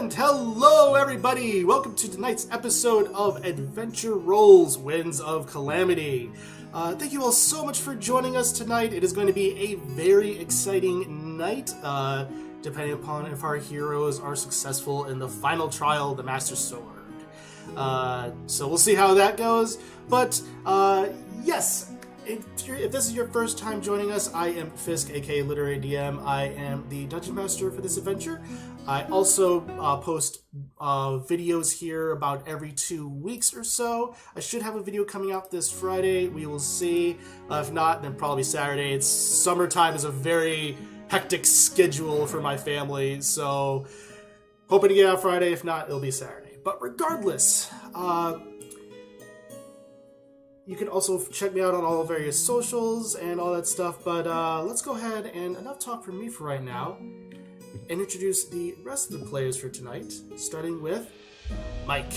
And hello everybody! Welcome to tonight's episode of Adventure Rolls Winds of Calamity. Thank you all so much for joining us tonight. It is going to be a very exciting night, depending upon if our heroes are successful in the final trial of the Master Sword. So we'll see how that goes. But yes, if this is your first time joining us, I am Fisk, aka Literary DM. I am the Dungeon Master for this adventure. I also post videos here about every 2 weeks or so. I should have a video coming out this Friday. We will see. If not, then probably Saturday. It's summertime is a very hectic schedule for my family, so hoping to get out Friday. If not, it'll be Saturday. But regardless, you can also check me out on all various socials and all that stuff, but let's go ahead and enough talk from me for right now and introduce the rest of the players for tonight, starting with Mike.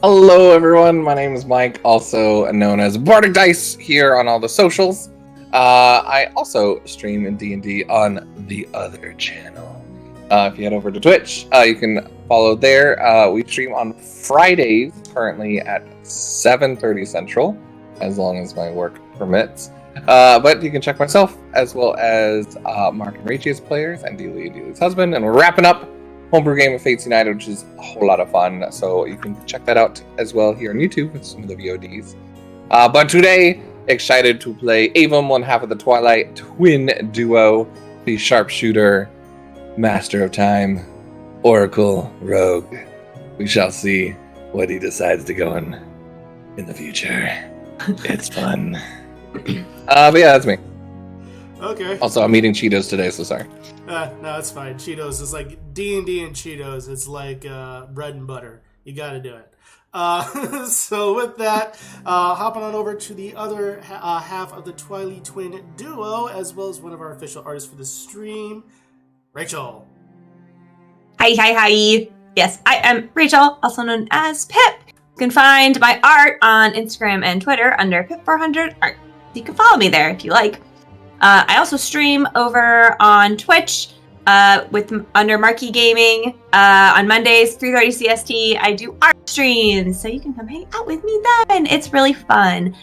Hello everyone, my name is Mike, also known as Bardic Dice here on all the socials. I also stream in D&D on the other channel. If you head over to Twitch, you can follow there. We stream on Fridays, currently at 7:30 Central, as long as my work permits. But you can check myself, as well as Mark and Rachel's players, and Dealey's husband, and we're wrapping up Homebrew Game of Fates United, which is a whole lot of fun, so you can check that out as well here on YouTube with some of the VODs. But today, excited to play Avum, one half of the Twilight twin duo, the sharpshooter, Master of Time, Oracle, Rogue. We shall see what he decides to go in the future. It's fun. But yeah, that's me. Okay. Also, I'm eating Cheetos today, so sorry. No, it's fine. Cheetos is like D&D and Cheetos. It's like bread and butter. You got to do it. So with that, hopping on over to the other half of the Twilight twin duo, as well as one of our official artists for the stream, Rachel. Hi. Yes, I am Rachel, also known as Pip. You can find my art on Instagram and Twitter under Pip400art. You can follow me there if you like. I also stream over on Twitch under Marquee Gaming on Mondays, 3:30 CST. I do art streams, so you can come hang out with me then. It's really fun.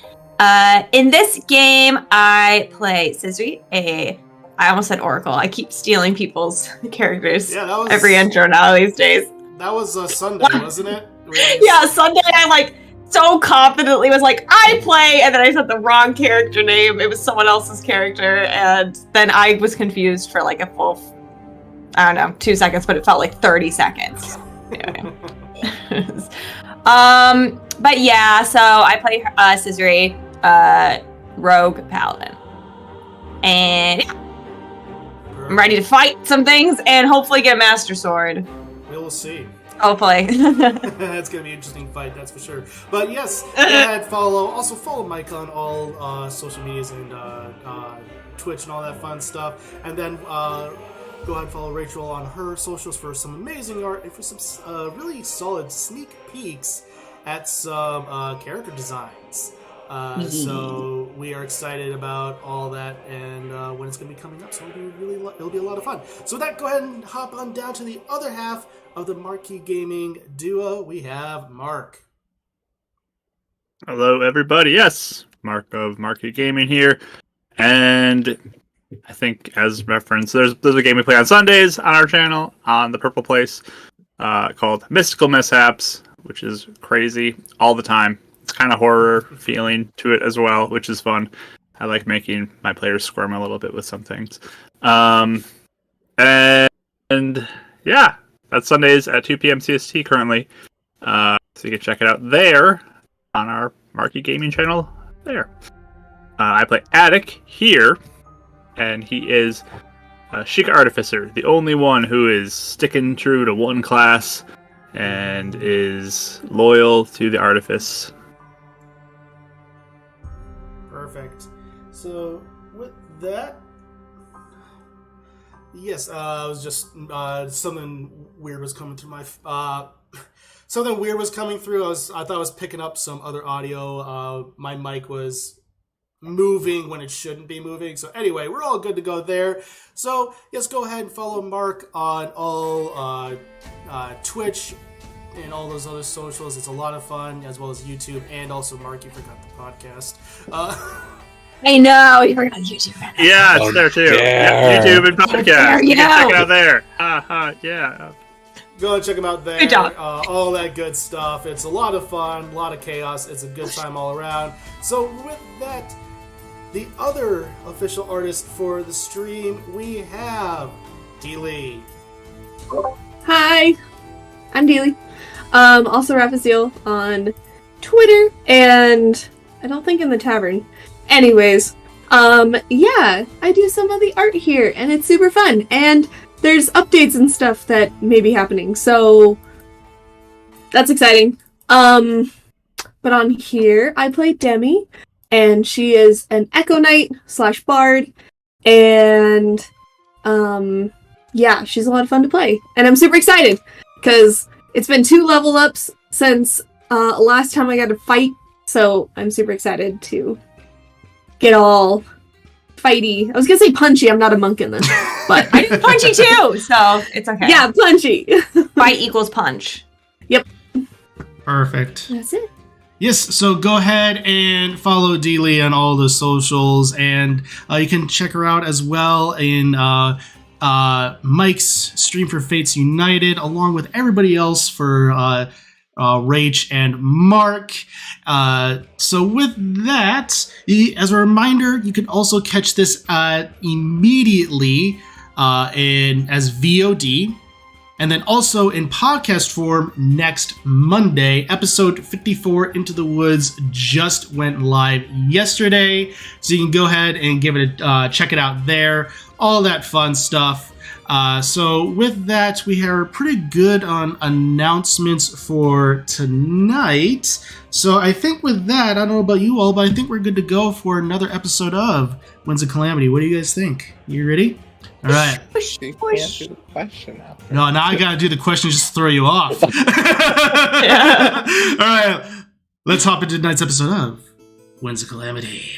In this game, I play Scissory, I almost said Oracle. I keep stealing people's characters every intro now these days. That was Sunday, wasn't it? Yeah, Sunday I so confidently was I play, and then I said the wrong character name. It was someone else's character, and then I was confused for a full, 2 seconds, but it felt like 30 seconds. But yeah, so I play Scissory, Rogue Paladin. And yeah, I'm ready to fight some things and hopefully get a Master Sword. We'll see. Hopefully. That's going to be an interesting fight, that's for sure. But yes, go ahead, follow Mike on all social medias and Twitch and all that fun stuff. And then go ahead and follow Rachel on her socials for some amazing art and for some really solid sneak peeks at some character designs. So we are excited about all that and when it's going to be coming up. So it'll be a lot of fun. So with that, go ahead and hop on down to the other half of the Marquee Gaming duo. We have Mark. Hello, everybody. Yes, Mark of Marquee Gaming here. And I think, as reference, there's a game we play on Sundays on our channel on the Purple Place called Mystical Mishaps, which is crazy all the time. It's kind of horror feeling to it as well, which is fun. I like making my players squirm a little bit with some things. And yeah, that's Sundays at 2 p.m. CST currently. So you can check it out there on our Marquee Gaming channel there. I play Attic here, and he is a Sheikah Artificer, the only one who is sticking true to one class and is loyal to the Artifice. Perfect. So with that, yes, I was just something weird was coming through my. Something weird was coming through. I thought I was picking up some other audio. My mic was moving when it shouldn't be moving. So anyway, we're all good to go there. So yes, go ahead and follow Mark on all Twitch and all those other socials. It's a lot of fun, as well as YouTube, and also Mark, you forgot the podcast. I know, you forgot YouTube. Yeah, it's there too. Yeah, YouTube and podcast. You can check it out there. Yeah. Go and check them out there. Good job. All that good stuff. It's a lot of fun, a lot of chaos. It's a good time all around. So with that, the other official artist for the stream, we have Dealey. Hi, I'm Dealey. Also Raphael on Twitter, and I don't think in the tavern. Anyways, yeah, I do some of the art here, and it's super fun, and there's updates and stuff that may be happening, so that's exciting. But on here, I play Demi, and she is an Echo Knight / Bard, and, yeah, she's a lot of fun to play, and I'm super excited, because it's been 2 level ups since, last time I got to fight, so I'm super excited to get all fighty. I was gonna say punchy, I'm not a monk in this, but I do punchy too, so it's okay. Yeah, punchy. Fight equals punch. Yep. Perfect. That's it. Yes, so go ahead and follow Dealey on all the socials, and you can check her out as well in Mike's stream for Fates United, along with everybody else for Rach and Mark. So with that, as a reminder, you can also catch this immediately as VOD, and then also in podcast form next Monday. Episode 54, Into the Woods, just went live yesterday, so you can go ahead and give it a check it out there. All that fun stuff. So with that, we are pretty good on announcements for tonight. So I think with that, I don't know about you all, but I think we're good to go for another episode of Winds of Calamity. What do you guys think? You ready? All right. You can't do the question now. No, now I gotta do the question just to throw you off. All right. Let's hop into tonight's episode of Winds of Calamity.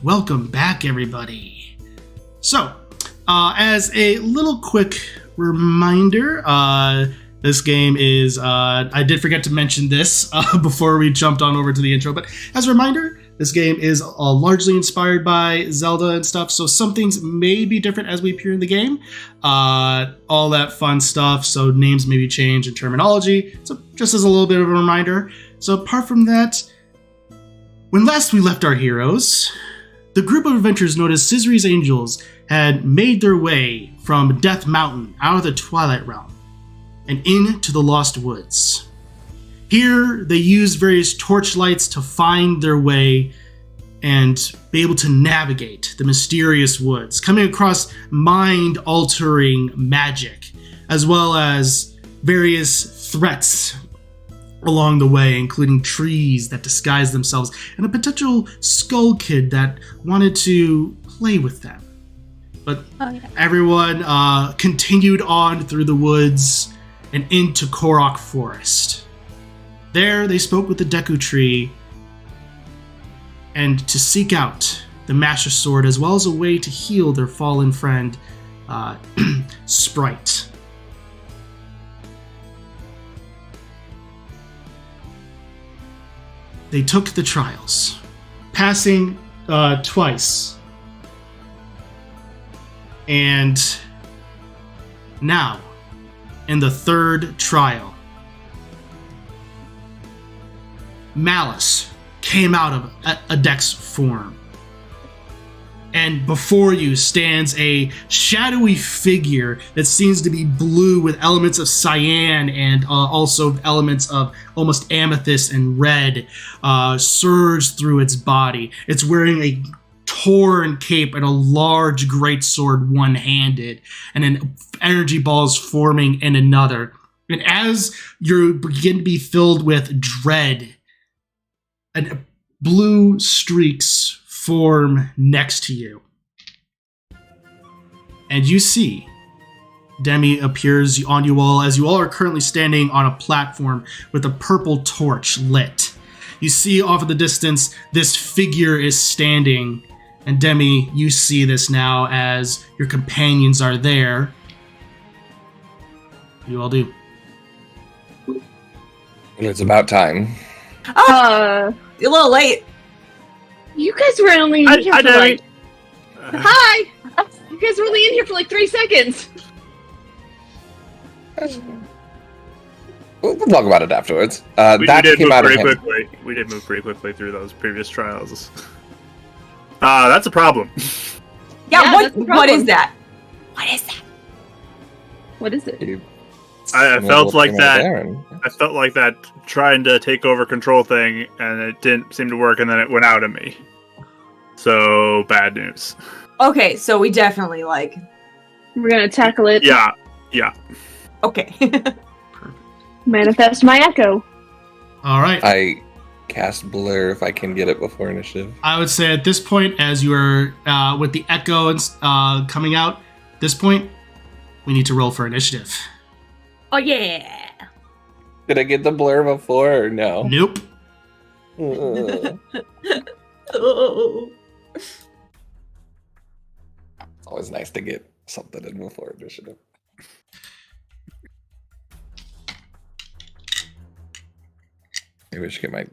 Welcome back, everybody. So, as a little quick reminder, this game is, I did forget to mention this before we jumped on over to the intro, but as a reminder, this game is largely inspired by Zelda and stuff, so some things may be different as we appear in the game. All that fun stuff, so names may be changed and terminology, so just as a little bit of a reminder. So apart from that, when last we left our heroes, the group of adventurers known as Scissory's Angels had made their way from Death Mountain out of the Twilight Realm and into the Lost Woods. Here, they used various torchlights to find their way and be able to navigate the mysterious woods, coming across mind-altering magic, as well as various threats along the way, including trees that disguise themselves and a potential skull kid that wanted to play with them. But everyone continued on through the woods and into Korok Forest. There, they spoke with the Deku Tree and to seek out the Master Sword, as well as a way to heal their fallen friend, Sprite. They took the trials, passing twice. And now, in the third trial, Malice came out of a Dex form. And before you stands a shadowy figure that seems to be blue with elements of cyan and also elements of almost amethyst and red surge through its body. It's wearing a torn cape and a large greatsword one-handed, and an energy balls forming in another. And as you begin to be filled with dread, and blue streaks form next to you. And you see Demi appears on you all as you all are currently standing on a platform with a purple torch lit. You see off in the distance, this figure is standing. And Demi, you see this now as your companions are there. What do you all do? It's about time. A little late. You guys were only in here for like... Hi! You guys were only in here for like 3 seconds. We'll talk about it afterwards. We That did came move out of pretty him. quickly. We did move pretty quickly through those previous trials. That's a problem. Yeah, that's the what problem. is that? What is that? What is it? I felt like that. Aaron. I felt like that trying to take over control thing, and it didn't seem to work, and then it went out of me. So, bad news. Okay, so we definitely We're gonna tackle it. Yeah. okay. Manifest my echo. All right. I cast Blur if I can get it before initiative. I would say at this point, as you are with the echo and coming out, this point, we need to roll for initiative. Oh yeah. Did I get the Blur before or no? Nope. It's Oh. always nice to get something in before initiative. Maybe I should get my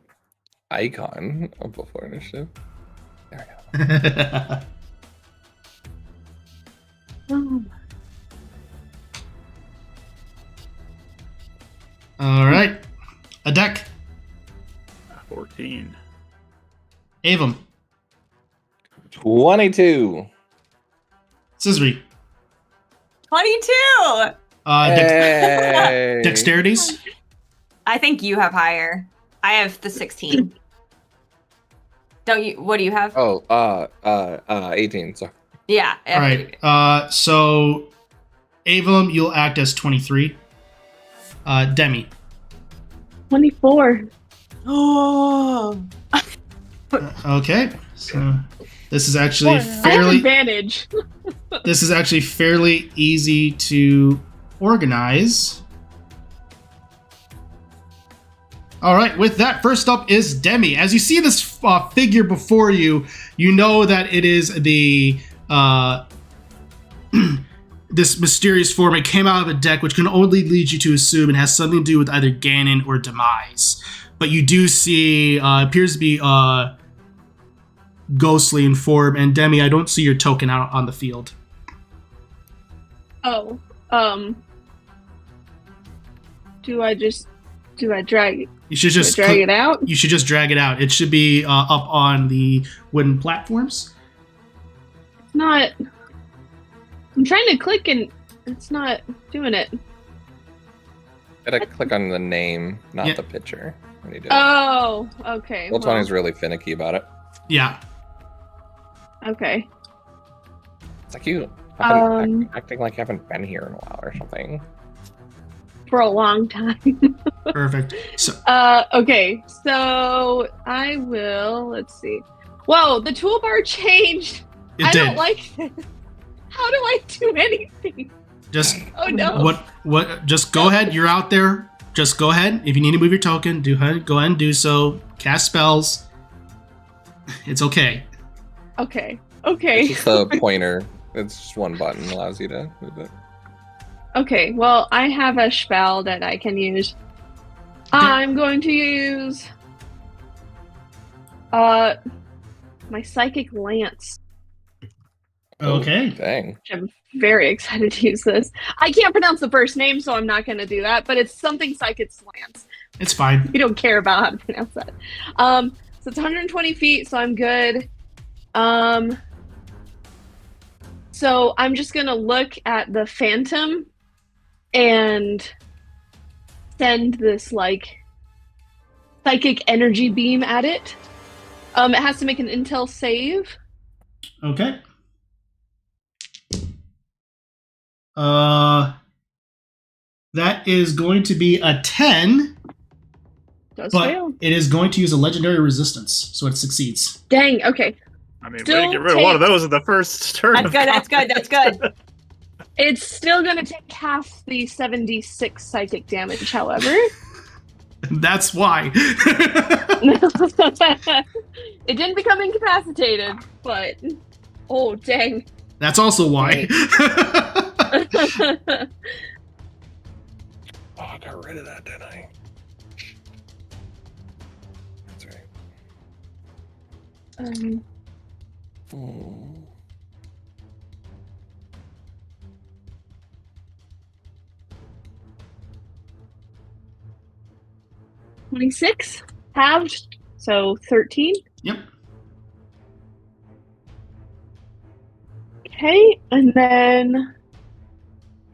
icon before initiative. There we go. All right. A deck. 14. Avum. 22. Scissory. 22. Hey. Dexterities. I think you have higher. I have the 16. Don't you? What do you have? Oh, 18. Sorry. Yeah. All right. So, Avum, you'll act as 23. Demi. 24. Oh. Okay. So, this is actually I have fairly. advantage. This is actually fairly easy to organize. All right, with that, first up is Demi. As you see this figure before you, you know that it is the this mysterious form. It came out of a deck, which can only lead you to assume it has something to do with either Ganon or Demise. But you do see appears to be ghostly in form. And Demi, I don't see your token out on the field. Oh, do I drag it? You should just drag it out? You should just drag it out. It should be up on the wooden platforms. It's not. I'm trying to click and it's not doing it. Gotta click on the name, not Yeah. the picture. When you do it. Oh, okay. Well, Tony's really finicky about it. Yeah. Okay. It's like you acting like you haven't been here in a while or something. For a long time. Perfect. So Okay. So I will. Let's see. Whoa, the toolbar changed. I don't like this. How do I do anything? Just Oh no. what? Just go ahead. You're out there. Just go ahead. If you need to move your token, go ahead and do so. Cast spells. It's okay. Okay. It's Okay. just a pointer. It's just one button allows you to move it. Okay. Well, I have a spell that I can use. I'm going to use My psychic lance. Okay. Dang. Which I'm very excited to use this. I can't pronounce the first name, so I'm not going to do that. But it's something psychic lance. It's fine. We don't care about how to pronounce that. So it's 120 feet, so I'm good. So I'm just gonna look at the Phantom and send this like psychic energy beam at it. It has to make an intel save. Okay. That is going to be a 10, Does but fail. it is going to use a legendary resistance, so it succeeds. Dang. Okay. I mean, Still we get rid of one of those in the first turn. That's good. That's good. That's good. It's still gonna take half the 76 psychic damage, however. That's why. It didn't become incapacitated, but oh dang. That's also why. Oh, I got rid of that, didn't I? That's right. Hmm. 26 halved, so 13. Yep. Okay, and then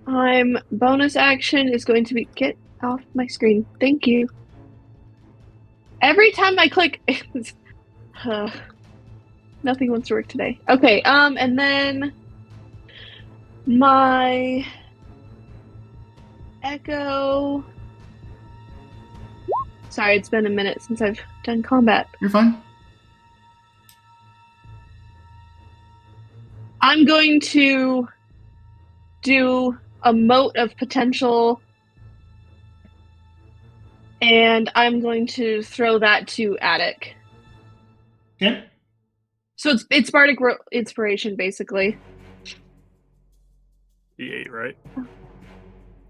I'm bonus action is going to be get off my screen. Thank you. Every time I click, nothing wants to work today. Okay, and then my echo. Sorry, it's been a minute since I've done combat. You're fine. I'm going to do a mote of potential, and I'm going to throw that to Attic. Okay. So it's bardic inspiration, basically. D8, right?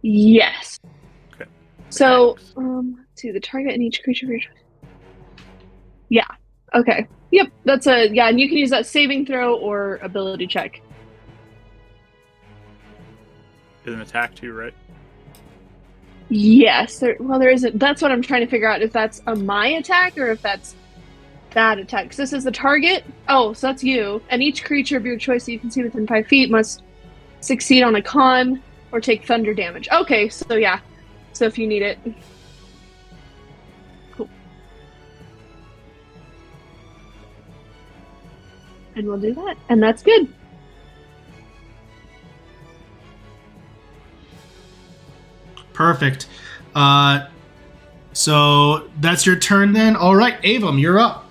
Yes. Okay. So, let's see, the target and each creature of your choice. Yeah. Okay. Yep, that's yeah, and you can use that saving throw or ability check. Is an attack too, right? Yes. There isn't. That's what I'm trying to figure out, if that's a my attack or if that's that attack. Because this is the target. Oh, so that's you. And each creature of your choice that you can see within 5 feet must succeed on a con or take thunder damage. Okay, so yeah. So if you need it. Cool. And we'll do that. And that's good. Perfect. So that's your turn then. All right, Avum, you're up.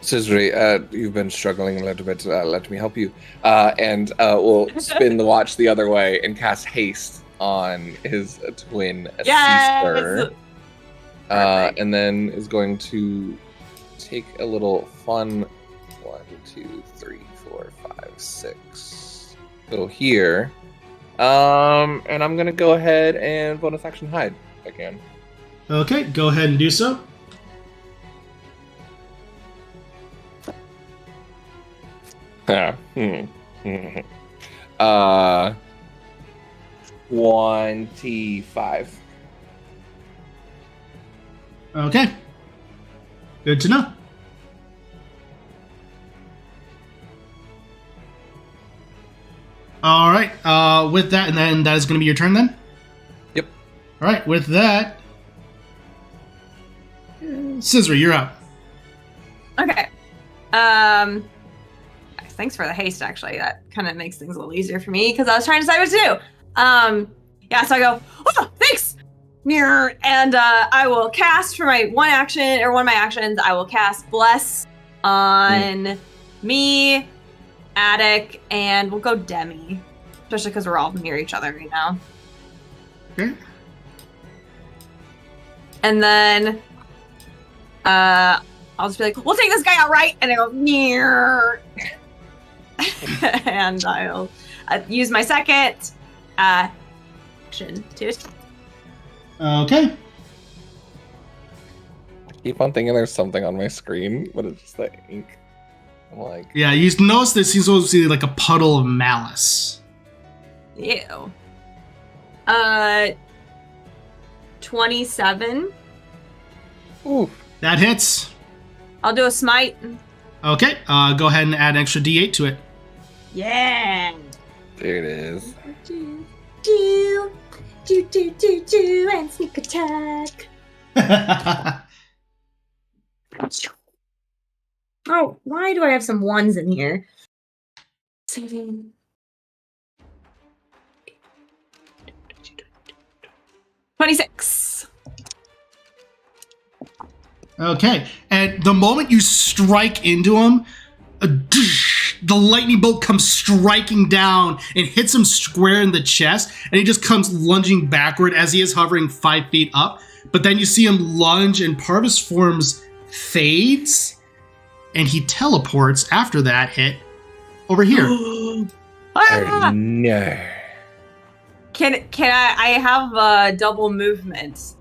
Scissory, you've been struggling a little bit. Let me help you. And we'll spin the watch the other way and cast haste on his twin sister. And then is going to take a little fun 1, 2, 3, 4, 5, 6. Go here. And I'm gonna go ahead and bonus action hide if I can. Okay, go ahead and do so. Yeah. 25. Okay. Good to know. All right. With that, and then that is going to be your turn then? Yep. All right. With that, Scissory, you're up. Okay. Thanks for the haste, actually. That kind of makes things a little easier for me because I was trying to decide what to do. Yeah, so I go, oh, thanks! And I will cast for my one of my actions, I will cast Bless on me, Attic, and we'll go Demi. Especially because we're all near each other right now. Okay. And then I'll just be like, we'll take this guy out right, and I go, near. And I'll use my second action to. Okay. keep on thinking there's something on my screen, but it's just that ink. I'm like, Yeah, you notice there seems to be like a puddle of malice. Ew. 27. ooh, That hits. I'll do a smite. Okay, go ahead and add an extra D8 to it. Yeah. there it is. Do, and sneak attack. Oh, why do I have some ones in here? 7. 26. Okay, and the moment you strike into him, the lightning bolt comes striking down and hits him square in the chest, and he just comes lunging backward as he is hovering 5 feet up. But then you see him lunge, and part of his forms fades, and he teleports after that hit over here. Ah! No. Can I have double movement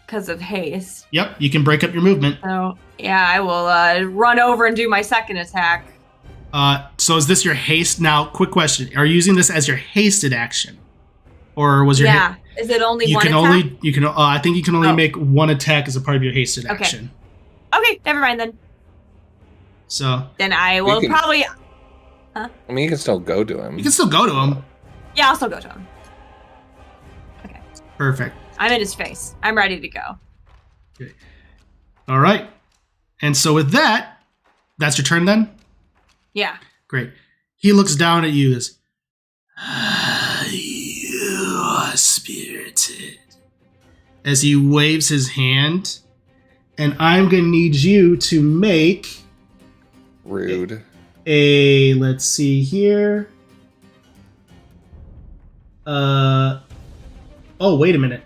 because of haste? Yep, you can break up your movement. So yeah, I will run over and do my second attack. So is this your haste? Now, quick question: are you using this as your hasted action, or was your Is it only you one can attack? I think you can only make one attack as a part of your hasted Okay. action. Okay, never mind then. So Then I will can- probably. I mean, you can still go to him. you can still go to him. Yeah, I'll still go to him. Perfect. I'm in his face. I'm ready to go. All right. And so with that, that's your turn then? Yeah. Great. He looks down at you as, you are spirited. As he waves his hand. And I'm going to need you to make Rude. let's see here. Oh, wait a minute.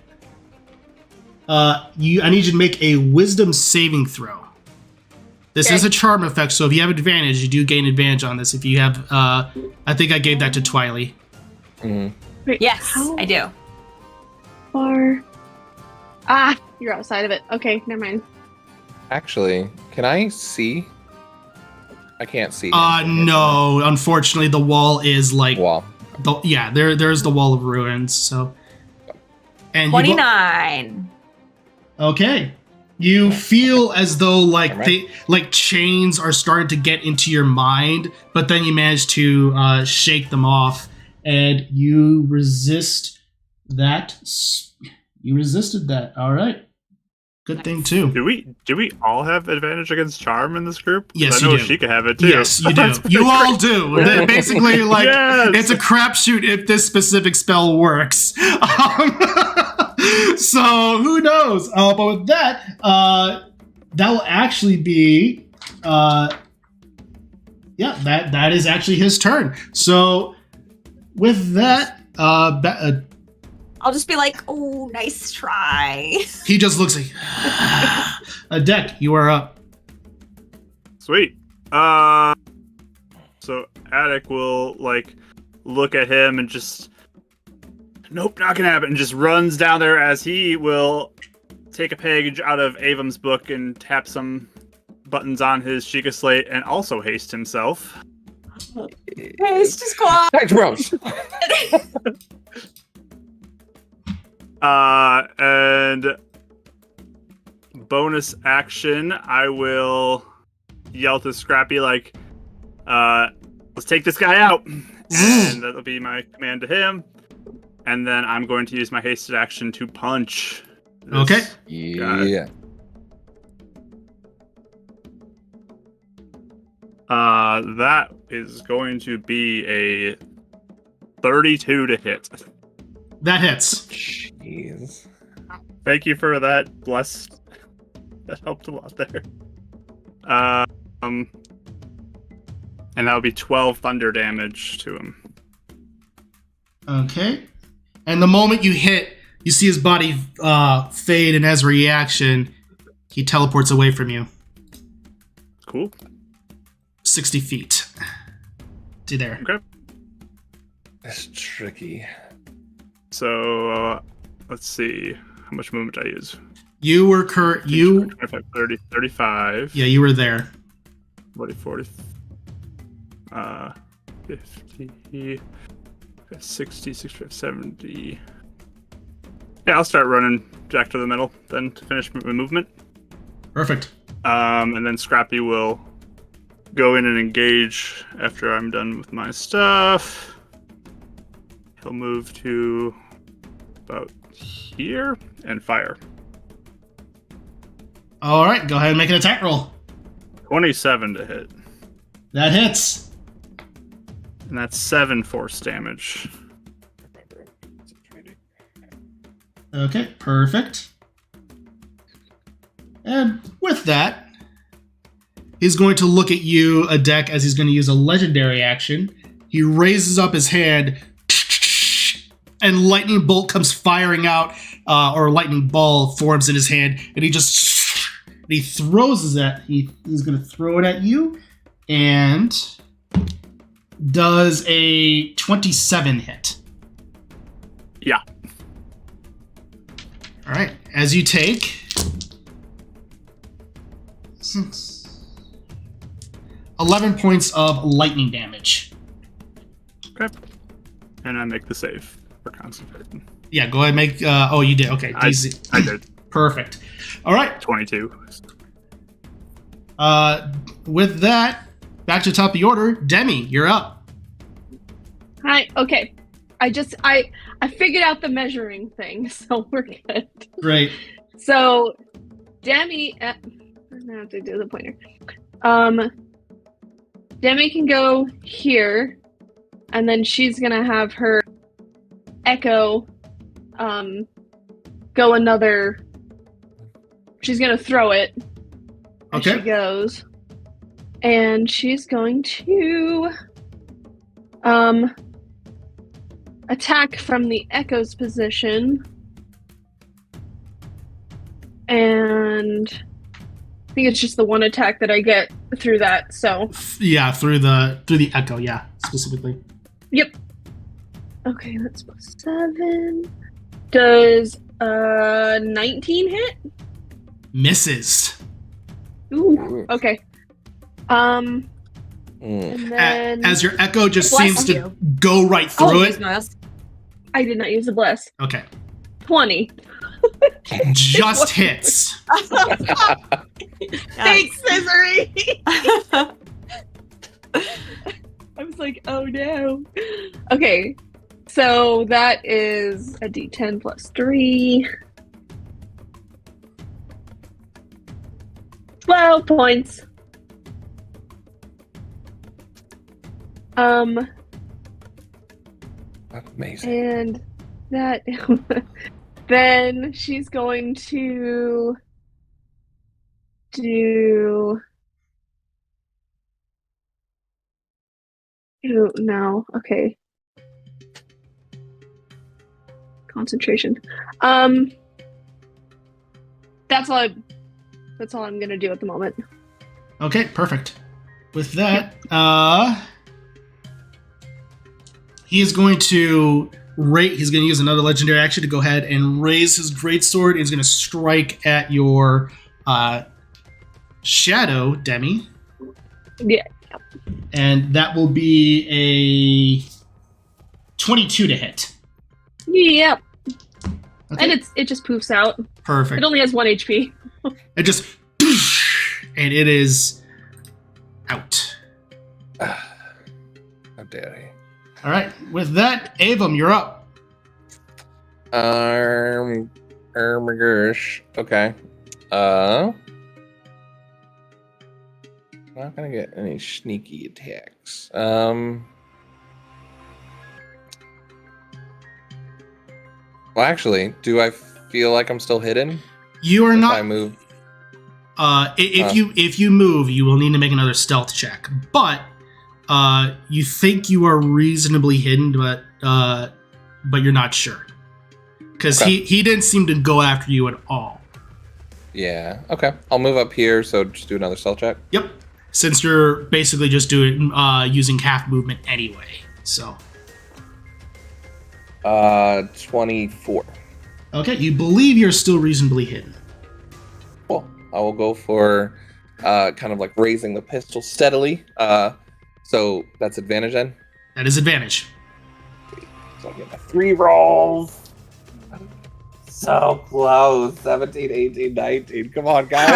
I need you to make a wisdom saving throw. This is a charm effect, so if you have advantage, you do gain advantage on this. If you have, I think I gave that to Twiley. Mhm. Wait, Yes, how I do. far? Ah, you're outside of it. Okay, never mind. Actually, can I see? I can't see. him. No, unfortunately, the wall is like, Wall. there's the wall of ruins. So, and you 29. okay, you feel as though like Alright. like chains are starting to get into your mind, but then you manage to shake them off, and you resist that. You resisted that. All right, good thing too. Do we all have advantage against charm in this group? 'Cause Yes, I know you do. she could have it too. Yes, you do. You all do. They're basically, like, Yes! it's a crapshoot if this specific spell works. So who knows? But with that, that will actually be, that is actually his turn. So with that, I'll just be like, oh, nice try. he just looks like a deck. You are up. Sweet. So Attic will like look at him and just, nope, not gonna happen. And just runs down there as he will take a page out of Avum's book and tap some buttons on his Sheikah slate and also haste himself. Haste squad. Gross. And bonus action, I will yell to Scrappy like, let's take this guy out. And that'll be my command to him. And then I'm going to use my hasted action to punch. this Okay. guy. Yeah. That is going to be a 32 to hit. That hits. Jeez. Thank you for that. Blessed. That helped a lot there. And that would be 12 thunder damage to him. Okay. And the moment you hit, you see his body fade, and as a reaction, he teleports away from you. Cool. 60 feet. To there. Okay. That's tricky. So, let's see how much movement I use. You were 25, 30, 35. Yeah, you were there. 40, 50, 60, 65, 70. Yeah, I'll start running Jack to the middle then to finish my movement. Perfect. And then Scrappy will go in and engage after I'm done with my stuff. He'll move to about here and fire. All right, go ahead and make an attack roll. 27 to hit. That hits. And that's 7 force damage. Okay, perfect. And with that, he's going to look at you, Adek, as he's going to use a legendary action. He raises up his hand, and lightning bolt comes firing out, or a lightning ball forms in his hand, and he throws it. He's going to throw it at you, and does a 27 hit. Yeah. All right, as you take 11 points of lightning damage. Okay. And I make the save for concentration. Yeah, go ahead and make... oh, you did. Okay. I did. Perfect. All right. 22. With that, back to the top of the order. Demi, you're up. Hi. Okay. I figured out the measuring thing, so we're good. Great. So, Demi, I'm gonna have to do the pointer. Demi can go here, and then she's gonna have her Echo, go another. She's gonna throw it. As Okay. she goes, and she's going to, attack from the Echo's position, and I think it's just the one attack that I get through that. So Yeah, through the echo. Yeah, specifically. yep. Okay, that's plus 7. Does 19 hit? Misses. Ooh. Okay. Mm. And then As your echo just Bless seems to you. go right through Oh, it. I did not use the bless. Okay. 20. Just hits. Thanks, Scissory. I was like, oh no. Okay, so that is a d10 plus 3. 12 points. That's amazing. And that then she's going to do no, okay. Concentration. That's all I'm gonna do at the moment. Okay, perfect. With that, he is going to he's going to use another legendary action to go ahead and raise his greatsword, and he's going to strike at your shadow, Demi. Yeah. And that will be a 22 to hit. Yep. Okay, And it just poofs out. perfect. It only has 1 HP. It just and it is out. How dare he? All right. With that, Avum, you're up. My gosh. Okay. Not gonna get any sneaky attacks. Well, actually, do I feel like I'm still hidden? You are If not. I move. If you move, you will need to make another stealth check. But you think you are reasonably hidden, but you're not sure because Okay. he didn't seem to go after you at all. Yeah. Okay. I'll move up here. So just do another stealth check. Yep. Since you're basically just doing using half movement anyway, so 24. okay. You believe you're still reasonably hidden. I will go for kind of like raising the pistol steadily. So that's advantage then? That is advantage. So I get my 3 rolls. So close. 17, 18, 19. Come on, guys.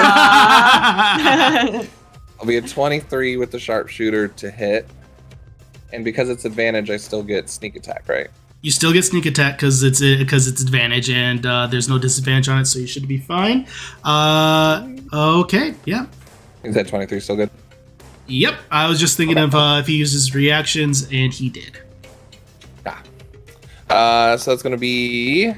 I'll be a 23 with the sharpshooter to hit. And because it's advantage, I still get sneak attack, right? You still get sneak attack because it's advantage, and there's no disadvantage on it, so you should be fine. Okay, yeah. Is that 23 still good? Yep, I was just thinking of if he uses reactions, and he did. So it's going to be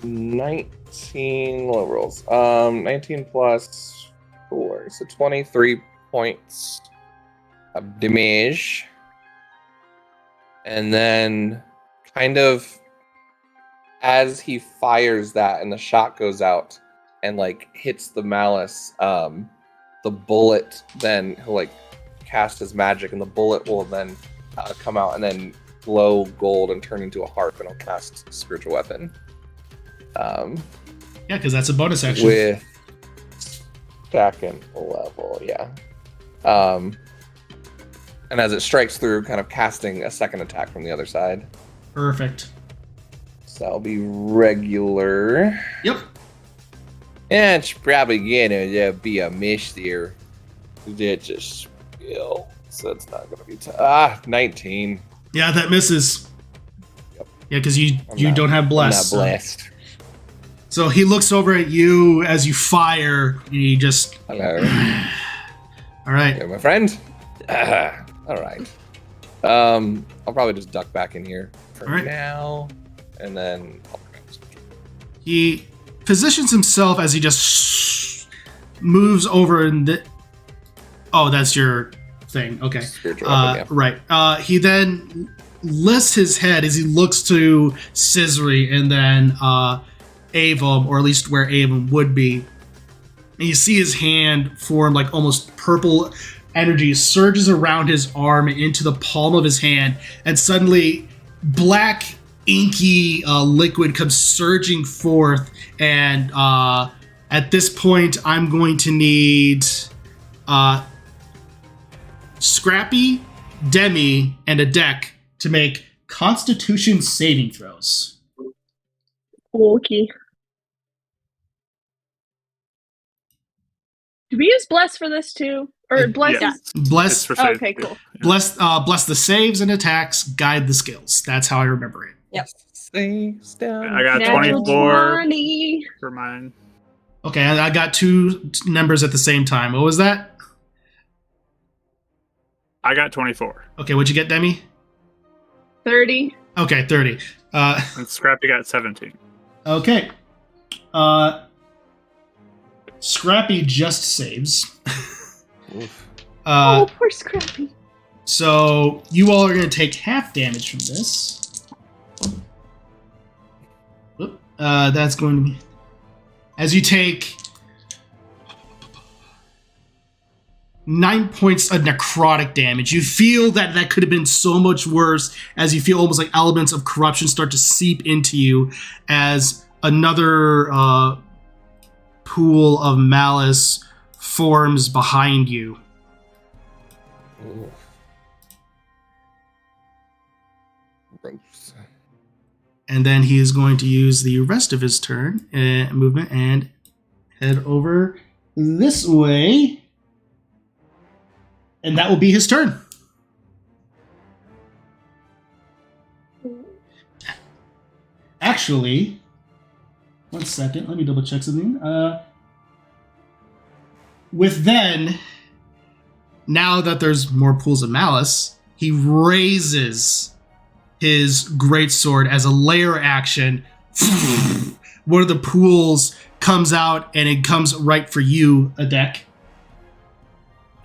19 low rolls. 19 plus 4, so 23 points of damage. And then kind of as he fires that and the shot goes out and like hits the malice, the bullet, then he'll like cast his magic and the bullet will then come out and then glow gold and turn into a harp, and he'll cast spiritual weapon. Yeah, because that's a bonus action. With second level, yeah. And as it strikes through, kind of casting a second attack from the other side. Perfect. So that'll be regular. Yep. And it's probably gonna be a miss there. That's a skill. So it's not gonna be 19. Yeah, that misses. Yep. Yeah, because you don't have bless. I'm not blessed. So he looks over at you as you fire, and he just... Hello. All right. You're my friend. All right. I'll probably just duck back in here for now, and then he positions himself as he just moves over and oh, that's your thing. Okay. Spiritual weapon, yeah. Right. He then lifts his head as he looks to Scissory and then Avum, or at least where Avum would be. And you see his hand form like almost purple energy surges around his arm into the palm of his hand, and suddenly black inky liquid comes surging forth, and at this point I'm going to need Scrappy, Demi, and a deck to make Constitution saving throws. Okay. Do we use bless for this too? Or bless? Yes. Bless. It's for save. Okay, cool. Bless the saves and attacks, guide the skills. That's how I remember it. Yep. Saves down. I got Natural 24 20. for mine. Okay, I got two numbers at the same time. What was that? I got 24. Okay, what'd you get, Demi? 30. Okay, 30. And Scrappy got 17. Okay. Scrappy just saves. Oh, poor Scrappy. So you all are going to take half damage from this. Whoop. That's going to be... As you take 9 points of necrotic damage, you feel that could have been so much worse, as you feel almost like elements of corruption start to seep into you as another pool of malice forms behind you. Ooh. Gross. And then he is going to use the rest of his turn movement and head over this way. And that will be his turn. Actually, 1 second. Let me double check something. With then, now that there's more pools of malice, he raises his greatsword as a layer action. One of the pools comes out, and it comes right for you, Adek.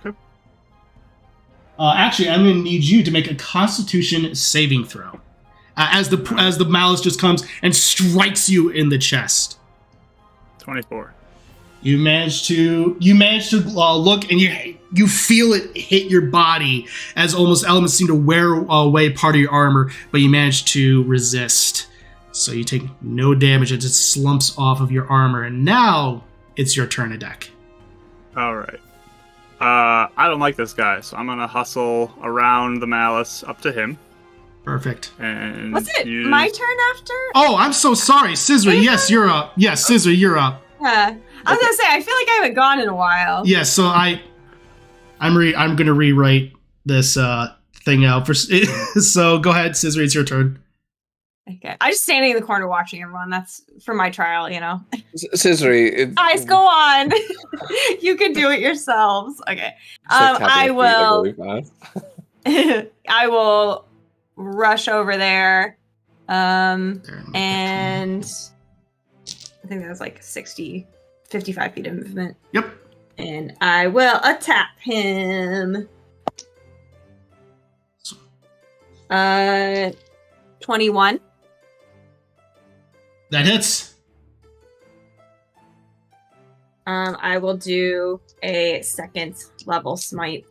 Okay. Actually, I'm going to need you to make a Constitution saving throw. As the malice just comes and strikes you in the chest. 24. You manage to look, and you feel it hit your body as almost elements seem to wear away part of your armor, but you manage to resist. So you take no damage as it slumps off of your armor. And now, it's your turn, Adek. All right. I don't like this guy, so I'm gonna hustle around the malice up to him. Perfect. And Was it my turn after? Oh, I'm so sorry, Scissory. Yes, you're up. Yes, Scissory, you're up. Yeah. I was gonna say, I feel like I haven't gone in a while. Yes, so I'm gonna rewrite this thing out for. So go ahead, Scissory. It's your turn. Okay. I'm just standing in the corner watching everyone. That's for my trial, you know. Scissory. Guys, go on. You can do it yourselves. Okay. I will. I will rush over there. And I think that was like 55 feet of movement. Yep. And I will attack him. 21. That hits. I will do a second level smite.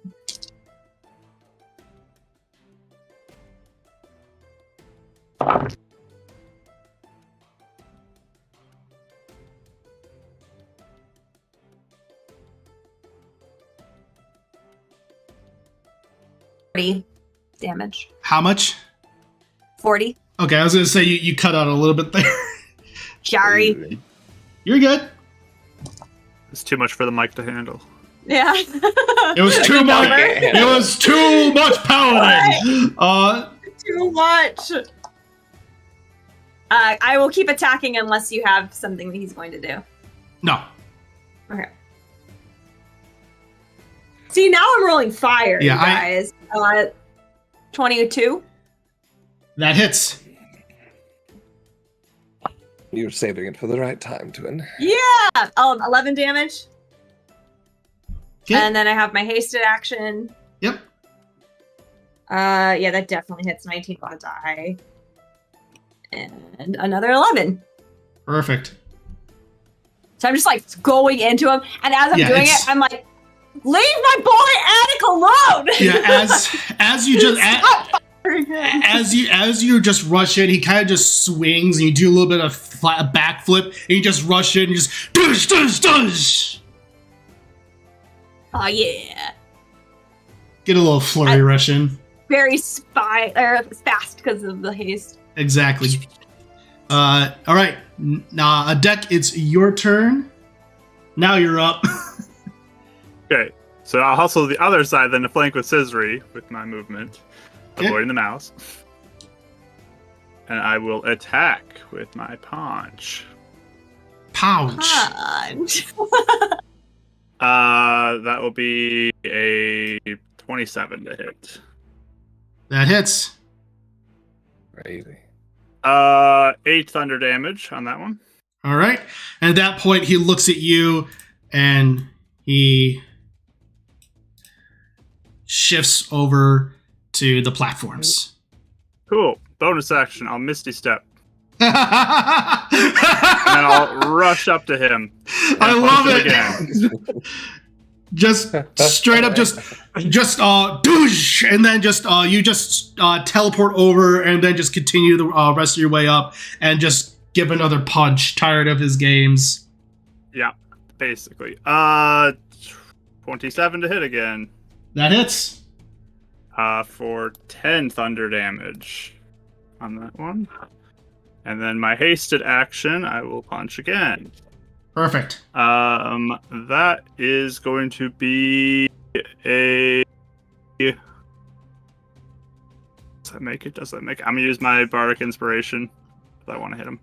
Damage. How much? 40. Okay, I was gonna say you cut out a little bit there. Sorry. You're good. It's too much for the mic to handle. Yeah. It was too much. It was too much paladin. Too much. I will keep attacking unless you have something that he's going to do. No. Okay. See, now I'm rolling fire, Yeah, you guys. 22. That hits. You're saving it for the right time, Twin. Yeah. 11 damage. Okay. And then I have my hasted action. Yep. Yeah, that definitely hits 19 on a die. And another 11. Perfect. So I'm just like going into him, and as I'm doing it, I'm like, leave my boy Attic alone. Yeah, as you just as you just rush in, he kind of just swings, and you do a little bit of a backflip, and you just rush in, and just dush dush dush. Oh yeah. Get a little flurry rush in. Very fast because of the haste. Exactly. All right. Now, Adek, it's your turn. Now you're up. Okay, so I'll hustle the other side then to flank with Scissory with my movement, avoiding the mouse. And I will attack with my paunch. Pouch. That will be a 27 to hit. That hits. Crazy. 8 thunder damage on that one. All right. And at that point, he looks at you, and he shifts over to the platforms. Cool. Bonus action. I'll Misty Step. And then I'll rush up to him. I love it. Again. Just straight up, just douche, and then you just teleport over, and then just continue the rest of your way up, and just give another punch. Tired of his games. Yeah, basically. 27 to hit again. That hits. For 10 thunder damage on that one. And then my hasted action, I will punch again. Perfect. That is going to be a... Does that make it? Does that make it? I'm going to use my Bardic Inspiration if I want to hit him.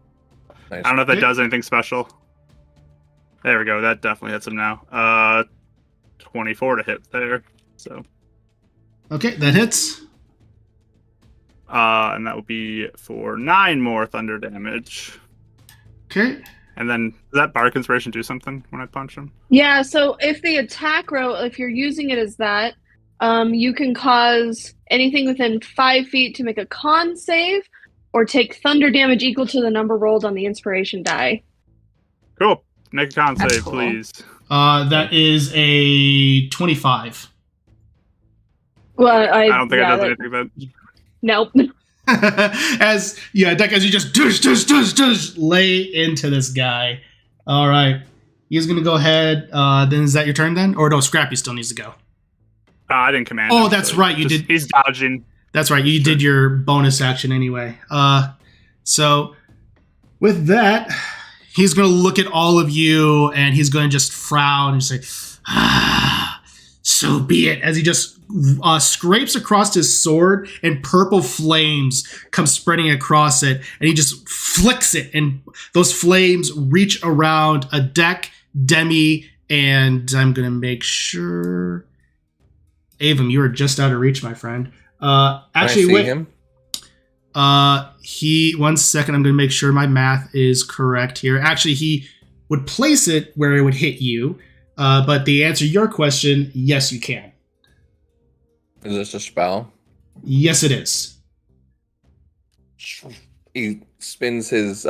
Nice. I don't know if that does anything special. There we go. That definitely hits him now. 24 to hit there. So. Okay, that hits. And that will be for 9 more thunder damage. Okay. And then, does that Bardic Inspiration do something when I punch him? Yeah, so if the attack roll, if you're using it as that, you can cause anything within 5 feet to make a con save, or take thunder damage equal to the number rolled on the inspiration die. Cool. Make a con That's save, cool. please. That is a 25. Well, I don't think it does anything then. Nope. As you just lay into this guy. All right. He's going to go ahead. Then is that your turn then? Or no, Scrappy still needs to go. I didn't command Oh, him, that's so right. You just- did. He's dodging. That's right. You did your bonus action anyway. So with that, he's going to look at all of you and he's going to just frown and say, so be it. As he just scrapes across his sword and purple flames come spreading across it. And he just flicks it and those flames reach around a deck, Demi, and I'm going to make sure... Avum, you are just out of reach, my friend. Actually, wait. Him? One second, I'm going to make sure my math is correct here. Actually, he would place it where it would hit you. But to answer your question, yes, you can. Is this a spell? Yes, it is. He spins his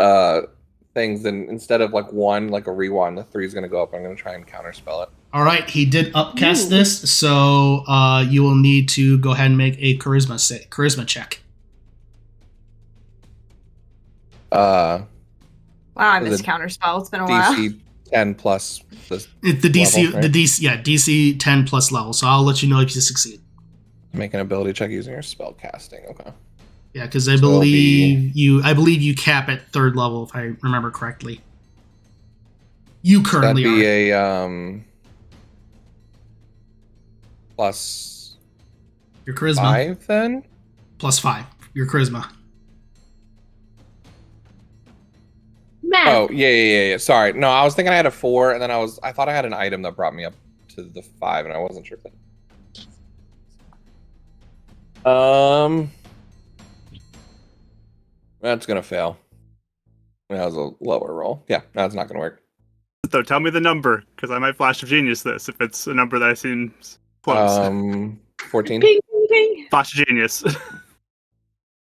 things, and instead of like one, like a rewind, the 3 is going to go up. I'm going to try and counterspell it. All right, he did upcast this, so you will need to go ahead and make a charisma check. Wow, I Is missed it counterspell. It's been a while. DC 10 plus this The DC, level, right? DC 10 plus level. So I'll let you know if you succeed. Make an ability check using your spell casting. Okay. Yeah, because I So it'll believe you cap at 3rd level if I remember correctly. You currently That'd be are. a plus Your charisma 5 then? plus 5. Your charisma. Math. Oh, yeah. Sorry. No, I was thinking I had a 4, and then I thought I had an item that brought me up to the 5, and I wasn't sure if that. That's gonna fail. That was a lower roll. Yeah, that's not gonna work. So tell me the number, because I might flash of genius this if it's a number that seems close. 14. Ping, ping, ping. Flash of genius.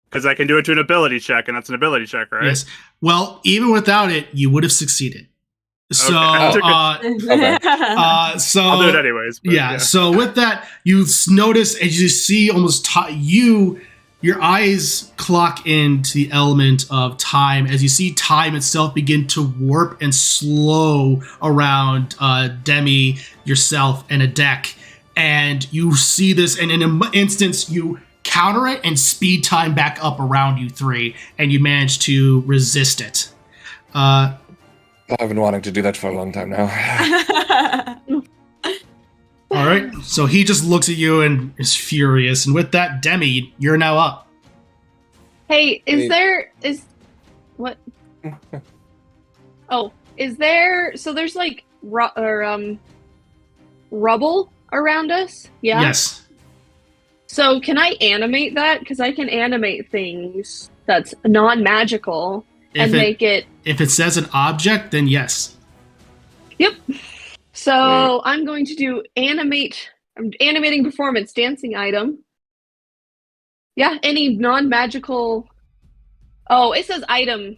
Because I can do it to an ability check, and that's an ability check, right? Yes. Well, even without it, you would have succeeded. So, Okay. so I'll do it anyways. But yeah. So with that, you notice as you see almost your eyes clock into the element of time as you see time itself begin to warp and slow around Demi, yourself, and a deck. And you see this, and in an instance, you counter it and speed time back up around you 3, and you manage to resist it. I've been wanting to do that for a long time now. All right, so he just looks at you and is furious. And with that, Demi, you're now up. Hey, Wait. what? Oh, is there? So there's like rubble around us. Yeah. Yes. So can I animate that? Because I can animate things that's non-magical and make it. If it says an object, then yes. Yep. So I'm going to do animate. I'm animating performance dancing item. Yeah, any non-magical. Oh, it says item.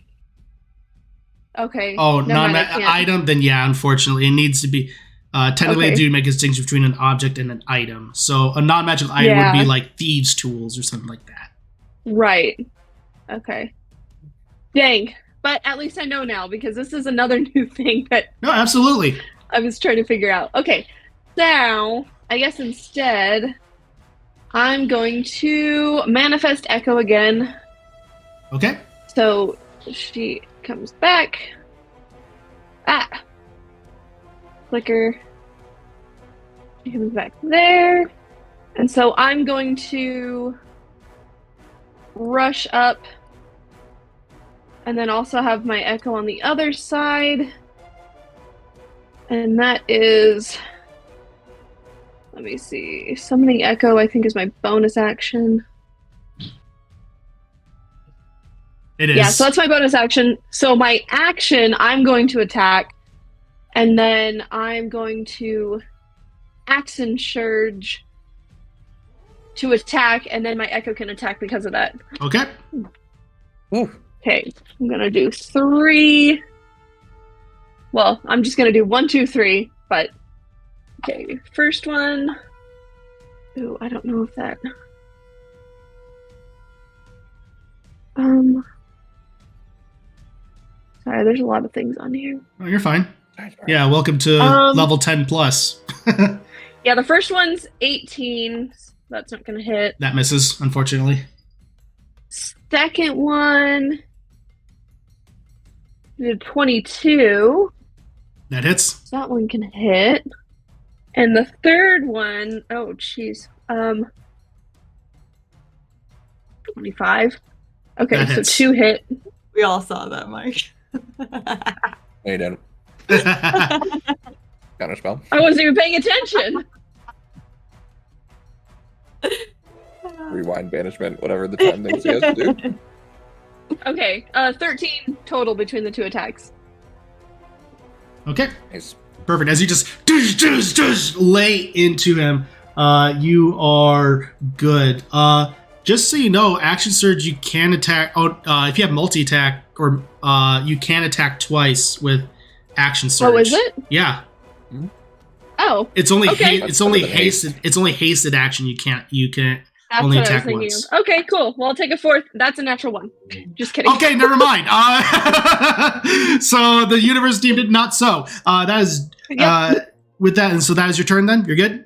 Okay. Oh, never mind, I can't. item, then yeah, unfortunately. It needs to be. Technically, Okay. I do make a distinction between an object and an item. So a non-magical item would be Yeah. like thieves' tools or something like that. Right. Okay. Dang. But at least I know now because this is another new thing that No, absolutely. I was trying to figure out. Okay. So, I guess instead, I'm going to manifest Echo again. Okay. So, she comes back. Clicker. She comes back there. And so I'm going to rush up and then also have my Echo on the other side. And that is, let me see, summoning Echo I think is my bonus action. It is. Yeah, so that's my bonus action. So my action, I'm going to attack, and then I'm going to action surge to attack, and then my Echo can attack because of that. Okay. Ooh. Okay, I'm gonna do 3. Well, I'm just gonna do 1, 2, 3, but okay, first one. Ooh, I don't know if that. Sorry, there's a lot of things on here. Oh, you're fine. Yeah, welcome to level 10 plus. Yeah, the first one's 18. So that's not going to hit. That misses, unfortunately. Second one did 22. That hits. So that one can hit. And the third one, oh jeez, 25. Okay, That so hits. 2 hit. We all saw that, Mike. No, you didn't. Counter spell. I wasn't even paying attention. Rewind, banishment, whatever the time things you guys do. Okay, 13 total between the 2 attacks. Okay, Nice. perfect. As you just lay into him, you are good. Just so you know, action surge, you can attack. If you have multi-attack, or you can attack twice with action surge. Oh, is it? Yeah. Oh, It's only Okay. it's only Better than hasted. It's only hasted action. You can that's only what I was attack thinking once. of. Okay, cool. Well, I'll take a 4th. That's a natural 1. Just kidding. Okay, never mind. So the universe deemed it not so. That is with that, and so that is your turn. Then you're good.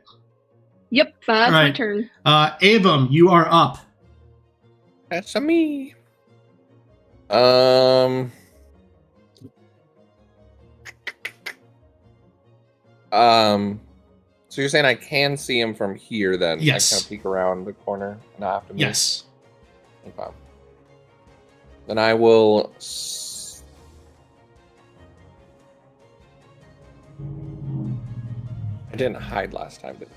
Yep, that's my Right. turn. Avum, you are up. That's a me. So you're saying I can see him from here then? Yes. I kind of peek around the corner and I have to move? Yes. Okay. Then I will... I didn't hide last time, did I?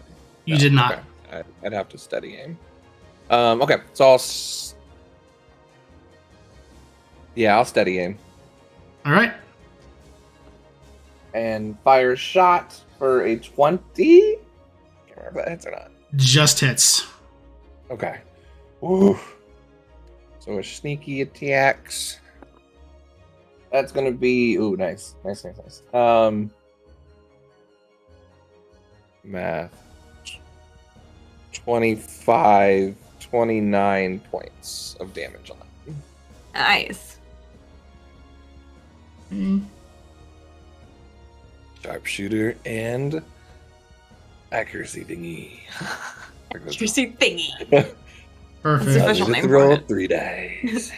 You did not. Okay. I'd have to steady aim. Okay, so I'll... Yeah, I'll steady aim. All right. And fire a shot for a 20. Can't remember if that hits or not. Just hits. Okay. Ooh. So a sneaky attacks. That's gonna be nice. Math. 25, 29 points of damage on that. Nice. Sharpshooter and accuracy thingy. Accuracy thingy. Perfect. That's official Just name for roll it. 3 dice.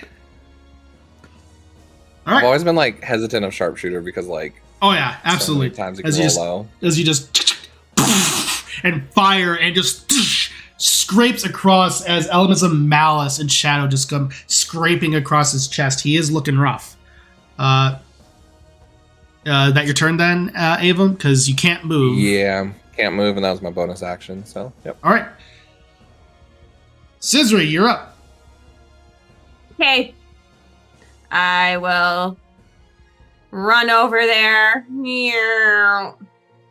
All I've right. always been like hesitant of sharpshooter because like Oh yeah, absolutely. so many times it As can you roll just low. as you just and fire and just scrapes across as elements of malice and shadow just come scraping across his chest. He is looking rough. That your turn then, Avon? Because you can't move. Yeah, can't move, and that was my bonus action. So, yep. All right. Scissory, you're up. Okay. I will run over there.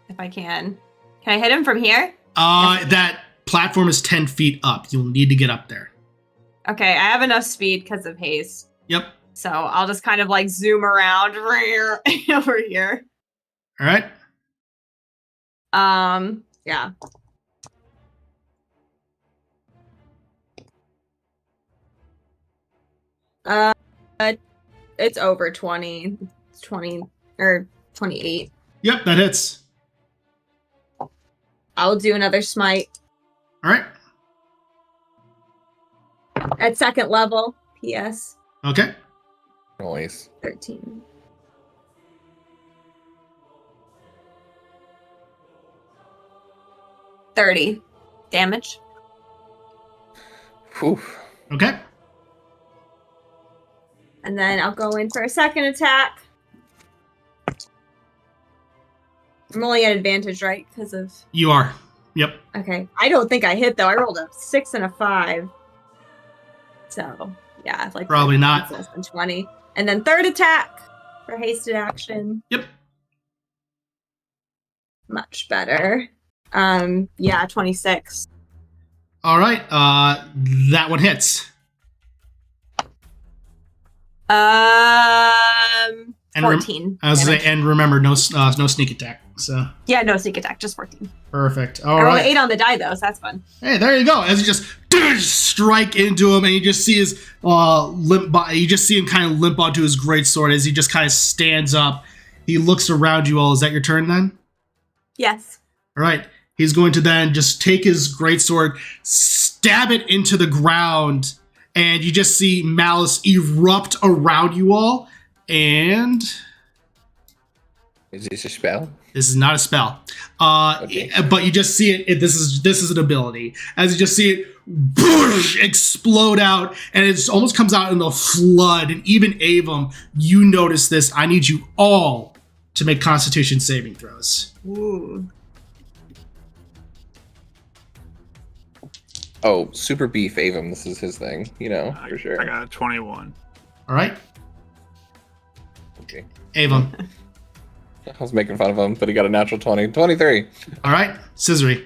If I can. Can I hit him from here? That platform is 10 feet up. You'll need to get up there. Okay, I have enough speed because of haste. Yep. So I'll just kind of like zoom around over here. All right. Yeah. It's over 20. It's 20 or 28. Yep, that hits. I'll do another smite All right. at second level. PS Okay. Noise. 13. $30 damage. Whew. Okay. And then I'll go in for a second attack. I'm only at advantage, right? Because of... You are. Yep. Okay. I don't think I hit, though. I rolled a 6 and a 5. So, yeah. Like Probably not. less than 20. And then third attack for hasted action. Yep. Much better. Yeah, 26. All right. That one hits. And 14. I was gonna damage. say, and remember, no sneak attack. So Yeah, no sneak attack, just 14. perfect. I All rolled right. an 8 on the die, though, so that's fun. Hey, there you go. As you just strike into him, and you just see his limp body. You just see him kind of limp onto his greatsword as he just kind of stands up, He looks around you all. Is that your turn then? Yes. All right. He's going to then just take his greatsword, stab it into the ground, and you just see malice erupt around you all. And Is this a spell? this is not a spell, Okay. but you just see it. This is an ability. As you just see it boosh, explode out, and it almost comes out in a flood. And even Avum, you notice this. I need you all to make Constitution saving throws. Ooh. Oh, super beef Avum. This is his thing, for sure. I got a 21. All right, Okay. Avum. I was making fun of him, but he got a natural 20. 23. All right, Scissory.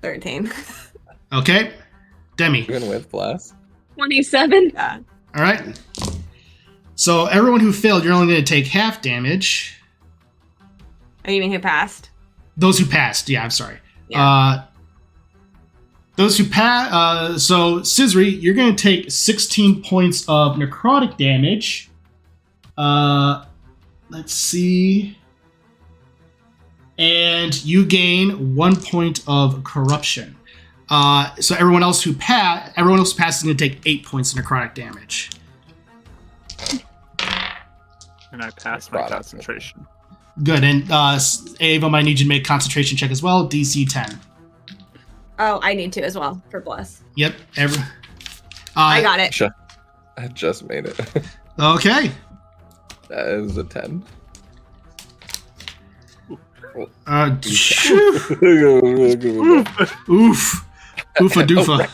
13. Okay, Demi. Even with blast. 27. Yeah. All right. So everyone who failed, you're only going to take half damage. Oh, you mean who passed? Those who passed, yeah, I'm sorry. Yeah. Those who passed, so Scissory, you're going to take 16 points of necrotic damage. Let's see. And you gain 1 point of corruption. So everyone else who passed is going to take 8 points of necrotic damage. And I passed my concentration. Good, and Avum, I need you to make a concentration check as well, DC 10. Oh, I need to as well for bless. Yep, I got it. I just made it. Okay. That is a 10. Oof. Oofa doofa.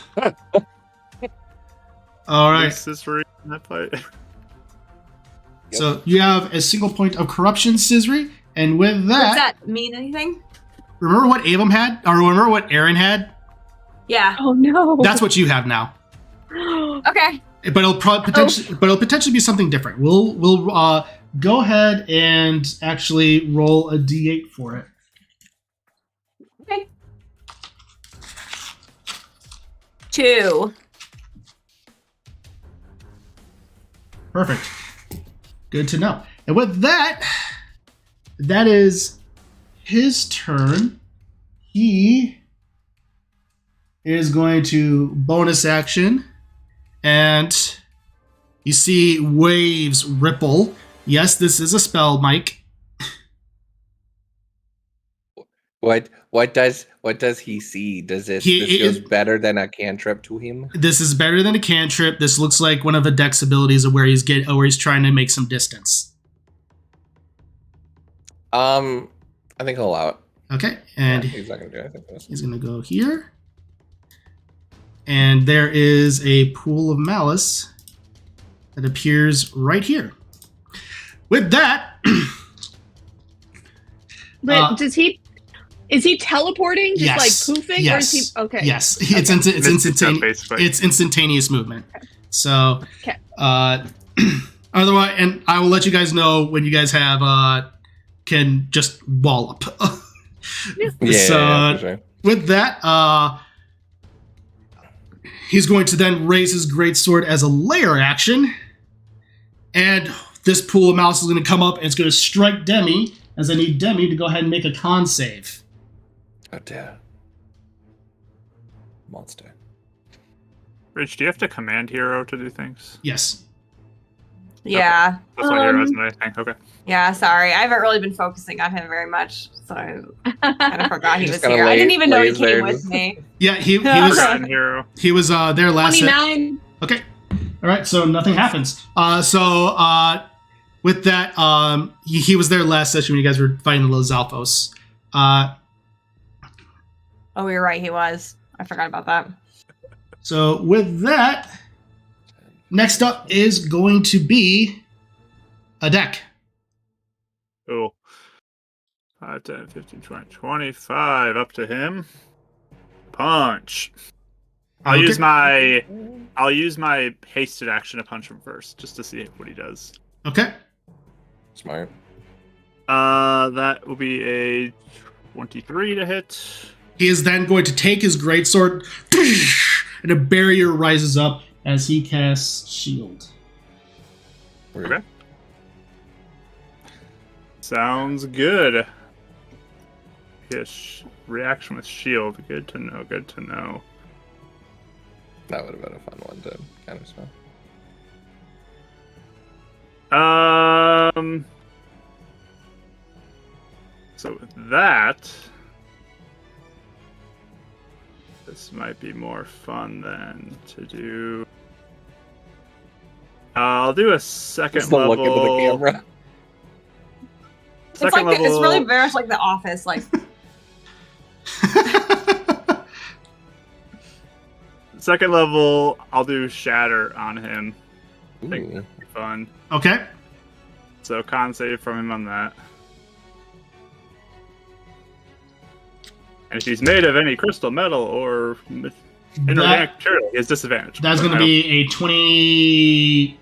All right. Is this in that fight? So you have a single point of corruption, Scissory, and with Does that, that mean anything? remember what Avum had, or remember what Aaron had? Yeah. Oh no. That's what you have now. Okay. But it'll potentially be something different. We'll go ahead and actually roll a d8 for it. Okay. 2. Perfect. Good to know. And with that, that is his turn. He is going to bonus action, and you see waves ripple. Yes, this is a spell, Mike. What does he see? Does this feels better than a cantrip to him? This is better than a cantrip. This looks like one of the dex abilities of where he's trying to make some distance. I think he'll allow it. Okay, and He's not gonna do anything for this. he's gonna go here. And there is a pool of malice that appears right here. With that, But is he teleporting? Just yes, like poofing? yes, Or is he okay? Yes, it's instantaneous. Basically. It's instantaneous movement. So, Okay. otherwise, and I will let you guys know when you guys have can just wallop. Yeah, for sure. With that, he's going to then raise his greatsword as a layer action, and this pool of malice is going to come up and it's going to strike Demi. As I need Demi to go ahead and make a con save. Oh dear. Monster. Rich, do you have to command hero to do things? Yes. Yeah. That's what hero isn't anything. Okay. Yeah, sorry. I haven't really been focusing on him very much, so I kind of forgot he You was just kinda here. I didn't even know he lays came there with just- me. Yeah, he Yeah. was Command hero. he was there last. 29. Okay. All right. So nothing happens. With that, he was there last session when you guys were fighting the Lozalfos. Oh, you're right. He was. I forgot about that. So with that, next up is going to be a deck. Cool. 5, 10, 15, 20, 25. Up to him. Punch. I'll Okay. use my hasted action to punch him first, just to see what he does. Okay. Smart. That will be a 23 to hit. He is then going to take his greatsword, and a barrier rises up as he casts shield. Rude. Okay. Sounds good. Yes, reaction with shield. Good to know. Good to know. That would have been a fun one to kind of spell. So with that, this might be more fun than to do. I'll do a second Just the level. look into the camera. It's like it's really very much like The Office. Like second level, I'll do Shatter on him. I think Ooh. that'd be fun. Okay. So con save from him on that. And if he's made of any crystal, metal, or inorganic material, he has disadvantage. That's going to be a 22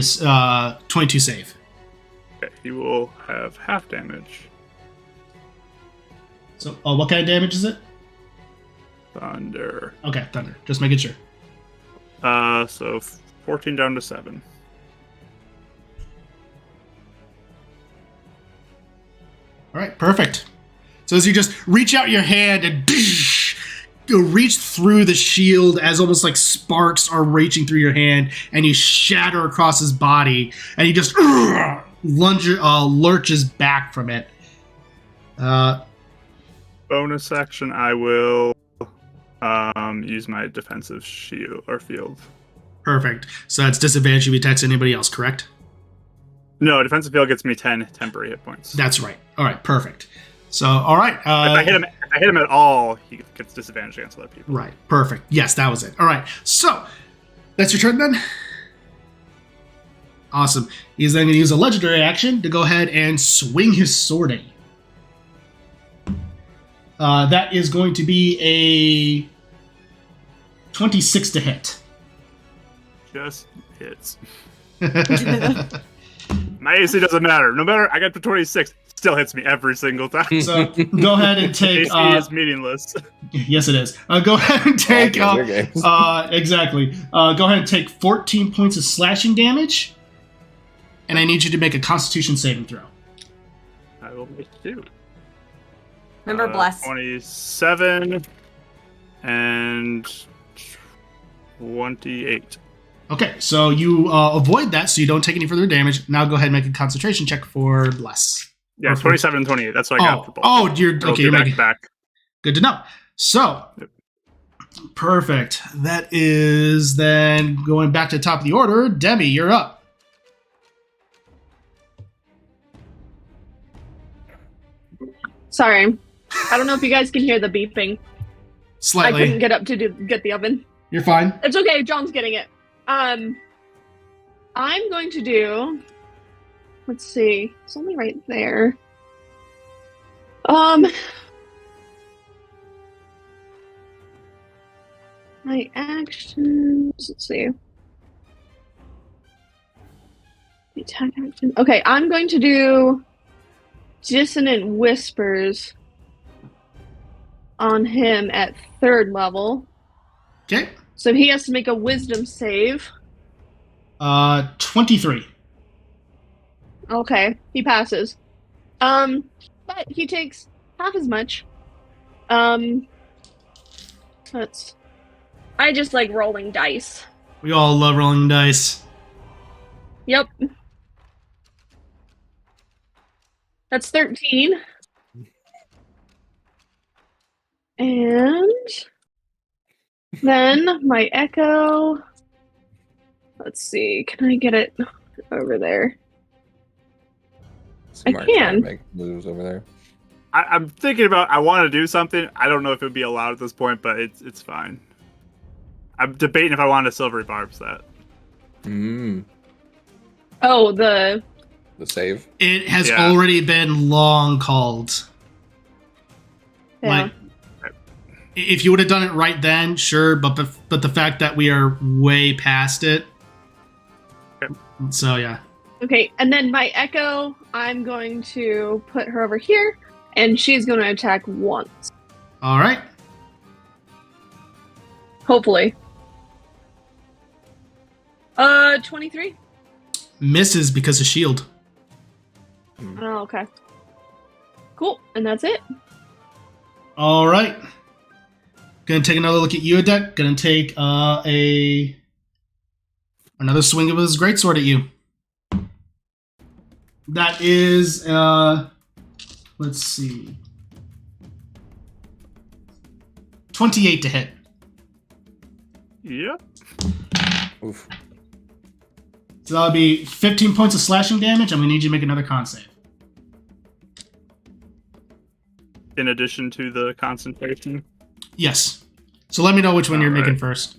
save. Okay, he will have half damage. So, what kind of damage is it? Thunder. Okay, thunder. Just making sure. So 14 down to 7. All right, perfect. So as you just reach out your hand and you reach through the shield as almost like sparks are reaching through your hand, and you shatter across his body, and he just lurches back from it. Bonus action, I will use my defensive shield or field. Perfect. So that's disadvantage if he attacks anybody else, correct? No, defensive field gets me 10 temporary hit points. That's right. All right, perfect. So, all right. If I hit him at all, he gets disadvantage against other people. Right, perfect. Yes, that was it. All right, so that's your turn then? Awesome. He's then going to use a legendary action to go ahead and swing his sword at you. That is going to be a 26 to hit. Just hits. My AC doesn't matter. No matter, I got to 26. Still hits me every single time. So go ahead and take. AC is meaningless. Yes, it is. Go ahead and take. Exactly. Go ahead and take 14 points of slashing damage, and I need you to make a Constitution saving throw. I will make 2. remember, bless. 27 and 28. Okay, so you avoid that, so you don't take any further damage. Now go ahead and make a concentration check for bless. Yeah, 27 and 28. That's what I got for both. You're okay. You're making back. Good to know. So, Yep. Perfect. That is then going back to the top of the order. Demi, you're up. Sorry. I don't know if you guys can hear the beeping. Slightly. I couldn't get up to get the oven. You're fine. It's okay. John's getting it. I'm going to do. Let's see. It's only right there. My actions. Let's see. The attack action. Okay, I'm going to do Dissonant Whispers on him at 3rd level. Okay. So he has to make a Wisdom save. 23. Okay, he passes. But he takes half as much. I just like rolling dice. We all love rolling dice. Yep. That's 13. And then my echo. Let's see. Can I get it over there? Smart I can. Make moves over there. I'm thinking about. I want to do something. I don't know if it would be allowed at this point, but it's fine. I'm debating if I want to silvery barbs that. Oh, the save. It has already been long called. Yeah. Like, if you would have done it right then, sure, but the fact that we are way past it. Okay. So yeah. Okay, and then my echo, I'm going to put her over here, and she's going to attack once. All right. Hopefully. 23. misses because of shield. Oh, okay. Cool, and that's it. All right. Gonna take another look at you, Adek. Gonna take another swing of his greatsword at you. That is, let's see, 28 to hit. Yep. Oof. So that'll be 15 points of slashing damage. I'm gonna need you to make another con save. In addition to the concentration. Yes. So let me know which one you're All right. making first.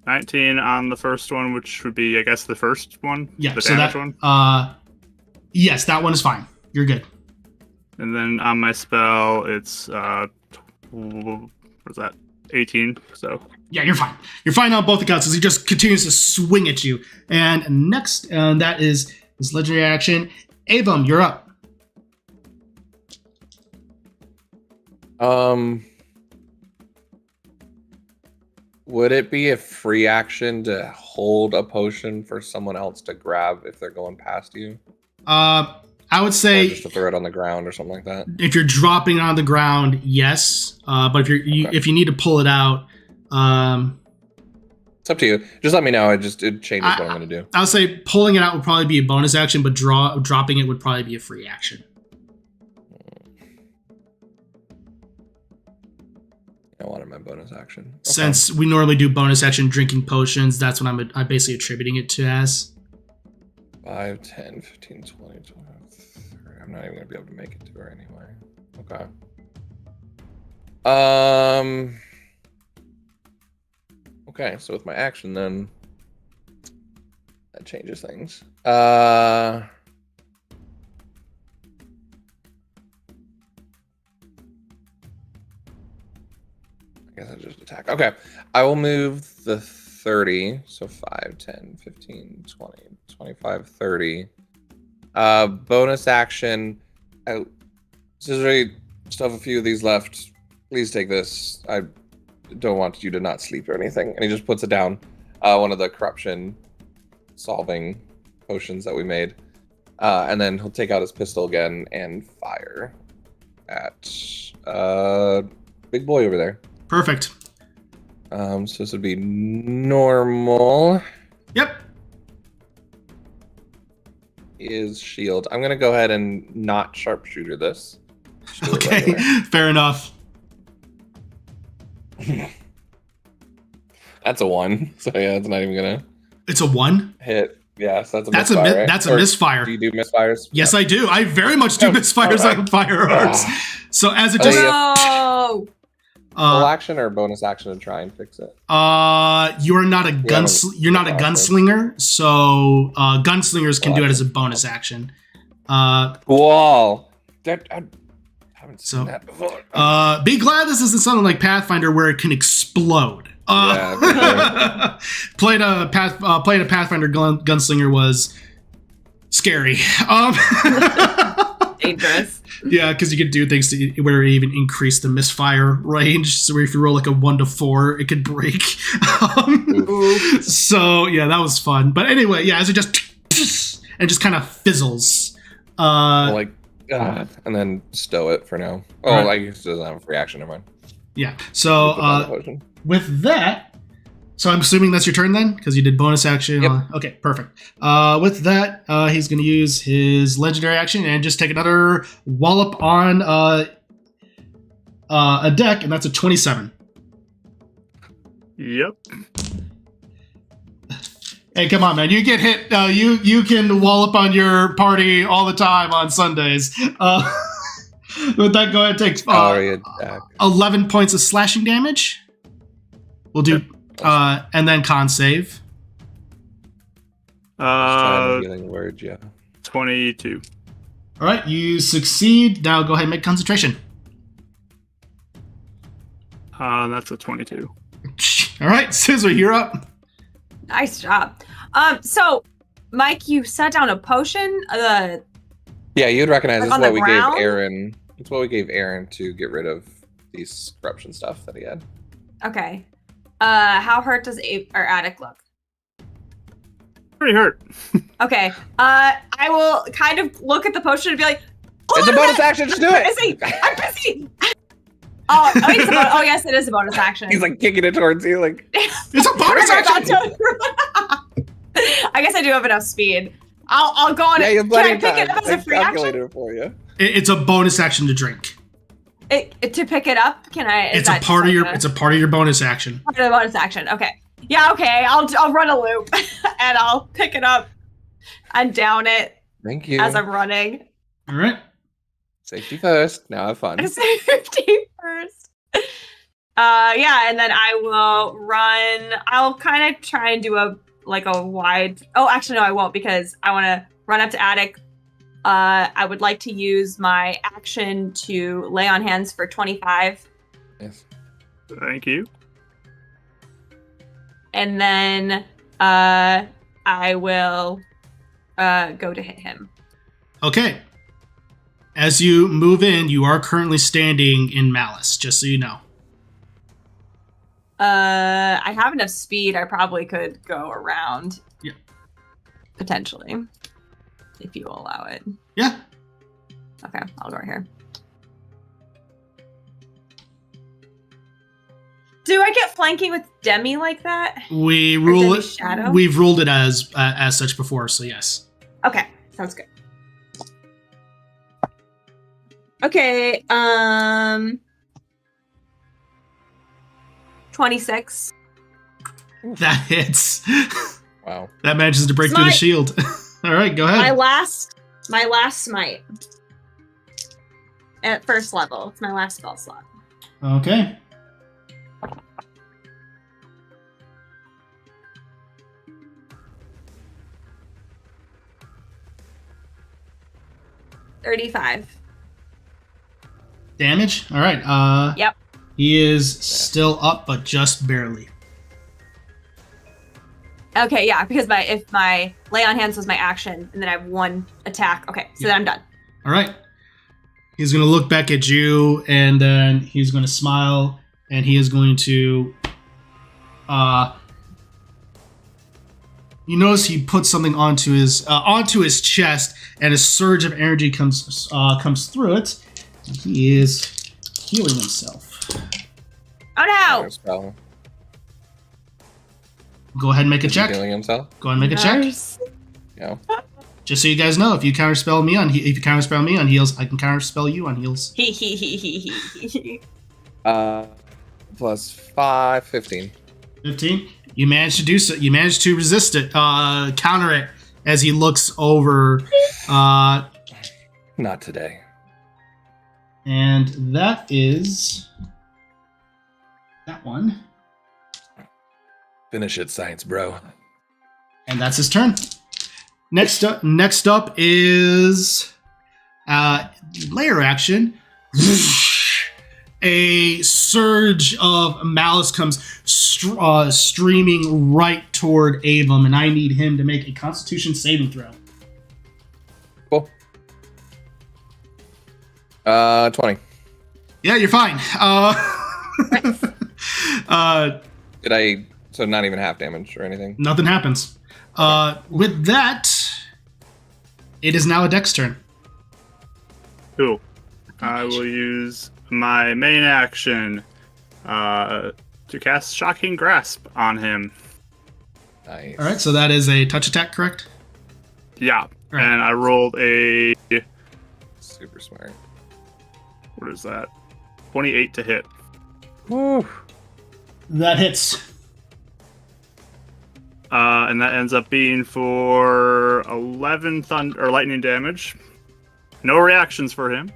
19 on the first one, which would be, I guess, the first one. Yeah. The So damage that one. yes, that one is fine. You're good. And then on my spell, it's what is that? 18. So Yeah, you're fine. You're fine on both accounts as he just continues to swing at you. And next, that is his legendary action. Avum, you're up. Would it be a free action to hold a potion for someone else to grab if they're going past you? I would Or say just to throw it on the ground or something like that? if you're dropping it on the ground, yes. But if you need to pull it out, It's up to you. Just let me know. It changes what I'm going to do. I would say pulling it out would probably be a bonus action, but dropping it would probably be a free action. I wanted my bonus action. Okay. Since we normally do bonus action drinking potions, that's what I'm basically attributing it to as. 5, 10, 15, 20, 25, 30. I'm not even going to be able to make it to her anyway. Okay. Okay, so with my action then, that changes things. I guess I just attack. Okay, I will move the 30, so 5, 10, 15, 20, 25, 30. Bonus action. Scissor, still have a few of these left. Please take this. I don't want you to not sleep or anything. And he just puts it down. One of the corruption solving potions that we made. And then he'll take out his pistol again and fire at big boy over there. Perfect. So this would be normal. Yep. Is shield. I'm gonna go ahead and not sharpshooter this. Just do it Okay, regular. fair enough. That's a 1. So yeah, it's not even gonna It's a 1. hit. Yeah, so That's misfire, right? that's a Or misfire. Do you do misfires? Yes, I do. I very much do misfires Okay. on firearms. So as it Oh, just yeah. No! Full action or bonus action to try and fix it? you're not a you're not a awesome. gunslinger, so gunslingers can do it as a bonus action. Cool. That I haven't seen So, that before. be glad this isn't something like Pathfinder where it can explode. Yeah, Playing a Pathfinder gunslinger was scary. Dangerous. Yeah, because you could do things where it even increase the misfire range. So if you roll like a 1 to 4, it could break. So yeah, that was fun. But anyway, yeah, as it just kind of fizzles. and then stow it for now. Oh, Right. I guess it doesn't have a free action. Never mind. Yeah. Put So down the potion. with that, so I'm assuming that's your turn then, because you did bonus action. Yep. Okay, perfect. With that, he's going to use his legendary action and just take another wallop on a deck, and that's a 27. Yep. Hey, come on, man! You get hit. You can wallop on your party all the time on Sundays. With that, go ahead and take Attack. 11 points of slashing damage. We'll do, and then con save. Healing word, yeah. 22. All right, you succeed. Now go ahead and make concentration. That's a 22. All right, Scissor, you're up. Nice job. So, Mike, you set down a potion. Yeah, you'd recognize Like this is on what the we ground? gave Aaron. It's what we gave Aaron to get rid of these corruption stuff that he had. Okay. How hurt does our attic look? pretty hurt. Okay. I will kind of look at the potion and be like, It's a bonus action. Just do I'm it. busy. I'm busy. Oh, yes, it is a bonus action. He's like kicking it towards you, like. It's a bonus action. I guess I do have enough speed. I'll go on Yeah, it. you have Can I plenty of pick time. it up as a I free calculated action? it for you. It's a bonus action to drink. To pick it up? Can I? It's a part of your. It's a part of your bonus action. part of the bonus action. Okay. Yeah. Okay. I'll run a loop and I'll pick it up and down it Thank you. as I'm running. All right. Safety first. Now have fun. Safety first. Yeah, and then I will run. I'll kind of try and do a wide. Oh, actually, no, I won't because I want to run up to attic. I would like to use my action to lay on hands for 25, Yes. Thank you. and then I will go to hit him. Okay. As you move in, you are currently standing in Malice, just so you know. I have enough speed. I probably could go around. Yeah. Potentially. If you will allow it. Yeah. Okay, I'll go right here. Do I get flanking with Demi like that? We Or rule Demi it. Shadow? We've ruled it as such before, so yes. Okay, sounds good. Okay, 26. That hits. Wow. That manages to break through the Smite. shield. All right, go ahead. My last smite. At first level. It's my last spell slot. Okay. $35. Damage. All right. Yep. He is still up, but just barely. Okay, yeah, because if my lay on hands was my action, and then I have one attack. Okay, so then I'm done. All right. He's going to look back at you, and then he's going to smile, and he is going to. You notice he puts something onto his chest, and a surge of energy comes through it. And he is healing himself. Oh no! Spell. Oh. Go ahead and make a Is he check. healing himself? Go ahead and make a check. Nice. Yeah. Just so you guys know, if you counterspell me on heals, I can counterspell you on heals. He. Plus 5, 15. 15. You managed to do so. You managed to resist it, counter it as he looks over. Not today. And that is that one. Finish it, science, bro. And that's his turn. Next up is layer action. A surge of malice comes streaming right toward Avum, and I need him to make a Constitution saving throw. Cool. 20. Yeah, you're fine. Did I... So not even half damage or anything? Nothing happens. With that, it is now a Dex turn. Cool. I will use my main action to cast Shocking Grasp on him. Nice. All right, so that is a touch attack, correct? Yeah. Right. And I rolled a... Super smart. What is that? 28 to hit. Woo. That hits. And that ends up being for 11 lightning damage. No reactions for him.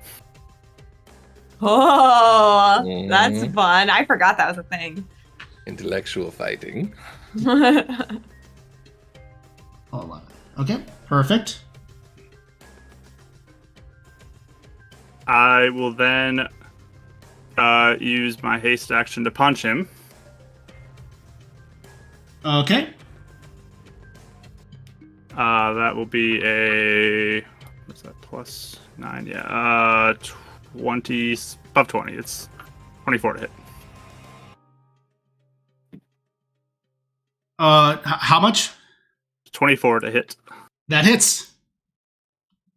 Oh, that's fun. I forgot that was a thing. Intellectual fighting. Hold on. Okay, perfect. I will then use my haste action to punch him. Okay. That will be a... What's that? Plus 9, yeah. 20... Above 20. It's 24 to hit. How much? 24 to hit. That hits.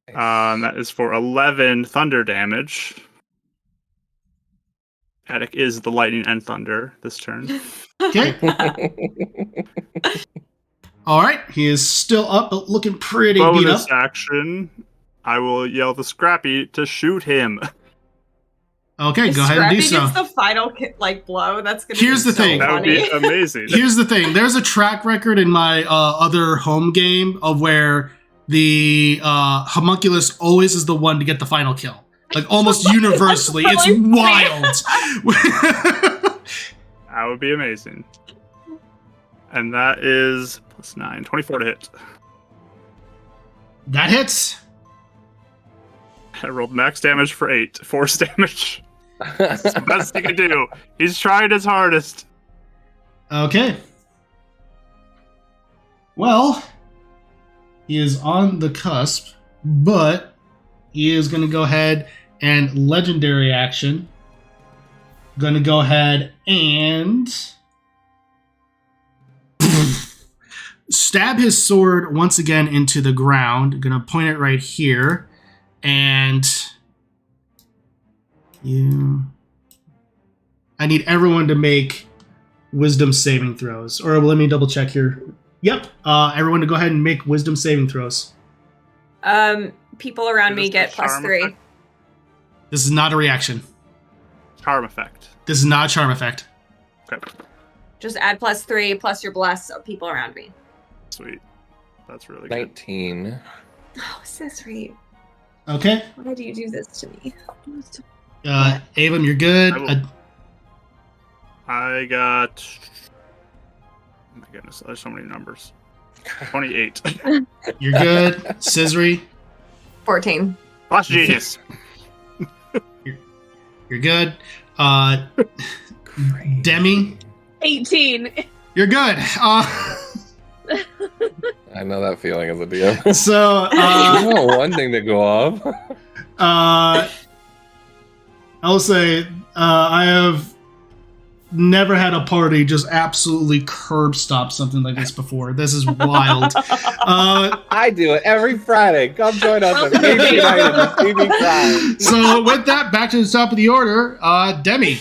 That is for 11 thunder damage. Attic is the lightning and thunder this turn. Okay. All right. He is still up, but looking pretty beat up. Bonus action, I will yell to Scrappy to shoot him. Okay, go ahead and do so. Gets the final blow. That's gonna. Here's the thing. That would be amazing. Here's the thing. There's a track record in my other home game of where the homunculus always is the one to get the final kill. Like almost universally. It's wild. That would be amazing. And that is +9, 24 to hit. That hits. I rolled max damage for 8, force damage. That's the best he can do. He's tried his hardest. Okay. Well, he is on the cusp, but he is going to go ahead and legendary action. Going to go ahead and stab his sword once again into the ground. Going to point it right here. And I need everyone to make wisdom saving throws. Or let me double check here. Yep. Everyone to go ahead and make wisdom saving throws. People around me get +3. Effect? This is not a reaction. Charm effect. This is not a charm effect. Okay. Just add +3 plus your bless of people around me. Sweet. That's really good. 19. Oh, so sweet. Okay. Why do you do this to me? Avon, you're good. I got... Oh my goodness, there's so many numbers. 28. You're good. Scissory, 14. Plus genius. you're good. Demi, 18. you're good. I know that feeling as a DM. So, You want one thing to go off. I'll say I have never had a party just absolutely curb stop something like this before. This is wild. I do it every Friday. Come join us at Game Night and see me cry. So with that, back to the top of the order. Demi.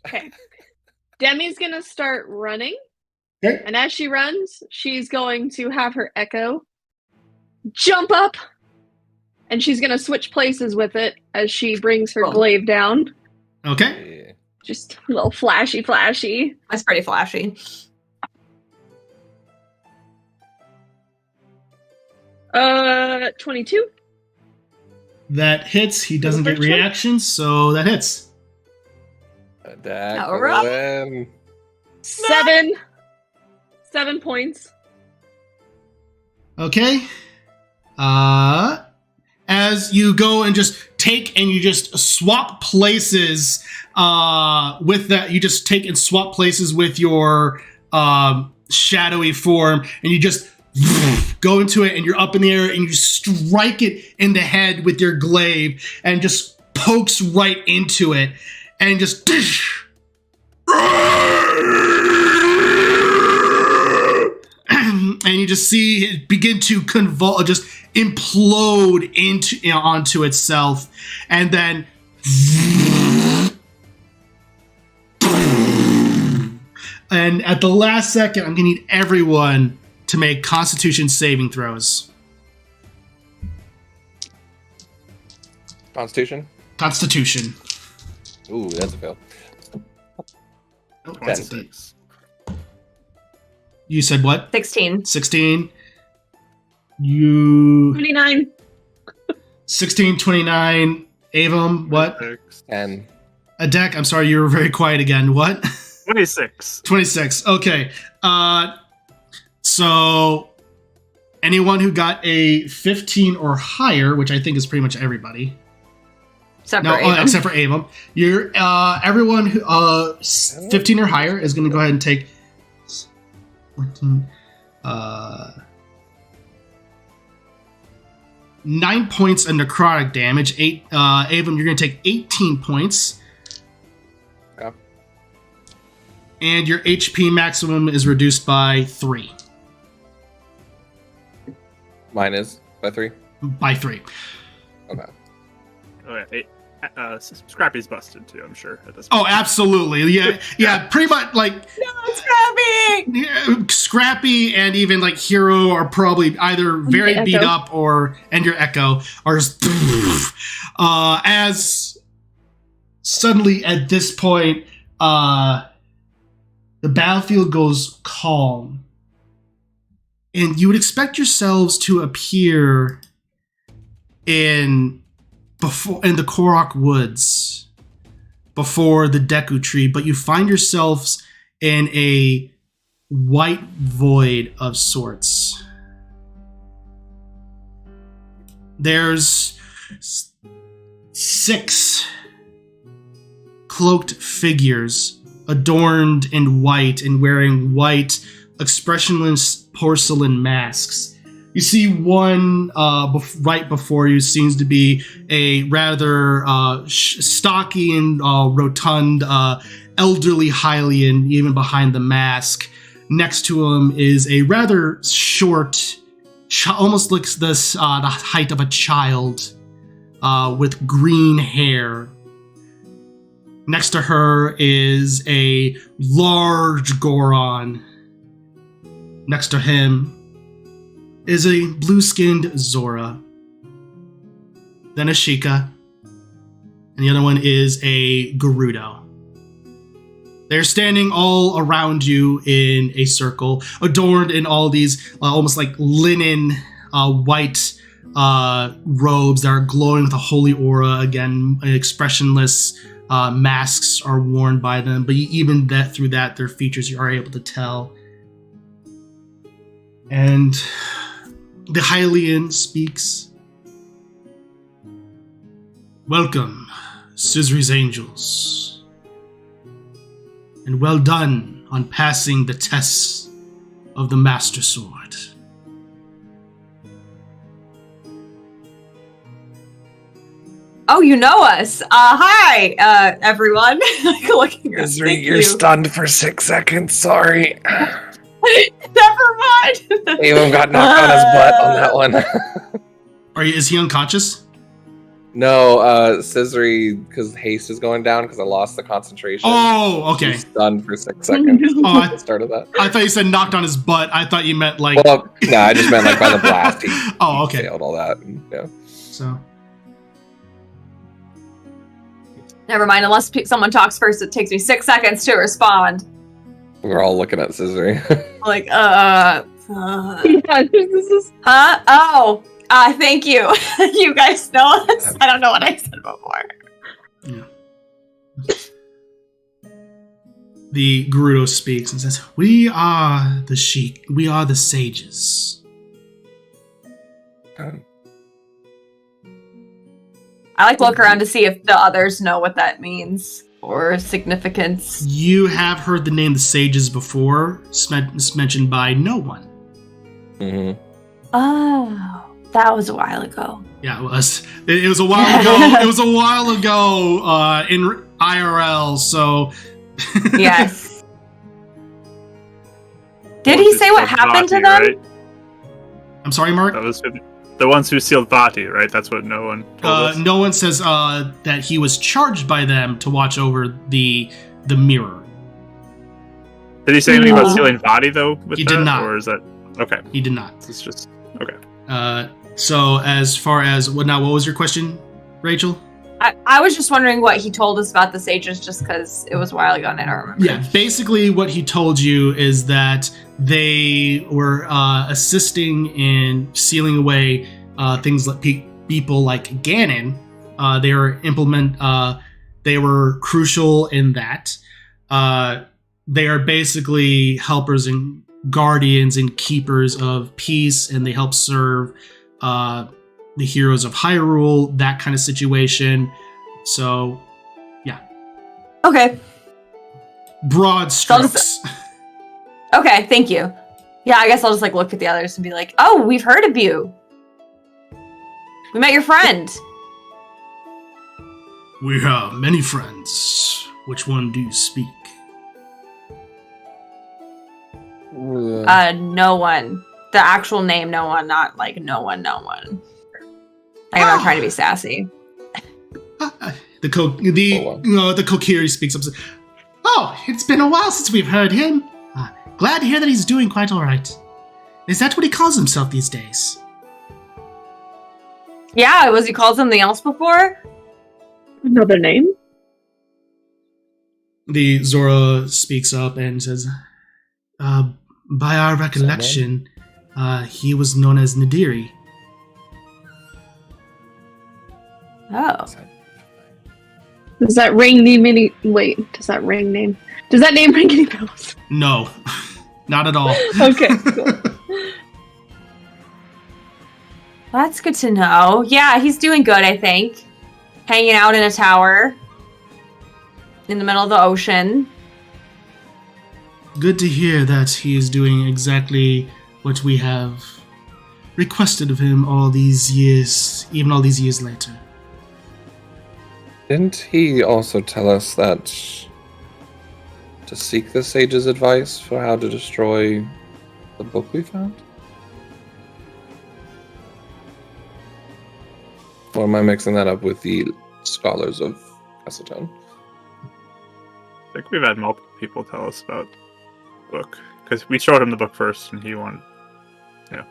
Okay. Demi's gonna start running. Okay. And as she runs, she's going to have her echo jump up. And she's gonna switch places with it as she brings her glaive down. Okay. Yeah. Just a little flashy. That's pretty flashy. 22. That hits. He doesn't get reactions, so that hits. Attack. Alright. Win. 7 points. Okay. As you go and just take and you just swap places with that, you just take and swap places with your shadowy form, and you just go into it, and you're up in the air, and you strike it in the head with your glaive, and just pokes right into it, and just and you just see it begin to just implode onto itself, and then and at the last second, I'm gonna need everyone to make Constitution saving throws. Constitution. Ooh, that's a fail. Oh, 26. you said what? 16. 16. You 29. 16, 29. Avum, what? 10. Adek, I'm sorry, you were very quiet again. What? 26. 26. Okay. So anyone who got a 15 or higher, which I think is pretty much everybody. Except for Avon. Except for Avon. You're everyone who 15 or higher is going to go ahead and take 14 9 points of necrotic damage. Avon, you're going to take 18 points. Yeah. And your HP maximum is reduced by 3. Mine is by 3. By 3. Okay. Okay. Scrappy's busted too, I'm sure, at this Oh, point. absolutely. Yeah, pretty much like No, Scrappy! yeah, Scrappy and even like Hero are probably either very Echo. beat up and your Echo are just as suddenly at this point the battlefield goes calm. And you would expect yourselves to appear in the Korok Woods before the Deku Tree, but you find yourselves in a white void of sorts. There's 6 cloaked figures adorned in white and wearing white, expressionless porcelain masks. You see one right before you seems to be a rather stocky and rotund elderly Hylian, even behind the mask. Next to him is a rather short, almost looks the height of a child, with green hair. Next to her is a large Goron. Next to him is a blue-skinned Zora. Then a Sheikah. And the other one is a Gerudo. They're standing all around you in a circle, adorned in all these almost like linen white robes that are glowing with a holy aura. Again, expressionless masks are worn by them, but even through that, their features you are able to tell. And the Hylian speaks. Welcome, Scissory's Angels. And well done on passing the tests of the Master Sword. Oh, you know us. Hi, everyone. Looking around. Scissory, Thank you're you. stunned for 6 seconds. Sorry. Never mind. Even got knocked on his butt on that one. Is he unconscious? No, Scissory, because haste is going down because I lost the concentration. Oh, okay. He's stunned for 6 seconds. Oh, At the start of that. I thought you said knocked on his butt. I thought you meant like... Well, no, I just meant like by the blast. He Oh, okay. failed all that. And, yeah. So, Never mind. Unless someone talks first, it takes me 6 seconds to respond. We're all looking at Scissory. Like, Yeah, this is huh? Oh, thank you. You guys know us. I don't know what I said before. the Gerudo speaks and says, "We are the Sheik. We are the sages." I like to look around to see if the others know what that means or significance. You have heard the name the sages before. It's mentioned by no one. Mm-hmm. Oh, that was a while ago. Yeah, it was. It was a while ago. It was a while ago in IRL. So Yes. Did he say what happened to them? Right? I'm sorry, Mark. That was the ones who sealed Vati, right? That's what no one told us. No one says that he was charged by them to watch over the mirror. Did he say anything about No. sealing Vati though? With He that, did not. Or is that okay? He did not. It's just okay. So as far as what was your question, Rachel? I was just wondering what he told us about the sages just because it was a while ago and I don't remember. Yeah, basically what he told you is that they were assisting in sealing away things like people like Ganon. They were crucial in that. They are basically helpers and guardians and keepers of peace, and they help serve the heroes of Hyrule, that kind of situation. So, yeah. Okay. Broad So I'll strokes. Okay, thank you. Yeah, I guess I'll just look at the others and be like, "Oh, we've heard of you. We met your friend." We have many friends. Which one do you speak? No one. The actual name, no one, not like no one. Like, I'm not trying to be sassy. The Kokiri speaks up. Oh, it's been a while since we've heard him. Glad to hear that he's doing quite all right. Is that what he calls himself these days? Yeah, was he called something else before? Another name? The Zora speaks up and says, by our recollection, he was known as Nadiri. Oh. Does that ring name any... Wait, does that name ring any bells? No, not at all. Okay, cool. Well, that's good to know. Yeah, he's doing good, I think. Hanging out in a tower. In the middle of the ocean. Good to hear that he is doing exactly what we have requested of him all these years, even all these years later. Didn't he also tell us that to seek the sage's advice for how to destroy the book we found? Or am I mixing that up with the scholars of Castletown? I think we've had multiple people tell us about the book. Because we showed him the book first and he wanted... Yeah.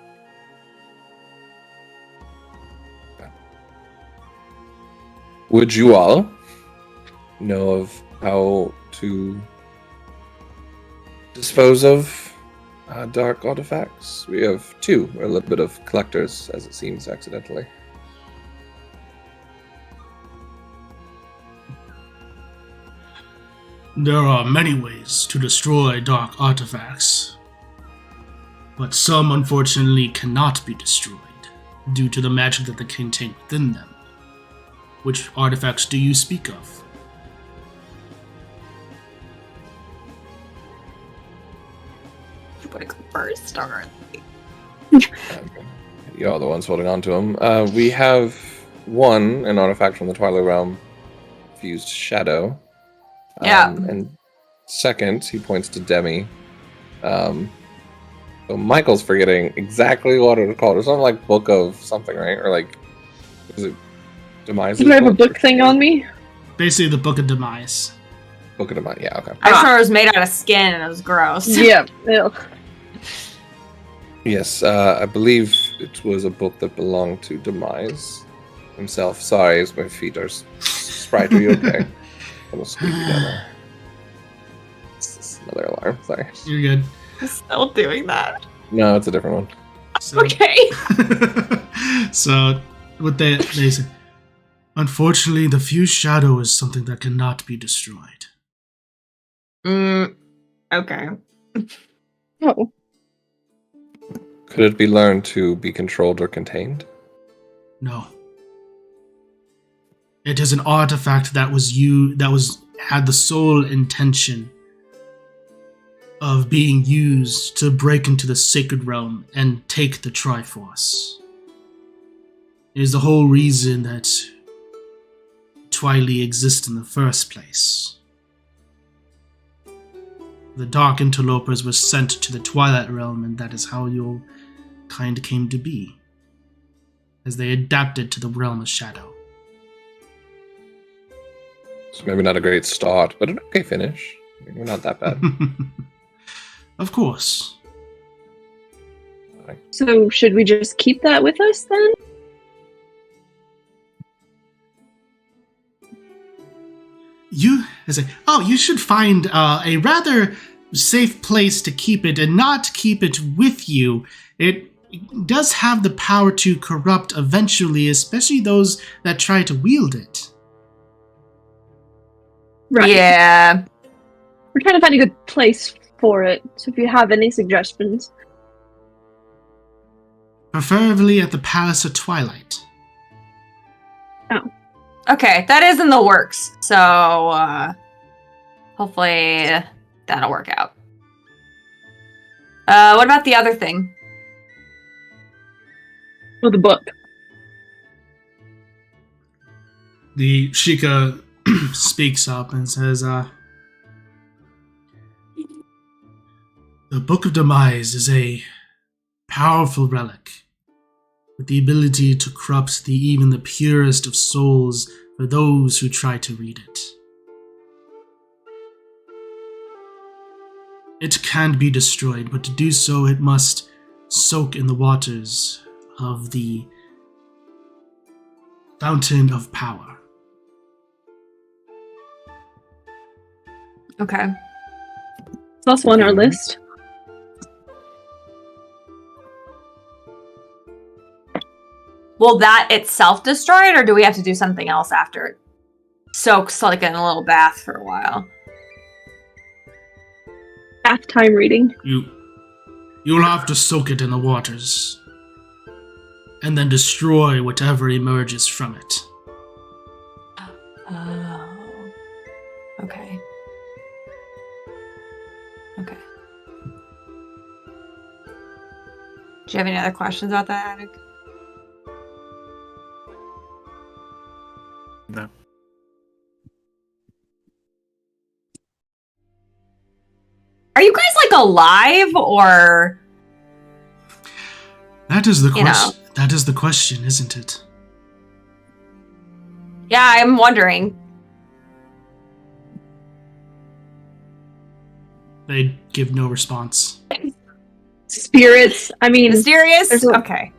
Would you all know of how to dispose of dark artifacts? We have two. We're a little bit of collectors, as it seems, accidentally. There are many ways to destroy dark artifacts, but some unfortunately cannot be destroyed due to the magic that they contain within them. Which artifacts do you speak of? You want to go first, or... You're the ones holding on to them. We have an artifact from the Twilight Realm, Fused Shadow. Yeah. And second, he points to Demi. So Michael's forgetting exactly what it was called. It's something like Book of something, right? Or like, is it Demise? Do I have a book thing on me? Basically, the Book of Demise. Book of Demise, yeah, okay. I saw it was made out of skin and it was gross. Yeah. Ew. Yes, I believe it was a book that belonged to Demise himself. Sorry, my feet are Sprite, are you okay? Almost squeaky down there. It's another alarm, sorry. You're good. I'm still doing that. No, it's a different one. So, Okay. So, what they say, unfortunately, the Fused Shadow is something that cannot be destroyed. Okay. Oh. Could it be learned to be controlled or contained? No. It is an artifact that had the sole intention of being used to break into the Sacred Realm and take the Triforce. It is the whole reason that Twilight exists in the first place. The Dark Interlopers were sent to the Twilight Realm, and that is how your kind came to be, as they adapted to the Realm of Shadow. So maybe not a great start, but an okay finish. I mean, we're not that bad. Of course. So should we just keep that with us then? You should find a rather safe place to keep it and not keep it with you. It does have the power to corrupt eventually, especially those that try to wield it. Right. Yeah. We're trying to find a good place for it, so if you have any suggestions. Preferably at the Palace of Twilight. Okay, that is in the works. So, hopefully that'll work out. What about the other thing? Well, the book. The Sheikah speaks up and says, the Book of Demise is a powerful relic with the ability to corrupt even the purest of souls for those who try to read it. It can be destroyed, but to do so it must soak in the waters of the Fountain of Power. Okay. It's also on our list. Will that itself destroy it, or do we have to do something else after it soaks like in a little bath for a while? Bath time reading. You'll have to soak it in the waters, and then destroy whatever emerges from it. Oh. Okay. Okay. Do you have any other questions about that, Attic? No. Are you guys like alive, or That is the You know. question. That is the question, isn't it? yeah, I'm wondering. They give no response. Spirits. I mean, Mysterious? there's a- Okay.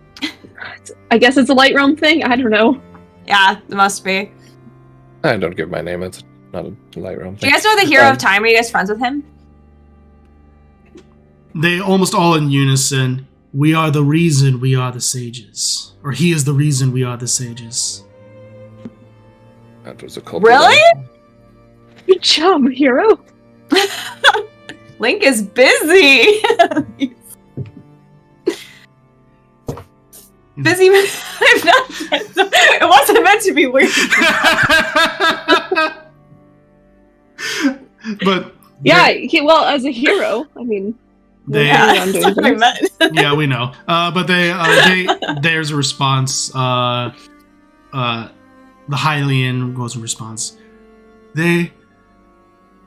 I guess it's a light realm thing. I don't know. Yeah, it must be. I don't give my name. It's not a light realm Do thing. you guys know the Hero of Time? Are you guys friends with him? They almost all in unison. We are the reason we are the sages. Or he is the reason we are the sages. That was a cult. Really? Good job, hero. Link is busy. Busy. I'm not. It wasn't meant to be weird. But Yeah, well, as a hero, I mean, they, Yeah, I'm doing that's what I things. meant. yeah, we know. But there's a response. The Hylian goes in response.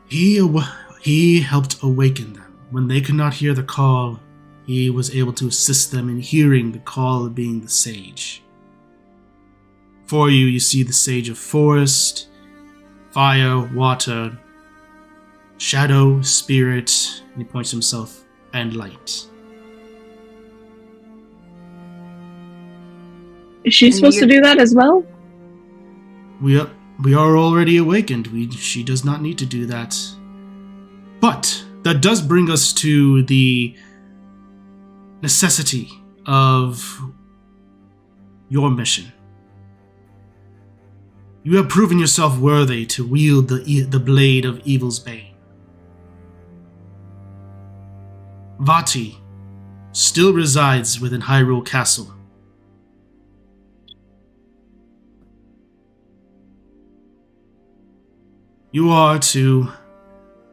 He helped awaken them. When they could not hear the call, he was able to assist them in hearing the call of being the sage. For you see the sage of forest, fire, water, shadow, spirit, and he points to himself, and light. Is she And supposed to you- do that as well? We are already awakened. She does not need to do that. But that does bring us to the necessity of your mission. You have proven yourself worthy to wield the blade of evil's bane. Vati still resides within Hyrule Castle. You are to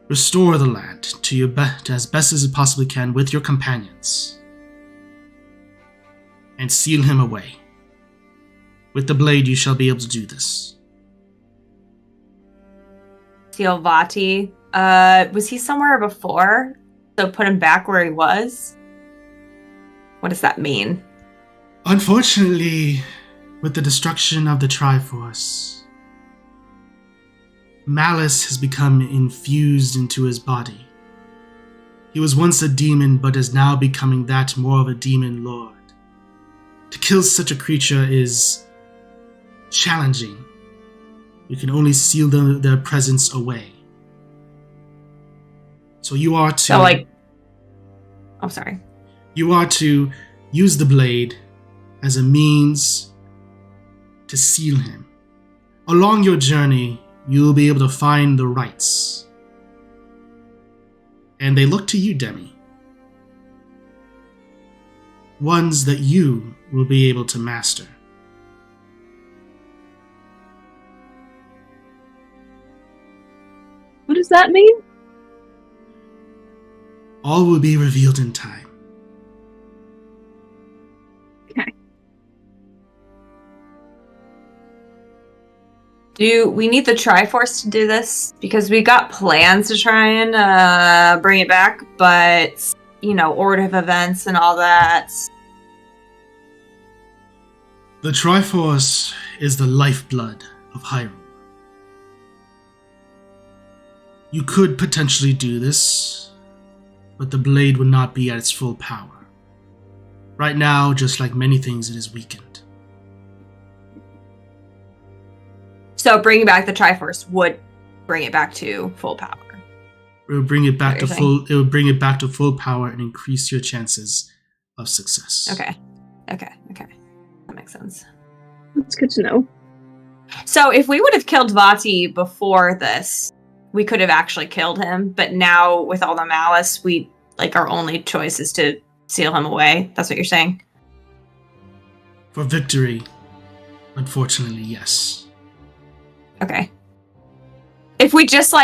restore the land to as best as it possibly can with your companions, and seal him away. With the blade, you shall be able to do this. Vati. Was he somewhere before? So put him back where he was? What does that mean? Unfortunately, with the destruction of the Triforce, malice has become infused into his body. He was once a demon, but is now becoming that more of a demon lord. To kill such a creature is challenging. You can only seal their presence away. So you are to... Oh, sorry. You are to use the blade as a means to seal him. Along your journey, you will be able to find the rites. And they look to you, Demi. Ones that you will be able to master. What does that mean? All will be revealed in time. Do we need the Triforce to do this? Because we got plans to try and bring it back, but, order of events and all that The Triforce is the lifeblood of Hyrule. You could potentially do this, but the blade would not be at its full power. Right now, just like many things, it is weakened. So bringing back the Triforce would bring it back to full power. It would bring it back to What you're full. It would bring it back to full power and increase your chances of success. Okay. That makes sense. That's good to know. So if we would have killed Vati before this, we could have actually killed him. But now with all the malice, our only choice is to seal him away. That's what you're saying? For victory, unfortunately, yes. Okay. If we just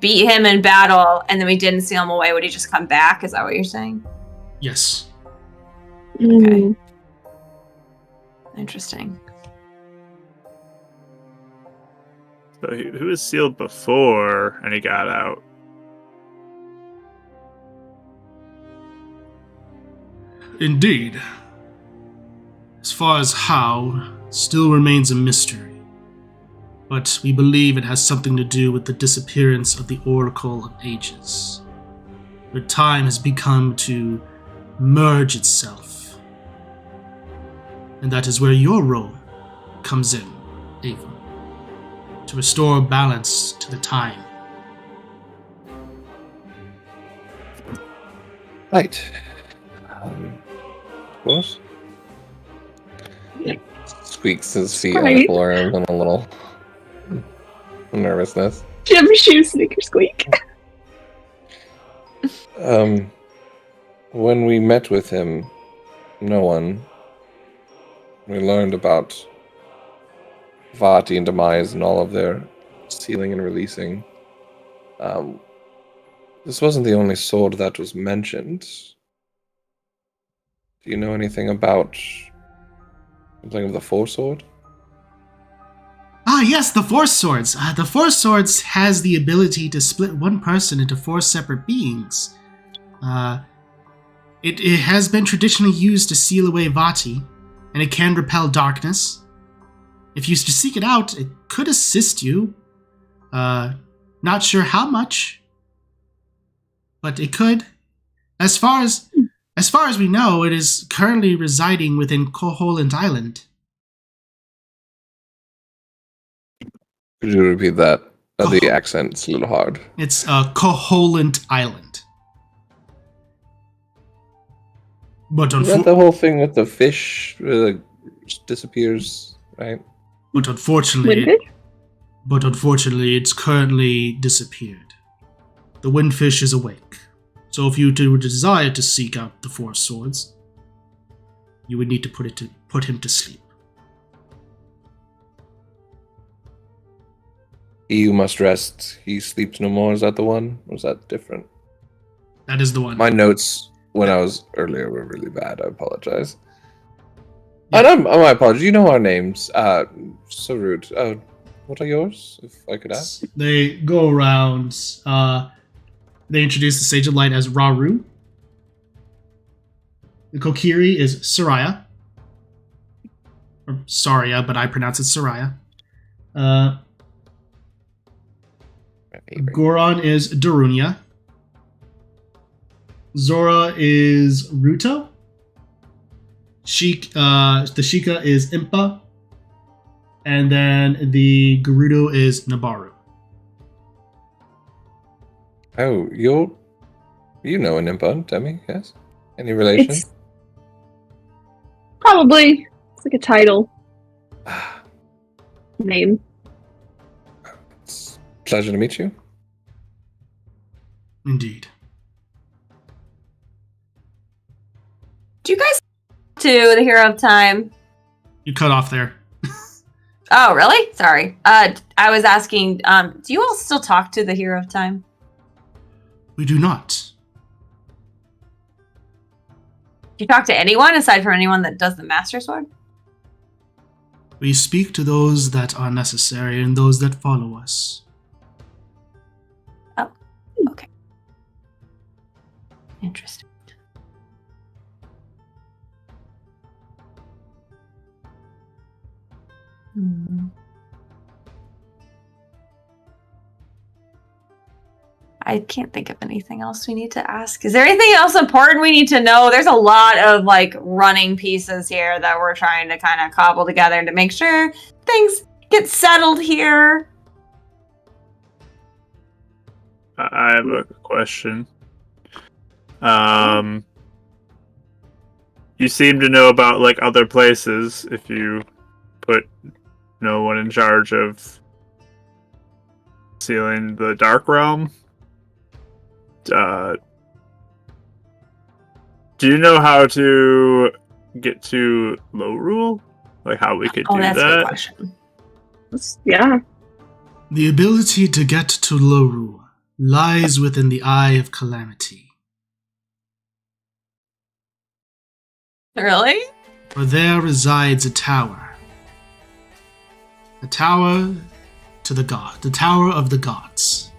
beat him in battle and then we didn't seal him away, would he just come back? Is that what you're saying? Yes. Okay. Interesting. So who was sealed before and he got out? Indeed. As far as how, still remains a mystery. But we believe it has something to do with the disappearance of the Oracle of Ages. Where time has become to merge itself. And that is where your role comes in, Ava. To restore balance to the time. Right. What? Squeaks his feet on the Right. floor in a little nervousness. Jim shoe sneaker squeak. When we met with him, we learned about Vati and Demise and all of their sealing and releasing. This wasn't the only sword that was mentioned. Do you know anything about something of the Force Sword? Ah, yes, the Force Swords. The Force Swords has the ability to split one person into 4 separate beings. It has been traditionally used to seal away Vati, and it can repel darkness. If you seek it out, it could assist you. Not sure how much, but it could. As far as we know, it is currently residing within Koholint Island. Could you repeat that? The accent's a little hard. It's Koholint Island. But Is that the whole thing with the fish disappears, right? But unfortunately, it's currently disappeared. The windfish is awake. So if you do desire to seek out the Force Swords, you would need to put him to sleep. He who must rest, he sleeps no more. Is that the one? Or is that different? That is the one. My notes when I was earlier were really bad. I apologize. Yeah. And my apologies. You know our names. So rude. What are yours, if I could ask? They go around. They introduce the Sage of Light as Raru. The Kokiri is Soraya. Or Saria, but I pronounce it Soraya. Goron is Darunia. Zora is Ruto. The Sheikah is Impa. And then the Gerudo is Nabaru. Oh, you know an Impa, Demi, yes? Any relation? It's probably like a title name. It's a pleasure to meet you. Indeed. Do you guys to the Hero of Time? You cut off there. Oh, really? Sorry. I was asking, do you all still talk to the Hero of Time? We do not. Do you talk to anyone aside from anyone that does the Master Sword? We speak to those that are necessary and those that follow us. Oh, okay. Interesting. Hmm. I can't think of anything else we need to ask. Is there anything else important we need to know? There's a lot of like running pieces here that we're trying to kind of cobble together to make sure things get settled here. I have a question. You seem to know about like other places if you put no one in charge of sealing the Dark Realm. Do you know how to get to Low Rule? Like how we could do That's a that? good question. Yeah. The ability to get to Loru lies within the Eye of Calamity. Really? For there resides a tower. A tower to the god. The Tower of the Gods.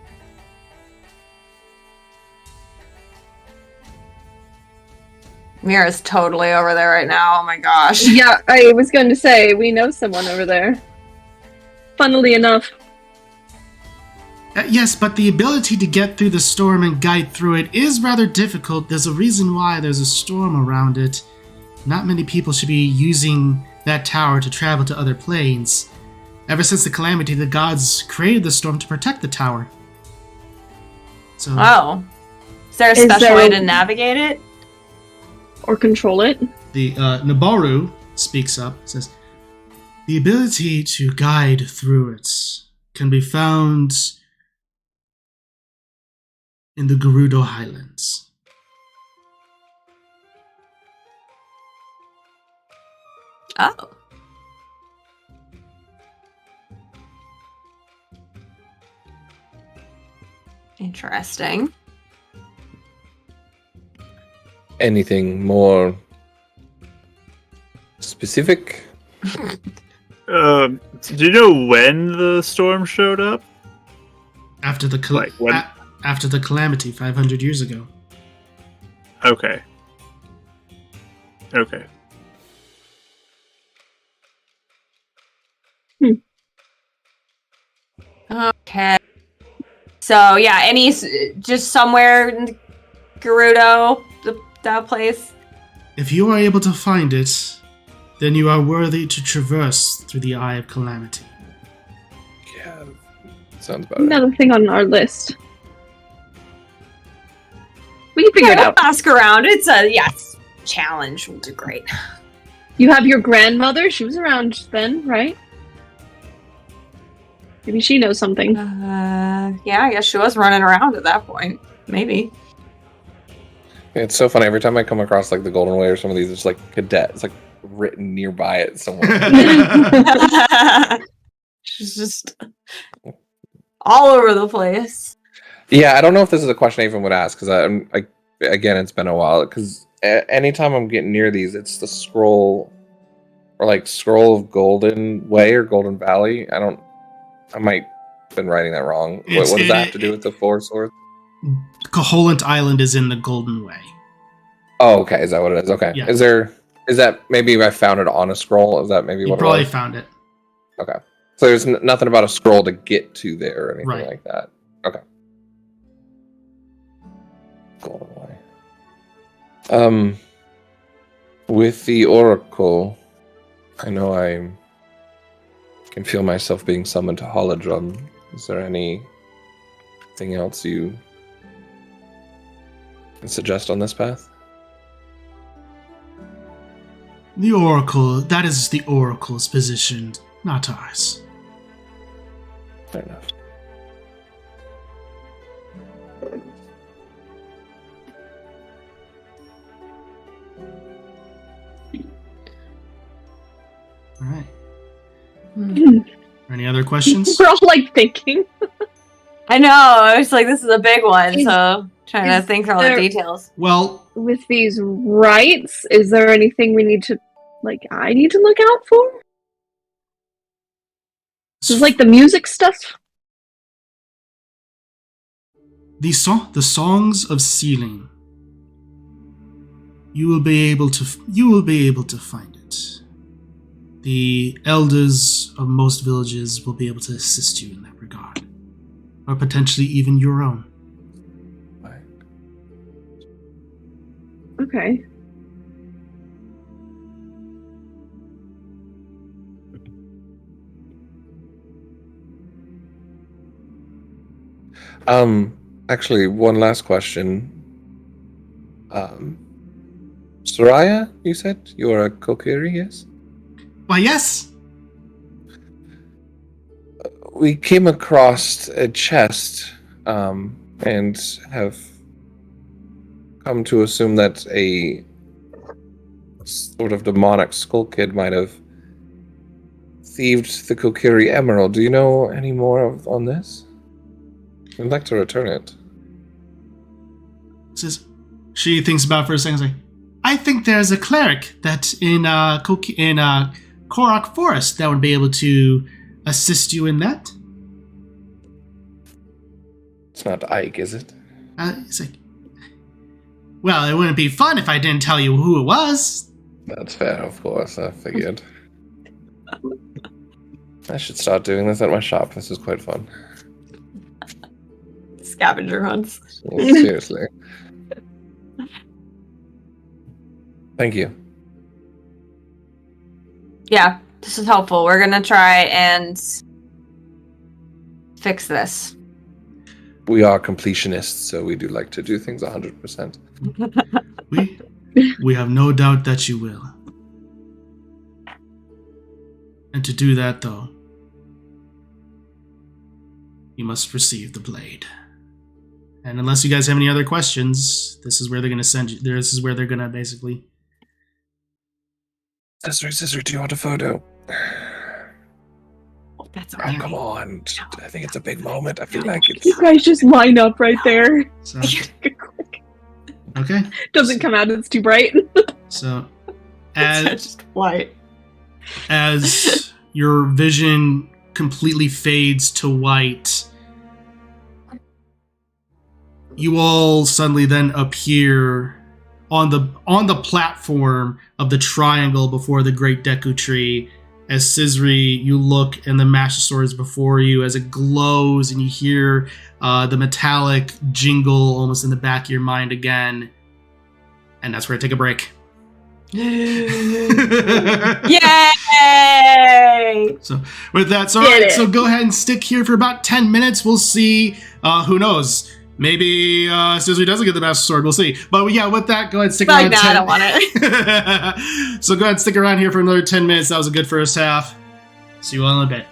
Mira's totally over there right now. Oh my gosh. Yeah, I was going to say, we know someone over there. Funnily enough. Yes, but the ability to get through the storm and guide through it is rather difficult. There's a reason why there's a storm around it. Not many people should be using that tower to travel to other planes. Ever since the Calamity, the gods created the storm to protect the tower. So, Oh. Is there a special way to navigate it? Or control it. the Nabaru speaks up, says, the ability to guide through it can be found in the Gerudo Highlands. Oh. Interesting. Anything more specific? Do you know when the storm showed up? After the Like when? after the Calamity 500 years ago. Okay. Okay. Okay. So yeah, just somewhere in Gerudo, that place. If you are able to find it, then you are worthy to traverse through the Eye of Calamity. Yeah, sounds about it. Another thing on our list. We can figure it We'll out. ask around. It's a challenge. We'll do great. You have your grandmother. She was around then, right? Maybe she knows something. Yeah, I guess she was running around at that point. Maybe. It's so funny every time I come across like the Golden Way or some of these. It's like cadet. It's like written nearby it somewhere. She's just all over the place. Yeah, I don't know if this is a question I even would ask because again, it's been a while. Because anytime I'm getting near these, it's the scroll or like scroll of Golden Way or Golden Valley. I might have been writing that wrong. What does that have to do with the four swords? Koholint Island is in the Golden Way. Oh, okay. Is that what it is? Okay. Yeah. Is that maybe I found it on a scroll? Is that maybe You what probably it was? found it. Okay. So there's nothing about a scroll to get to there or anything Right. like that. Okay. Golden Way. With the Oracle, I know I can feel myself being summoned to Holodrum. Is there anything else you can suggest on this path? The Oracle, that is the Oracle's position, not ours. Fair enough. All right. Hmm. Any other questions? We're all like thinking. I know. I was like, this is a big one, so trying to is think through all the there- details. Well, With these rights, is there anything we need to, I need to look out for? Is like the music stuff? the songs of sealing. You will be able to find it. The elders of most villages will be able to assist you in that regard. Or potentially even your own. Okay. Actually, one last question. Soraya, you said you are a Kokiri, yes? Why, yes! We came across a chest, and have come to assume that a sort of demonic skull kid might have thieved the Kokiri emerald. Do you know any more on this? I'd like to return it. She thinks about it for a second. Like, I think there's a cleric that in Korok Forest that would be able to assist you in that. It's not Ike, is it? It's like, well, it wouldn't be fun if I didn't tell you who it was. That's fair, of course. I figured. I should start doing this at my shop. This is quite fun. Scavenger hunts. Seriously. Thank you. Yeah, this is helpful. We're gonna try and fix this. We are completionists, so we do like to do things 100%. We have no doubt that you will. And to do that, though, you must receive the blade. And unless you guys have any other questions, this is where they're going to send you. This is where they're going to basically... Sister, do you want a photo? Oh, that's Oh, amazing. come on. I think it's a big moment. I feel like it's... You guys just line up right there. So, okay. Doesn't come out, it's too bright. So, It's just white. as your vision completely fades to white, you all suddenly then appear on the platform of the triangle before the great Deku tree. As Scisri, you look and the Master Sword is before you as it glows, and you hear the metallic jingle almost in the back of your mind again. And that's where I take a break. Yay! So with that, so Get alright, it. so go ahead and stick here for about 10 minutes. We'll see. Who knows? Maybe Scisri doesn't get the Master Sword. We'll see. But yeah, with that, go ahead and stick Like, around. no, I don't want it. So go ahead and stick around here for another 10 minutes. That was a good first half. See you all in a bit.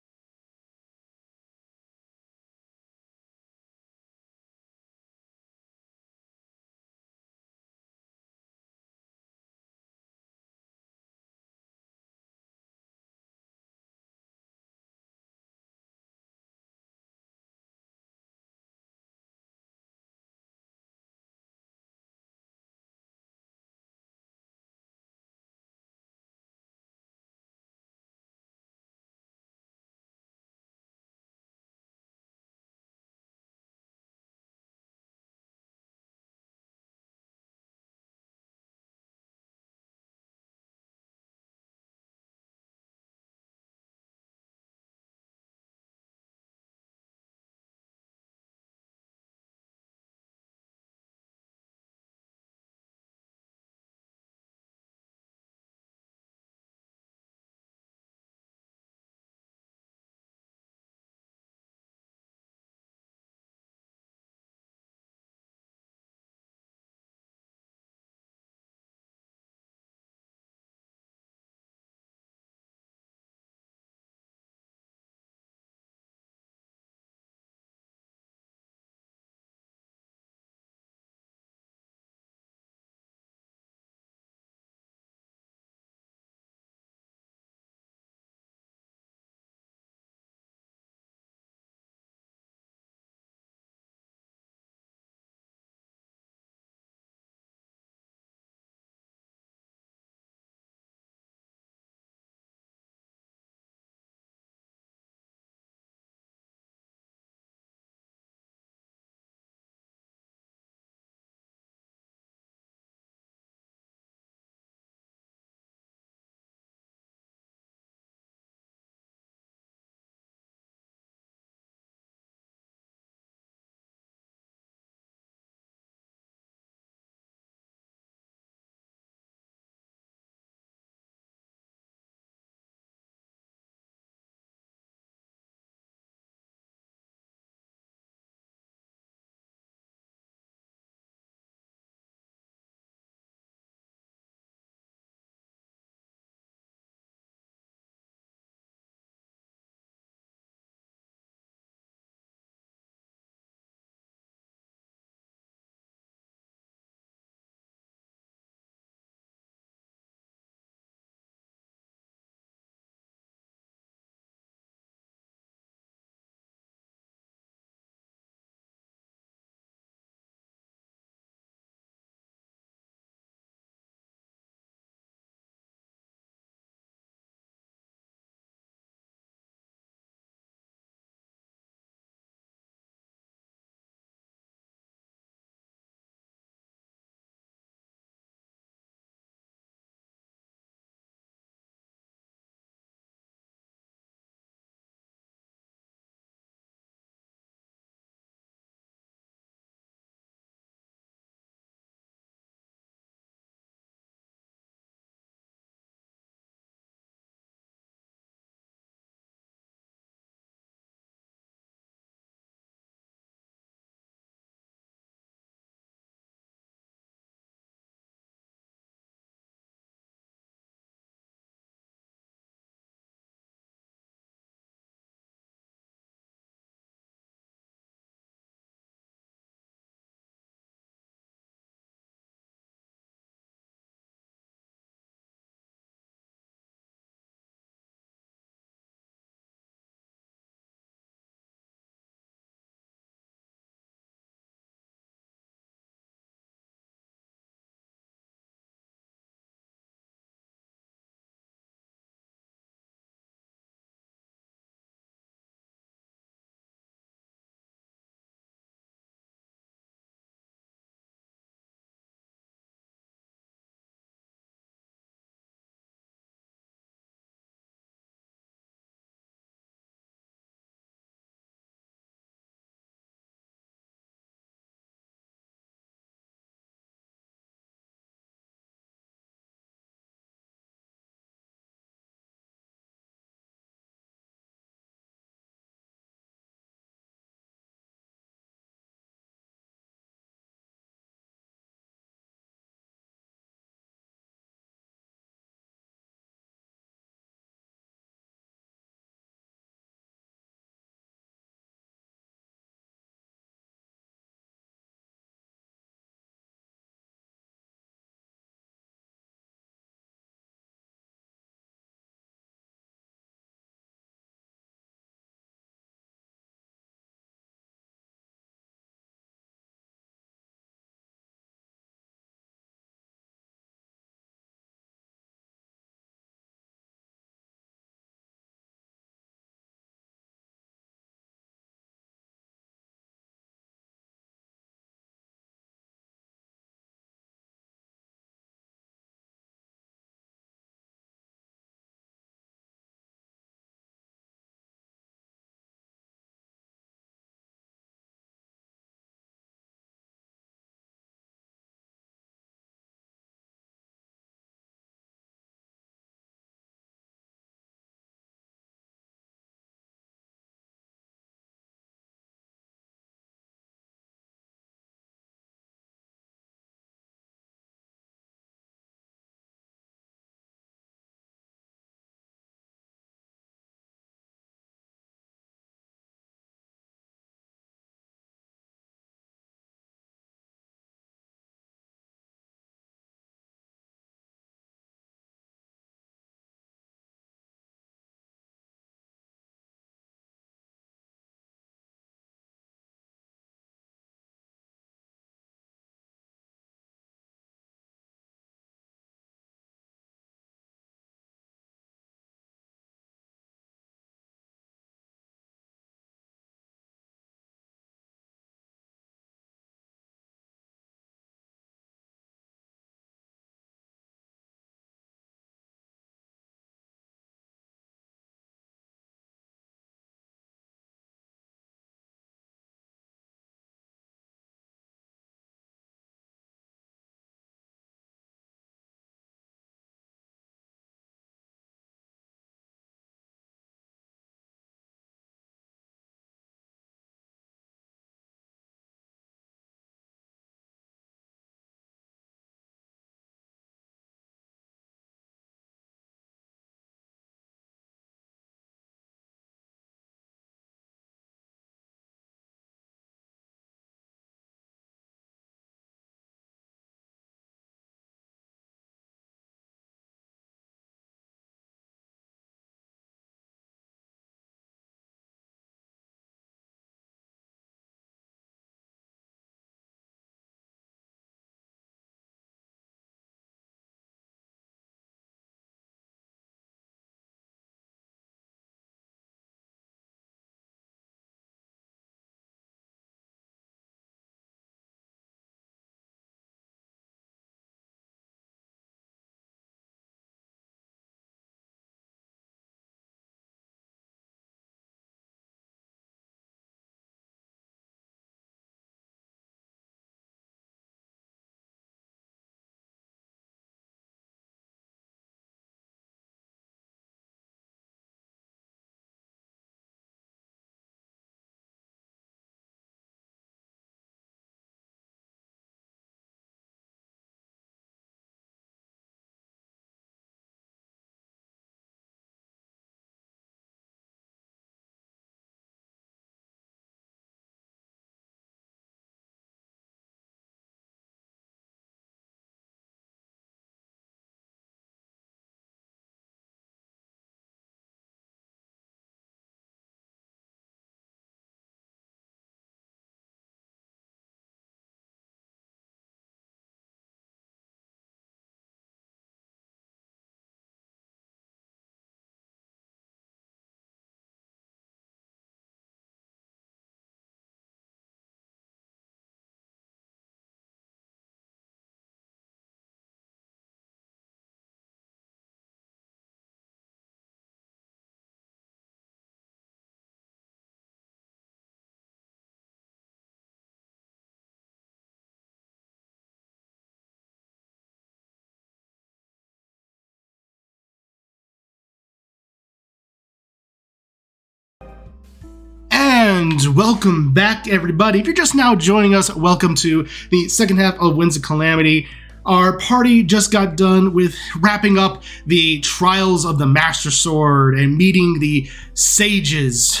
And welcome back, everybody. If you're just now joining us, welcome to the second half of Winds of Calamity. Our party just got done with wrapping up the trials of the Master Sword and meeting the sages,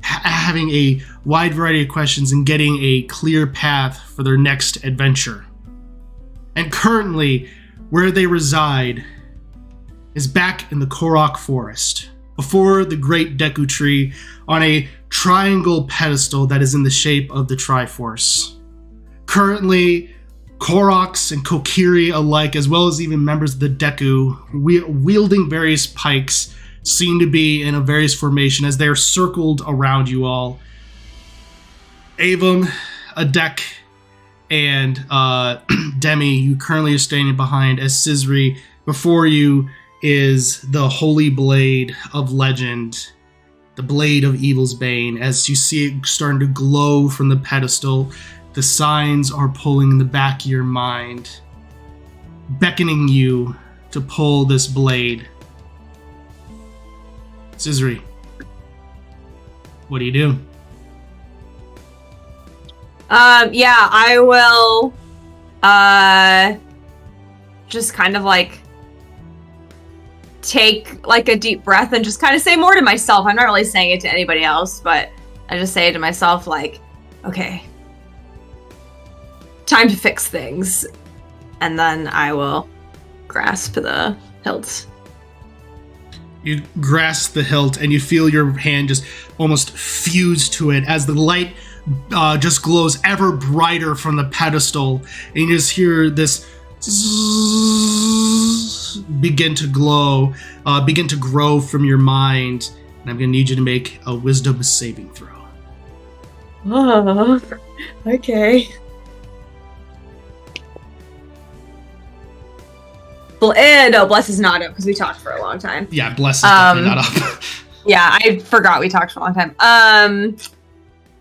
having a wide variety of questions and getting a clear path for their next adventure. And currently, where they reside is back in the Korok Forest, before the Great Deku Tree, on a triangle pedestal that is in the shape of the Triforce. Currently, Koroks and Kokiri alike, as well as even members of the Deku, wielding various pikes, seem to be in a various formation as they are circled around you all. Avum, Adek, and Demi, you currently are standing behind, as Sizri, before you is the Holy Blade of Legend, the Blade of Evil's Bane. As you see it starting to glow from the pedestal, the signs are pulling in the back of your mind, beckoning you to pull this blade. Sizri, what do you do? Yeah, I will, just kind of like take like a deep breath and just kind of say more to myself. I'm not really saying it to anybody else, but I just say it to myself like, okay, time to fix things. And then I will grasp the hilt. You grasp the hilt and you feel your hand just almost fuse to it as the light just glows ever brighter from the pedestal, and you just hear this begin to glow, begin to grow from your mind. And I'm going to need you to make a wisdom saving throw. Oh, okay. No, Bless is not up because we talked for a long time. Yeah, Bless is definitely not up. Yeah, I forgot we talked for a long time.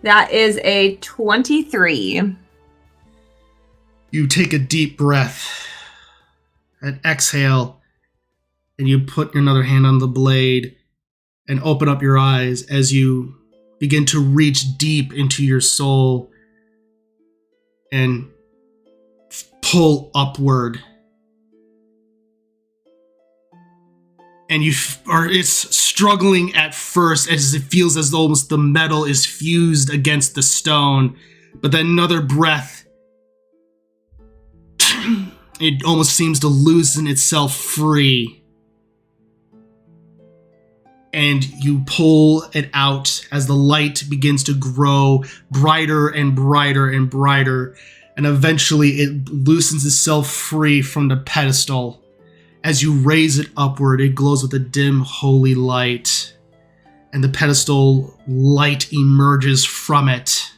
That is a 23. You take a deep breath and exhale, and you put another hand on the blade and open up your eyes as you begin to reach deep into your soul and pull upward. And it's struggling at first as it feels as though almost the metal is fused against the stone. But then another breath, it almost seems to loosen itself free. And you pull it out as the light begins to grow brighter and brighter and brighter. And eventually it loosens itself free from the pedestal. As you raise it upward, it glows with a dim, holy light, and the pedestal light emerges from it.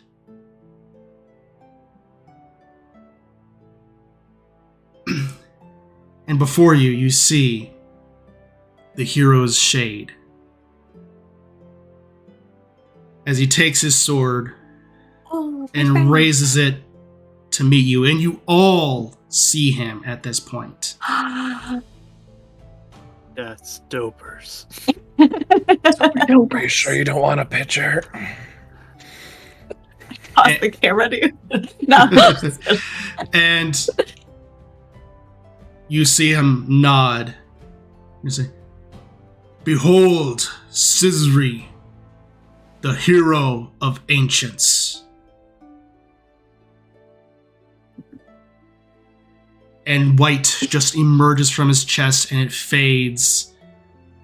And before you, you see the hero's shade. As he takes his sword and raises it to meet you, and you all see him at this point. That's dopers. Are you sure you don't want a picture? Toss the camera, dude. No. And you see him nod. You say, "Behold, Sizri, the hero of ancients." And white just emerges from his chest and it fades.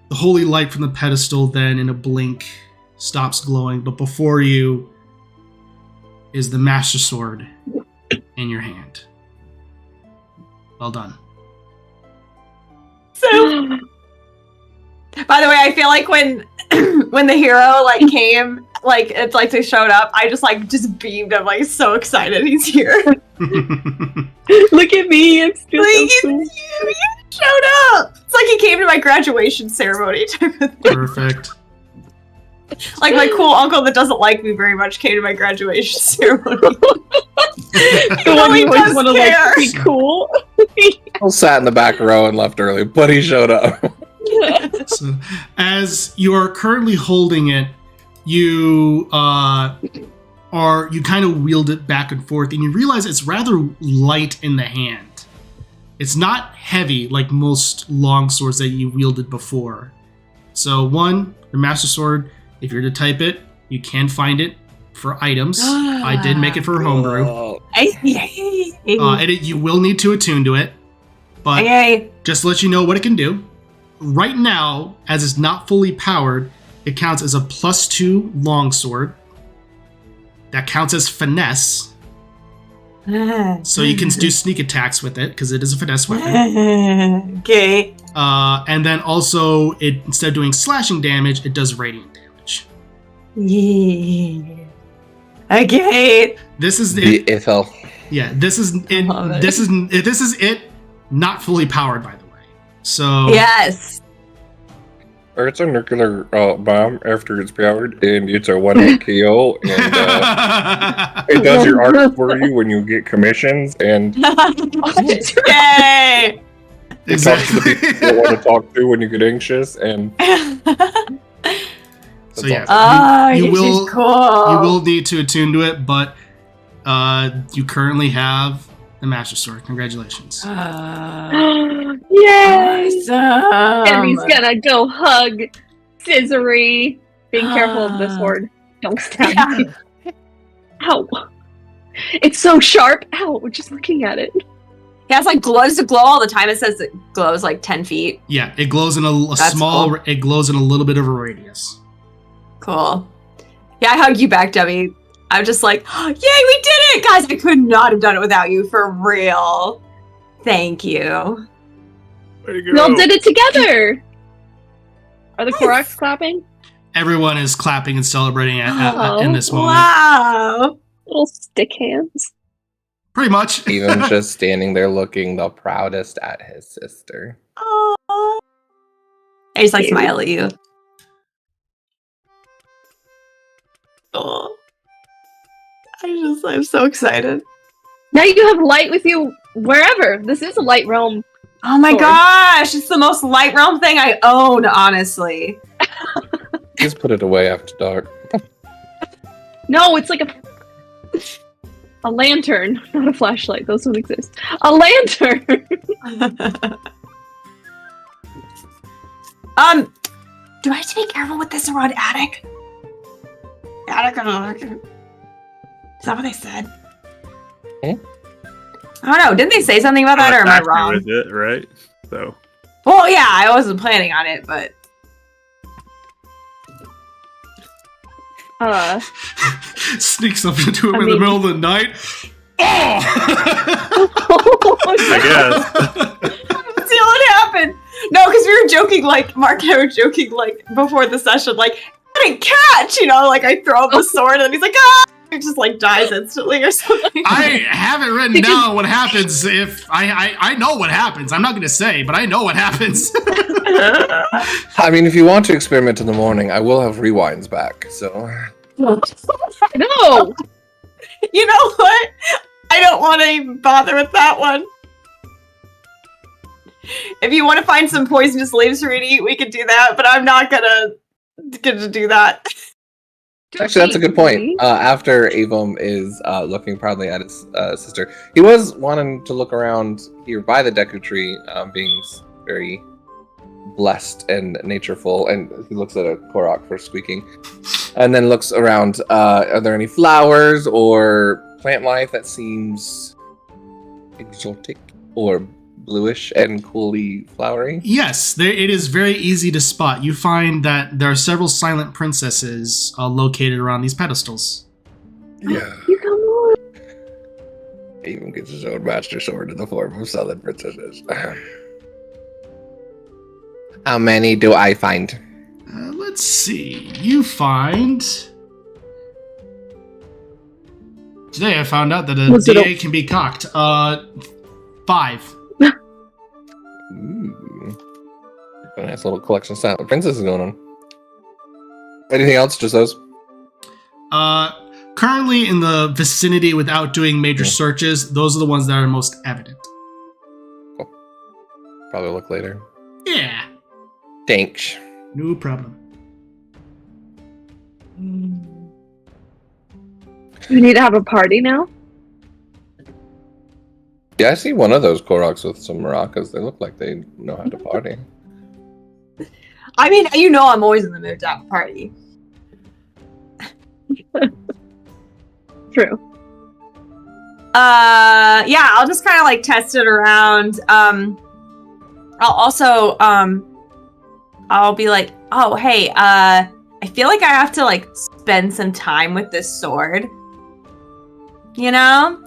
The holy light from the pedestal then, in a blink, stops glowing. But before you is the Master Sword in your hand. Well done. So, by the way, I feel like when the hero like came, like it's like they showed up, I just beamed. I'm like so excited he's here. Look at me, it's still Like, so cool. you showed up. It's like he came to my graduation ceremony type of thing. Perfect. Like my cool uncle that doesn't like me very much came to my graduation ceremony. The one he who always does want to care. like be cool. I sat in the back row and left early, but he showed up. So, as you are currently holding it, you you kind of wield it back and forth, and you realize it's rather light in the hand. It's not heavy like most long swords that you wielded before. So your Master Sword, if you're to type it, you can find it for items. I did make it for homebrew. You will need to attune to it, but just to let you know what it can do. Right now, as it's not fully powered, it counts as a +2 longsword. That counts as finesse. So you can do sneak attacks with it, because it is a finesse weapon. Okay. And then also, instead of doing slashing damage, it does radiant damage. Yeah. Okay. This is it. Beautiful. Yeah, this is it. This is it. Not fully powered, by the way. So Yes. Or it's a nuclear bomb after it's powered, and it's a 1-hit KO, and it does your art for you when you get commissions, and Yay! it talks to the people you want to talk to when you get anxious, and So yeah, she's cool. You will need to attune to it, but you currently have the Master Sword. Congratulations. Yay! Awesome. And he's gonna go hug Scissory. Being careful of the sword. Don't stab me. Ow. It's so sharp. Ow, just looking at it. He has like glows to glow all the time. It says it glows like 10 feet. Yeah, it glows in a small. Cool. It glows in a little bit of a radius. Cool. Yeah, I hug you back, Debbie. I'm just like, oh, yay, we did it! Guys, I could not have done it without you, for real. Thank you. Way to go. We all did it together. Are the Koroks clapping? Everyone is clapping and celebrating in this moment. Wow. Little stick hands. Pretty much. even just standing there looking the proudest at his sister. Aww. I just like smile at you. Oh. I'm so excited. Now you have light with you wherever. This is a light realm. Oh my sword. gosh, it's the most light realm thing I own, honestly. Just put it away after dark. No, it's like a lantern, not a flashlight. Those don't exist. A lantern. Do I have to be careful with this around attic? Attic. Is that what they said? Hmm? I don't know. Didn't they say something about that, or am I wrong? With it, right? So. Well, yeah, I wasn't planning on it, but Sneaks up into him in the middle of the night. Oh! I guess. see what happened. No, because we were joking, like Mark and I were joking, like before the session, like I didn't catch, like I throw him the sword and he's like, ah. He just like dies instantly or something. I haven't written down what happens if I know what happens. I'm not going to say, but I know what happens. I mean, if you want to experiment in the morning, I will have rewinds back. So No. You know what? I don't want to even bother with that one. If you want to find some poisonous leaves for me to eat, we could do that. But I'm not gonna do that. actually, that's a good point. After Avum is looking proudly at his sister, he was wanting to look around here by the Deku tree, being very blessed and natureful, and he looks at a Korok for squeaking, and then looks around. Are there any flowers or plant life that seems exotic or bluish and coolly flowery? Yes, it is very easy to spot. You find that there are several silent princesses located around these pedestals. Yeah. You come on. He even gets his own master sword in the form of silent princesses. How many do I find? Let's see. You find... Today I found out that a DA can be cocked. 5. Ooh. A nice little collection of silent princesses going on. Anything else? Just those? Currently in the vicinity without doing major searches, those are the ones that are most evident. Cool. Probably look later. Yeah. Thanks. No problem. We need to have a party now? Yeah, I see one of those Koroks with some maracas. They look like they know how to party. I mean, you know I'm always in the mood to have a party. True. Yeah, I'll just kind of like test it around. I'll also, I'll be like, oh, hey, I feel like I have to like spend some time with this sword. You know?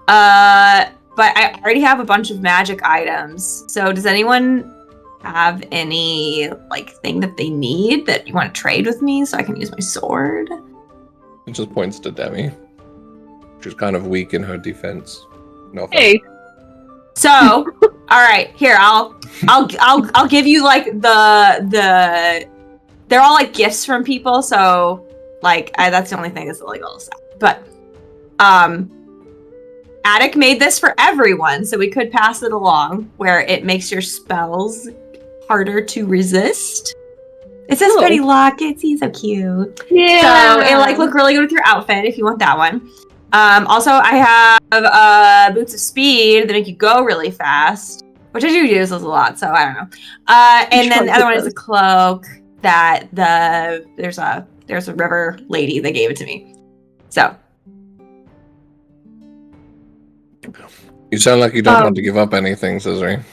But I already have a bunch of magic items. So does anyone have any like thing that they need that you want to trade with me so I can use my sword? It just points to Demi. She's kind of weak in her defense. No offense. Hey. So, all right, here I'll give you like the they're all like gifts from people, so like that's the only thing that's illegal. But Attic made this for everyone, so we could pass it along where it makes your spells harder to resist. It says pretty lockets. He's so cute. Yeah. So it like look really good with your outfit if you want that one. Also, I have boots of speed that make you go really fast, which I do use those a lot, so I don't know. And then the other one is a cloak that there's a river lady that gave it to me. So. You sound like you don't want to give up anything, Cesare.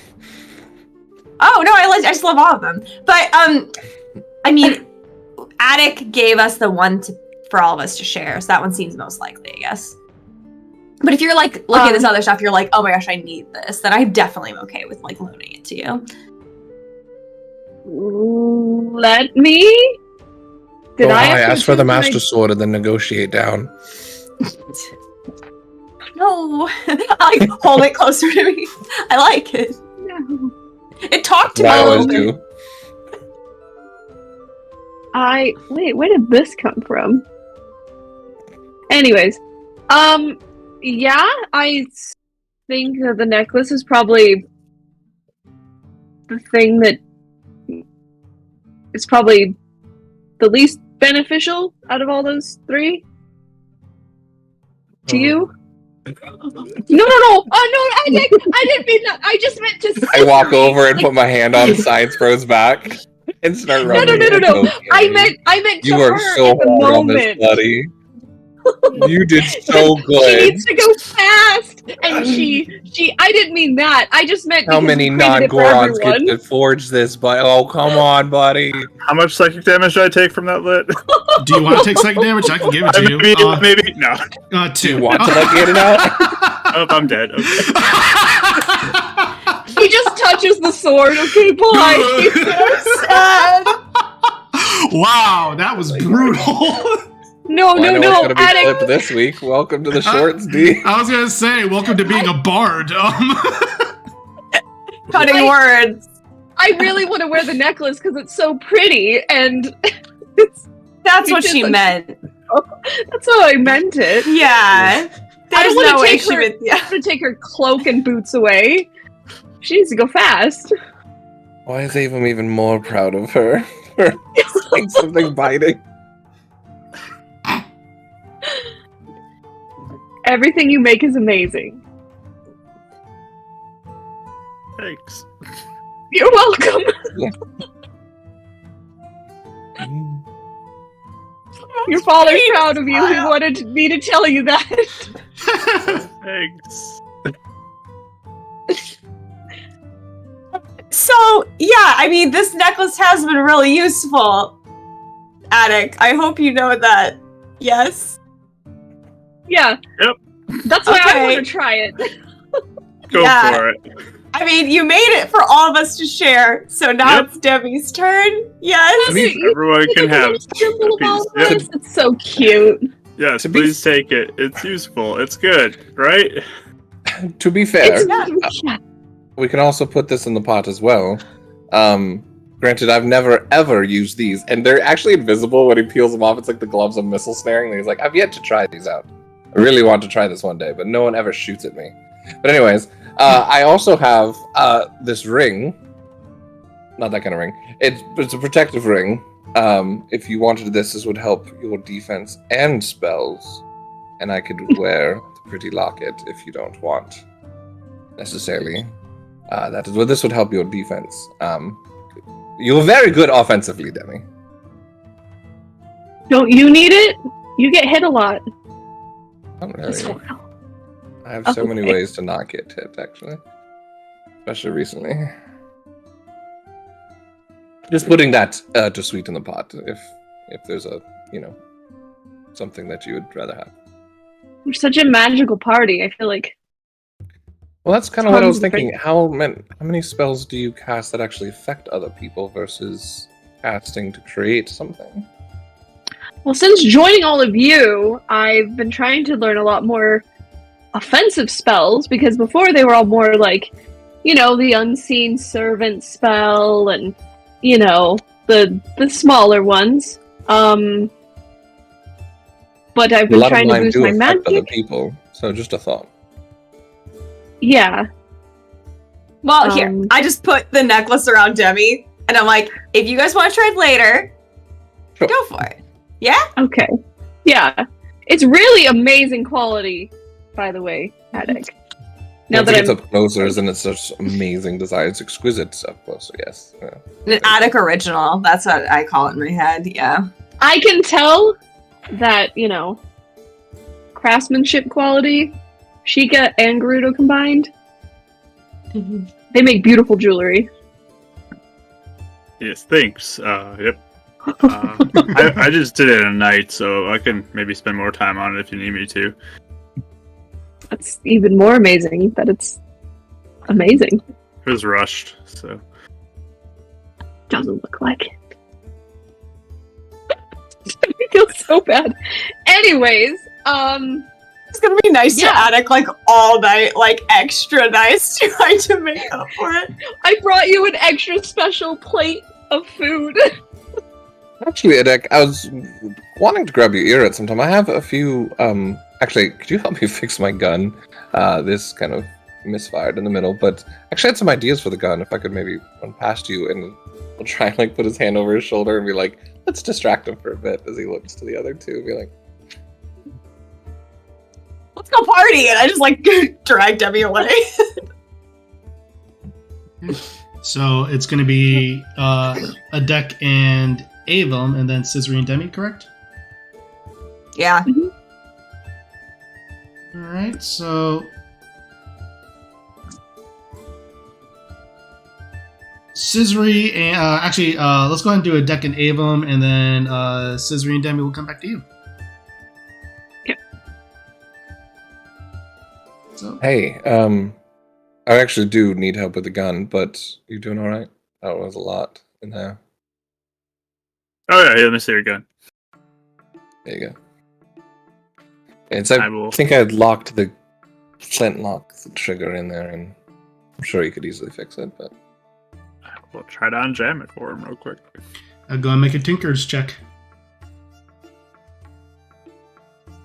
Oh no, I just love all of them. But I mean, Attic gave us the one for all of us to share, so that one seems most likely, I guess. But if you're like looking at this other stuff, you're like, oh my gosh, I need this, then I definitely am okay with like loaning it to you. Let me. Did I ask for the Master Sword and then negotiate down. No, I like hold it closer to me. I like it. No. It talked to me. I always do. Wait, where did this come from? Anyways, yeah, I think that the necklace is probably the thing that is probably the least beneficial out of all those three. To you? No! Oh no! I didn't mean that. I just meant to. I walk over and put my hand on Sidespro's back and start rubbing. No. I meant. You to are her so at the hard on this, moment. buddy. You did so She good. needs to go fast, and she. I didn't mean that. I just meant. How because many you created it for non-Gorons everyone. get to forge this? But oh, come on, buddy. How much psychic damage do I take from that lit? Do you want to take psychic damage? I can give it to you. Maybe no. 2. You want to get it out? Oh, I'm dead. Okay. He just touches the sword. Okay, bye. Sad. Wow, that was brutal. No. Well, I know what's gonna be Attic. flipped this week. Welcome to the shorts, D. I was gonna say, welcome to being a bard. Cutting words. I really want to wear the necklace because it's so pretty, and That's what she meant. that's how I meant it. Yeah. I There's don't no want way to she meant. Yeah. take her cloak and boots away. She needs to go fast. Why is Ava even more proud of her for saying something biting? Everything you make is amazing. Thanks. You're welcome. Your father's proud of you. He wanted me to tell you that. Thanks. So, yeah, I mean, this necklace has been really useful, Attic. I hope you know that. Yes? Yeah. Yep. That's why I Okay. want to try it. Go Yeah. for it. I mean, you made it for all of us to share, so now Yep. it's Debbie's turn. Yes? Everyone can have a Little piece. ball Yep. this. It's so cute. Yes, To be- please take it. It's useful. It's good, right? To be fair, Yeah. we can also put this in the pot as well. Granted, I've never ever used these, and they're actually invisible when he peels them off. It's like the gloves of missile snaring. He's like, I've yet to try these out. I really want to try this one day, but no one ever shoots at me. But anyways, I also have this ring. Not that kind of ring. It's a protective ring. If you wanted this would help your defense and spells. and I could wear the pretty locket if you don't want necessarily. That is where this would help your defense. You're very good offensively, Demi. Don't you need it? You get hit a lot. Not Just really. for- I have so many Okay. ways to not get hit, actually. Especially recently. Just putting that to sweeten the pot, if there's a, something that you would rather have. We're such a magical party. I feel like Well, that's kind of what I was Tons of thinking. How many spells do you cast that actually affect other people versus casting to create something? Well, since joining all of you, I've been trying to learn a lot more offensive spells because before they were all more like, the unseen servant spell and, the smaller ones. But I've A been lot of trying to mine boost do my affect other magic. people, so just a thought. Yeah. Well, here, Um, I just put the necklace around Demi, and I'm like, if you guys want to trade later, Sure. go for it. Yeah? Okay. Yeah. It's really amazing quality, by the way, Attic. Now Once that it gets I'm up closer, and it's such amazing design. It's exquisite up closer, yes. Yeah. An attic original. That's what I call it in my head. Yeah. I can tell that, craftsmanship quality, Sheikah and Gerudo combined, they make beautiful jewelry. Yes, thanks. Yep. I just did it in a night, so I can maybe spend more time on it if you need me to. That's even more amazing that it's amazing. It was rushed, so. Doesn't look like it. I feel so bad. Anyways, It's gonna be nice Yeah. to attic like all night, like extra nice, trying to make up for it. I brought you an extra special plate of food. Actually, Edek, I was wanting to grab your ear at some time. I have a few. Actually, could you help me fix my gun? This kind of misfired in the middle, but actually I had some ideas for the gun. If I could maybe run past you, and we'll try and put his hand over his shoulder and be like, let's distract him for a bit as he looks to the other two. Be like, Let's go party, and I just drag Debbie away. So it's going to be Adek and Avum, and then Scissory and Demi, correct? Yeah. All right, so Scissory and actually, let's go ahead and do Adek and Avum, and then Scissory and Demi will come back to you. Yep. So, hey, I actually do need help with the gun, but you doing all right? That was a lot in there. Oh yeah, let me see your gun. There you go. I I will. think I had locked the flintlock trigger in there, and I'm sure you could easily fix it, but We'll try to unjam it for him real quick. Go and make a Tinker's check.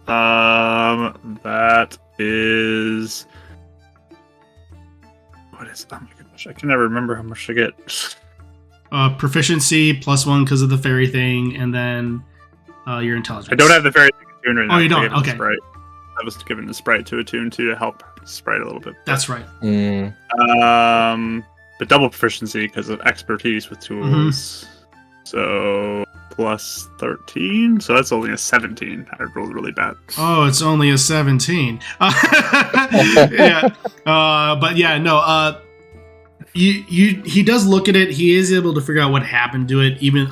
That is. What is? Oh my gosh, I can never remember how much I get. Proficiency +1 because of the fairy thing, and then your intelligence. I don't have the fairy thing attuned right now. Oh, you I don't? gave it the Okay. Sprite. I was given the sprite to attune to help sprite a little bit. That's right. But double proficiency because of expertise with tools. So plus 13. So that's only a 17. I rolled really bad. Oh, it's only a 17. Yeah. But yeah, no. He does look at it. He is able to figure out what happened to it. Even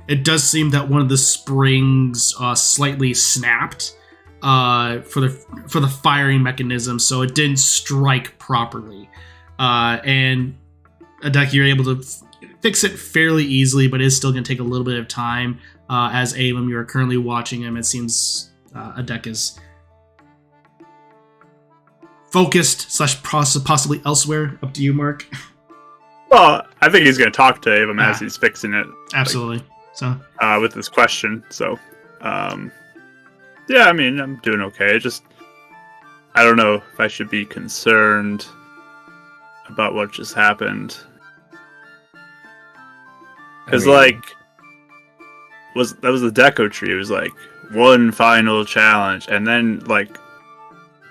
it does seem that one of the springs slightly snapped for the firing mechanism, so it didn't strike properly. And Adek, you're able to fix it fairly easily, but it's still going to take a little bit of time. As Avum, you are currently watching him. It seems Adek is focused / possibly elsewhere. Up to you, Mark. Well, I think he's going to talk to Avum as he's fixing it. Absolutely. So with this question. So, yeah, I mean, I'm doing okay. Just, I don't know if I should be concerned about what just happened. Because, that was the deco tree. It was like, one final challenge, and then like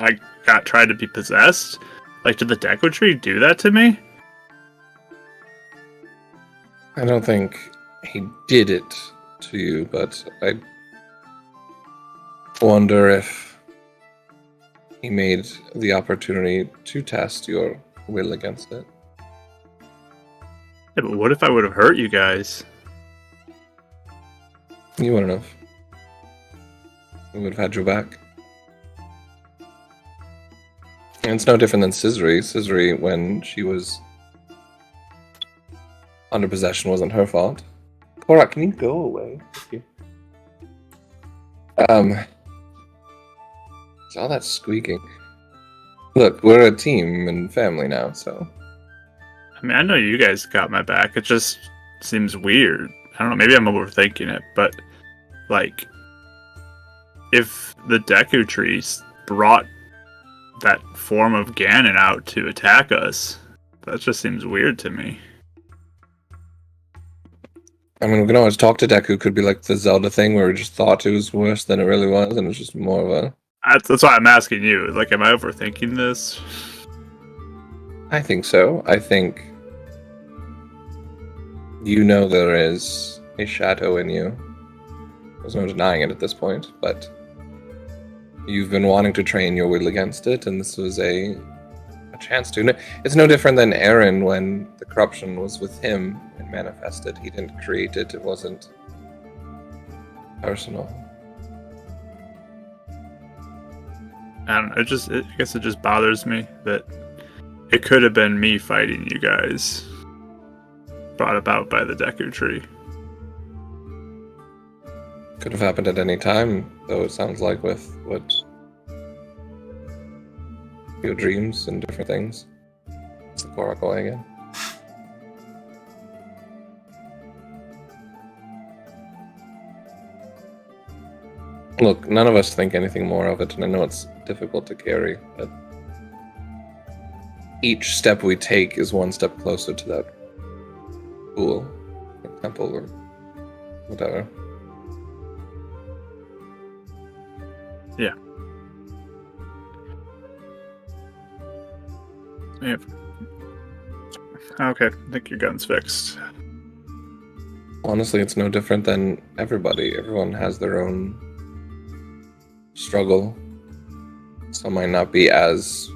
I got tried to be possessed. Like, did the Deku Tree do that to me? I don't think he did it to you, but I wonder if he made the opportunity to test your will against it. Yeah, but what if I would have hurt you guys? You wouldn't have. We would have had your back. And it's no different than Scissory. Scissory, when she was under possession, wasn't her fault. Korak, can you go away? Thank you. It's all that squeaking. Look, we're a team and family now, so... I mean, I know you guys got my back. It just seems weird. I don't know, maybe I'm overthinking it, but, like, if the Deku Trees brought that form of Ganon out to attack us, that just seems weird to me. I mean, we can always talk to Deku. Could be like the Zelda thing where we just thought it was worse than it really was, and it's just more of a... That's why I'm asking you. Like, am I overthinking this? I think so. I think you know there is a shadow in you. There's no denying it at this point, but you've been wanting to train your will against it, and this was a chance to. It's no different than Aaron when the corruption was with him and manifested. He didn't create it. It wasn't personal. I don't know. I guess it just bothers me that it could have been me fighting you guys, brought about by the Deku Tree. Could have happened at any time, though it sounds like with what your dreams and different things. It's the Korak going again. Look, none of us think anything more of it, and I know it's difficult to carry, but each step we take is one step closer to that pool, or temple, or whatever. Yeah. Yep. Okay, I think your gun's fixed. Honestly, it's no different than everybody. Everyone has their own struggle. Some might not be as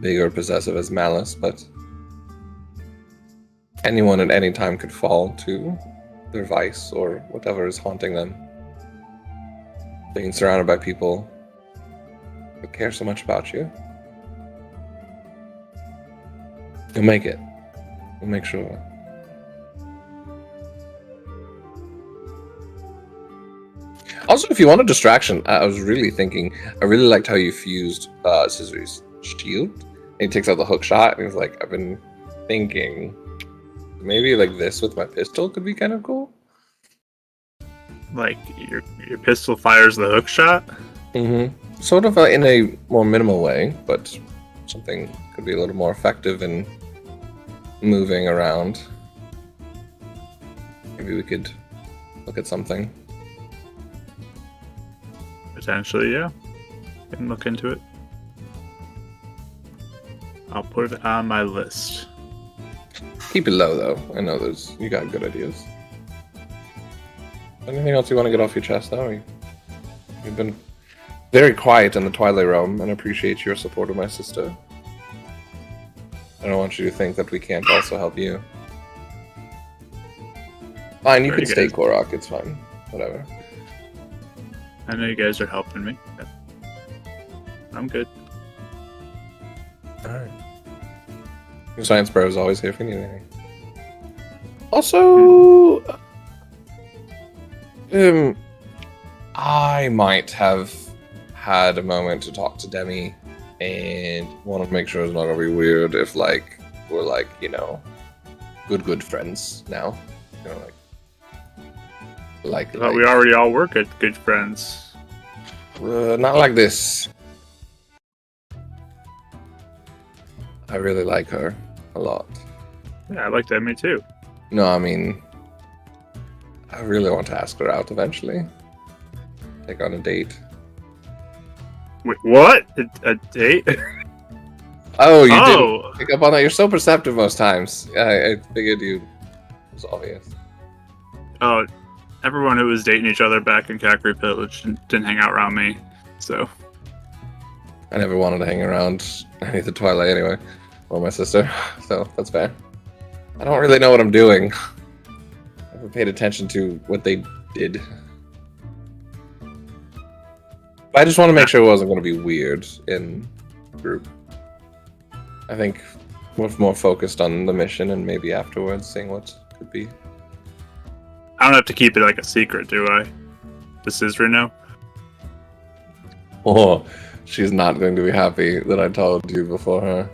big or possessive as Malice, but anyone at any time could fall to their vice or whatever is haunting them. Being surrounded by people who care so much about you. You'll make it. We'll make sure. Also, if you want a distraction, I was really thinking, I really liked how you fused Scissory's shield. And he takes out the hook shot, and he's like, I've been thinking, maybe like this with my pistol could be kind of cool. Like, your pistol fires the hook shot? Mm-hmm. Sort of in a more minimal way, but something could be a little more effective in moving around. Maybe we could look at something. Potentially, yeah. Can look into it. I'll put it on my list. Keep it low, though. I know you got good ideas. Anything else you want to get off your chest, though? You've been very quiet in the Twilight Realm, and appreciate your support of my sister. I don't want you to think that we can't also help you. Fine, you can stay, Korak. It's fine. Whatever. I know you guys are helping me. I'm good. Alright. Your Science Bro is always here if you need anything. Also, I might have had a moment to talk to Demi and want to make sure it's not going to be weird if, like, we're, like, you know, good friends now. You know, like I thought we already all were good friends. Not like this. I really like her a lot. Yeah, I like Demi too. No, I mean, I really want to ask her out eventually. take on a date. Wait, what? A date? Oh, you didn't pick up on that. You're so perceptive most times. I figured it was obvious. Oh, everyone who was dating each other back in Kakri Village didn't hang out around me, so. I never wanted to hang around any of the Twilight anyway, or my sister, so that's fair. I don't really know what I'm doing. I never paid attention to what they did. I just want to make sure it wasn't going to be weird in group. I think we're more focused on the mission and maybe afterwards seeing what could be. I don't have to keep it like a secret, do I? Does Isra know? Oh, she's not going to be happy that I told you before her.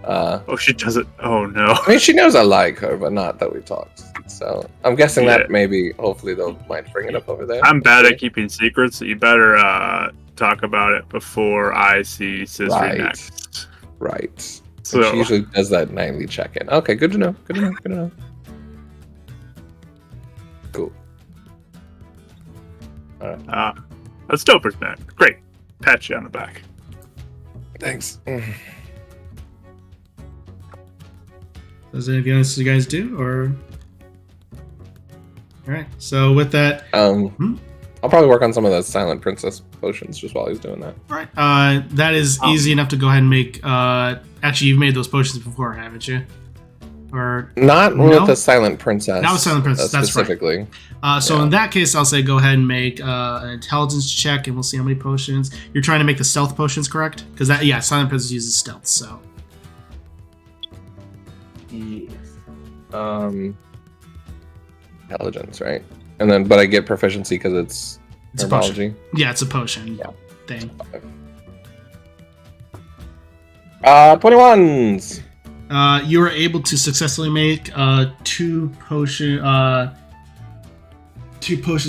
Oh, she doesn't. Oh no. I mean, she knows I like her, but not that we talked. So I'm guessing that maybe, hopefully, they'll might bring it up over there. I'm bad at keeping secrets, so you better talk about it before I see Scissory next. Right. So she usually does that nightly check-in. Okay, good to know. Good to know. Good to know. Cool. All right. That's dopers, man. Great. Pat you on the back. Thanks. Does anything else you guys do, or? All right. So with that, I'll probably work on some of those Silent Princess potions just while he's doing that. right. That is easy enough to go ahead and make. Actually, you've made those potions before, haven't you? Or not with the Silent Princess. Not with Silent Princess. That's specifically. Right. So in that case, I'll say go ahead and make an intelligence check, and we'll see how many potions you're trying to make. The stealth potions, correct? Because Silent Princess uses stealth. So. Yes. Intelligence, right? And then, but I get proficiency because it's a potion. Yeah, it's a potion thing. 21s. You were able to successfully make two potions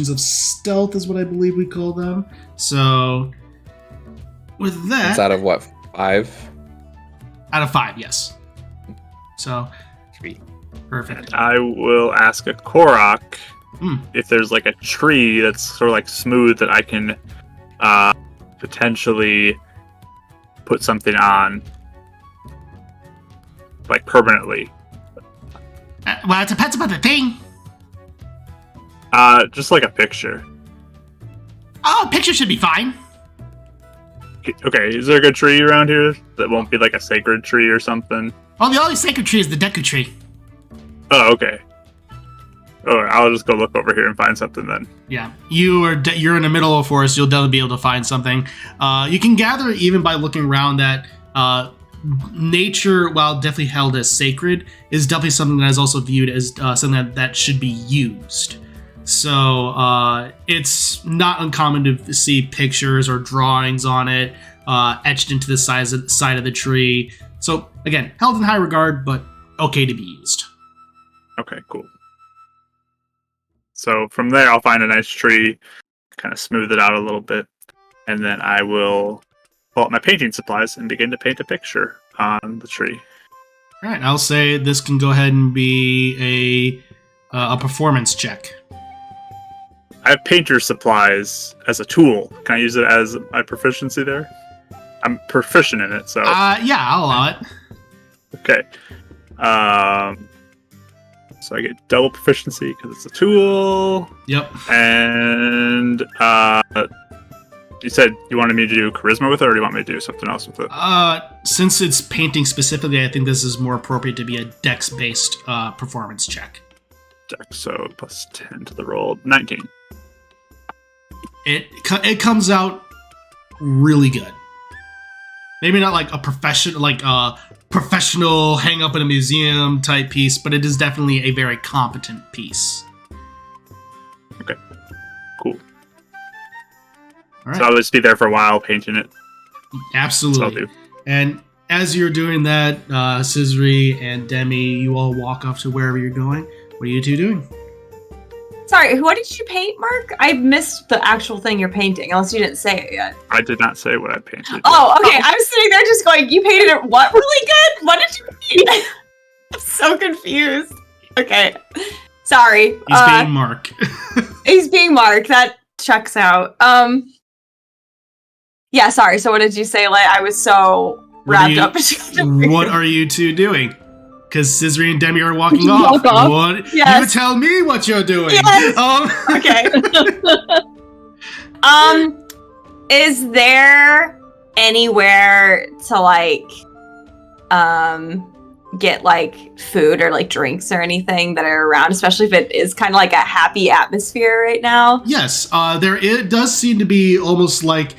of stealth, is what I believe we call them. So, with that, it's out of what, 5? Out of 5, yes. So, 3. Perfect. I will ask a Korok if there's like a tree that's sort of like smooth that I can potentially put something on, like permanently. Well, it depends upon the thing. Just like a picture. Oh, a picture should be fine. Okay, is there a good tree around here that won't be like a sacred tree or something? Well, the only sacred tree is the Deku tree. Oh, okay. Oh, I'll just go look over here and find something then. Yeah, you're in the middle of a forest. You'll definitely be able to find something. You can gather even by looking around that nature, while definitely held as sacred, is definitely something that is also viewed as something that should be used. So it's not uncommon to see pictures or drawings on it etched into the side of the tree. So again, held in high regard, but okay to be used. Okay, cool. So from there, I'll find a nice tree, kind of smooth it out a little bit, and then I will pull out my painting supplies and begin to paint a picture on the tree. All right, I'll say this can go ahead and be a performance check. I have painter supplies as a tool. Can I use it as my proficiency there? I'm proficient in it, so... Yeah, I'll allow it. Okay. So I get double proficiency because it's a tool. Yep. And you said you wanted me to do charisma with it, or do you want me to do something else with it? Since it's painting specifically, I think this is more appropriate to be a dex-based performance check. Dex, so plus 10 to the roll. 19. It comes out really good. Maybe not like a professional hang up in a museum type piece, but it is definitely a very competent piece. Okay, cool. All right. So I'll just be there for a while painting it. Absolutely. And as you're doing that, Scissory and Demi, you all walk off to wherever you're going. What are you two doing? Sorry, what did you paint, Mark? I missed the actual thing you're painting, unless you didn't say it yet. I did not say what I painted. Oh, okay. I was sitting there just going, you painted it what really good? What did you paint? I'm so confused. Okay. Sorry. He's being Mark. He's being Mark. That checks out. Yeah, sorry. So what did you say? Like, I was so wrapped up. What are you two doing? Because Scissory and Demi are walking off. Walk off. What? Yes. You tell me what you're doing. Yes. Okay. Is there anywhere to like get like food or like drinks or anything that are around, especially if it is kind of like a happy atmosphere right now? Yes, it does seem to be almost like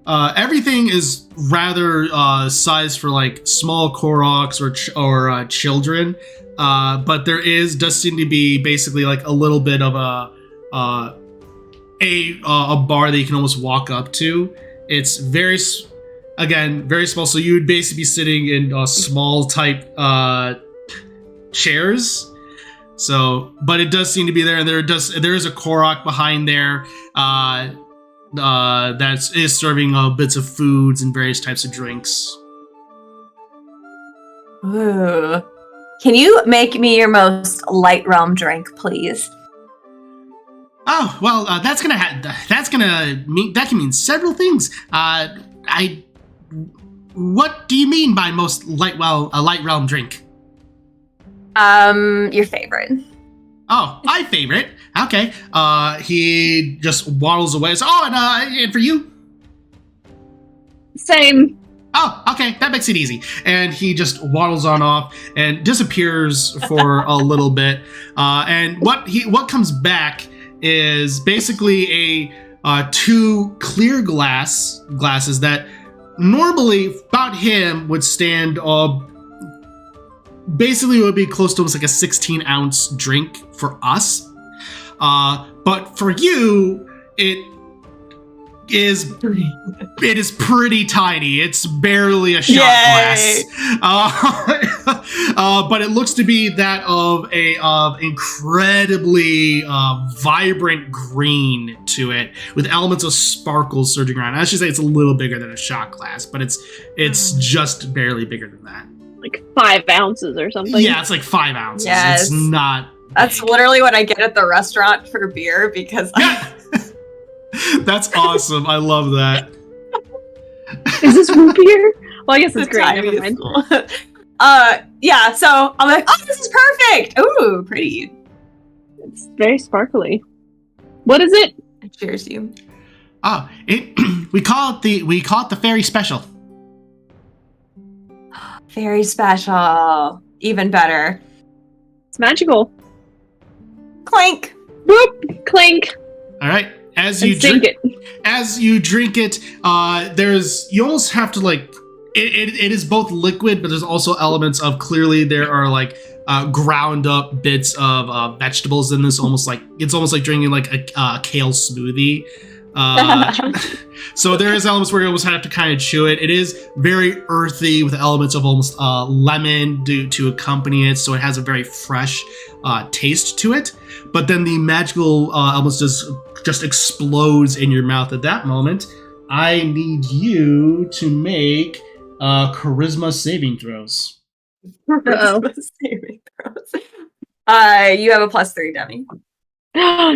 everything is rather sized for like small Koroks or children, but there does seem to be basically like a little bit of a bar that you can almost walk up to. It's very small, so you would basically be sitting in small type chairs. So, but it does seem to be there, and there is a Korok behind there that is serving bits of foods and various types of drinks. Ooh. Can you make me your most light realm drink, please? Oh well, that can mean several things. What do you mean by most light realm drink? Your favorite. Oh, my favorite. Okay. He just waddles away. So, and for you? Same. Oh, okay. That makes it easy. And he just waddles on off and disappears for a little bit. And what comes back is basically two clear glasses that normally about him would stand basically it would be close to almost like a 16-ounce drink for us. But for you, it is pretty tiny. It's barely a shot glass. But it looks to be that of incredibly vibrant green to it, with elements of sparkles surging around. I should say it's a little bigger than a shot glass, but it's just barely bigger than that. Like 5 ounces or something. Yeah, it's like 5 ounces. Yes. It's not That's big. literally what I get at the restaurant for beer because That's awesome. I love that. Is this root beer? Well, I guess it's great. Never mind. Yeah, so I'm like, oh, this is perfect. Ooh, pretty. It's very sparkly. What is it? Cheers you. Oh, we call it the fairy special. Very special. Even better. It's magical. Clink. Whoop! Clink. All right. As And you sink drink it. As you drink it, you almost have to like it is both liquid, but there's also elements of clearly there are like ground up bits of vegetables in this. It's almost like drinking like a kale smoothie. So there is elements where you almost have to kind of chew it. It is very earthy with elements of almost lemon to accompany it, so it has a very fresh taste to it. But then the magical almost just explodes in your mouth at that moment. I need you to make charisma saving throws. Charisma saving throws. You have a +3, Demi.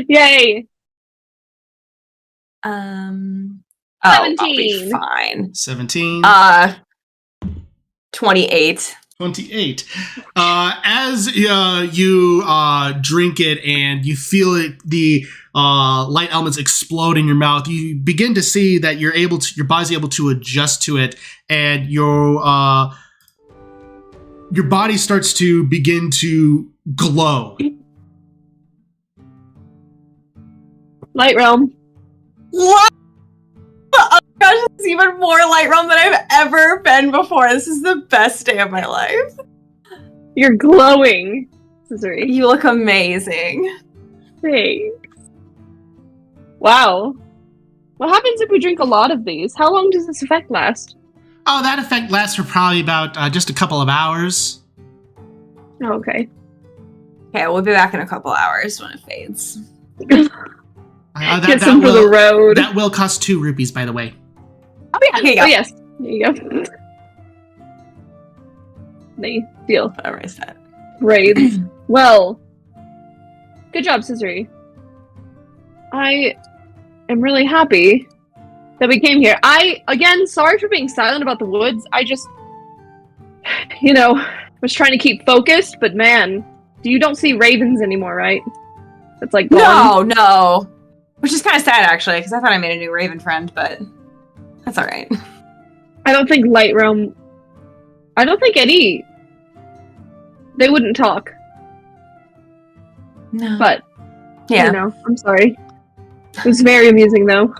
Yay! I'll be 17. fine. 17. 28. 28. As you drink it and you feel it, the light elements explode in your mouth, you begin to see that your body's able to adjust to it, and your body starts to begin to glow. Light realm. What? Oh gosh, this is even more light realm than I've ever been before. This is the best day of my life. You're glowing, Scissory. You look amazing. Thanks. Wow. What happens if we drink a lot of these? How long does this effect last? Oh, that effect lasts for probably about just a couple of hours. Oh, okay. Okay, we'll be back in a couple hours when it fades. Get some for the road. That will cost 2 rupees, by the way. Oh yeah, here you go. Oh yes, there you go. They deal. Whatever I said. Raids. Well, good job, Scissory. I am really happy that we came here. Again, sorry for being silent about the woods. I just, was trying to keep focused, but man, you don't see ravens anymore, right? It's like gone. No. Which is kind of sad, actually, because I thought I made a new raven friend, but that's all right. I don't think Light Realm. I don't think any. They wouldn't talk. No. But yeah, I'm sorry. It was very amusing, though.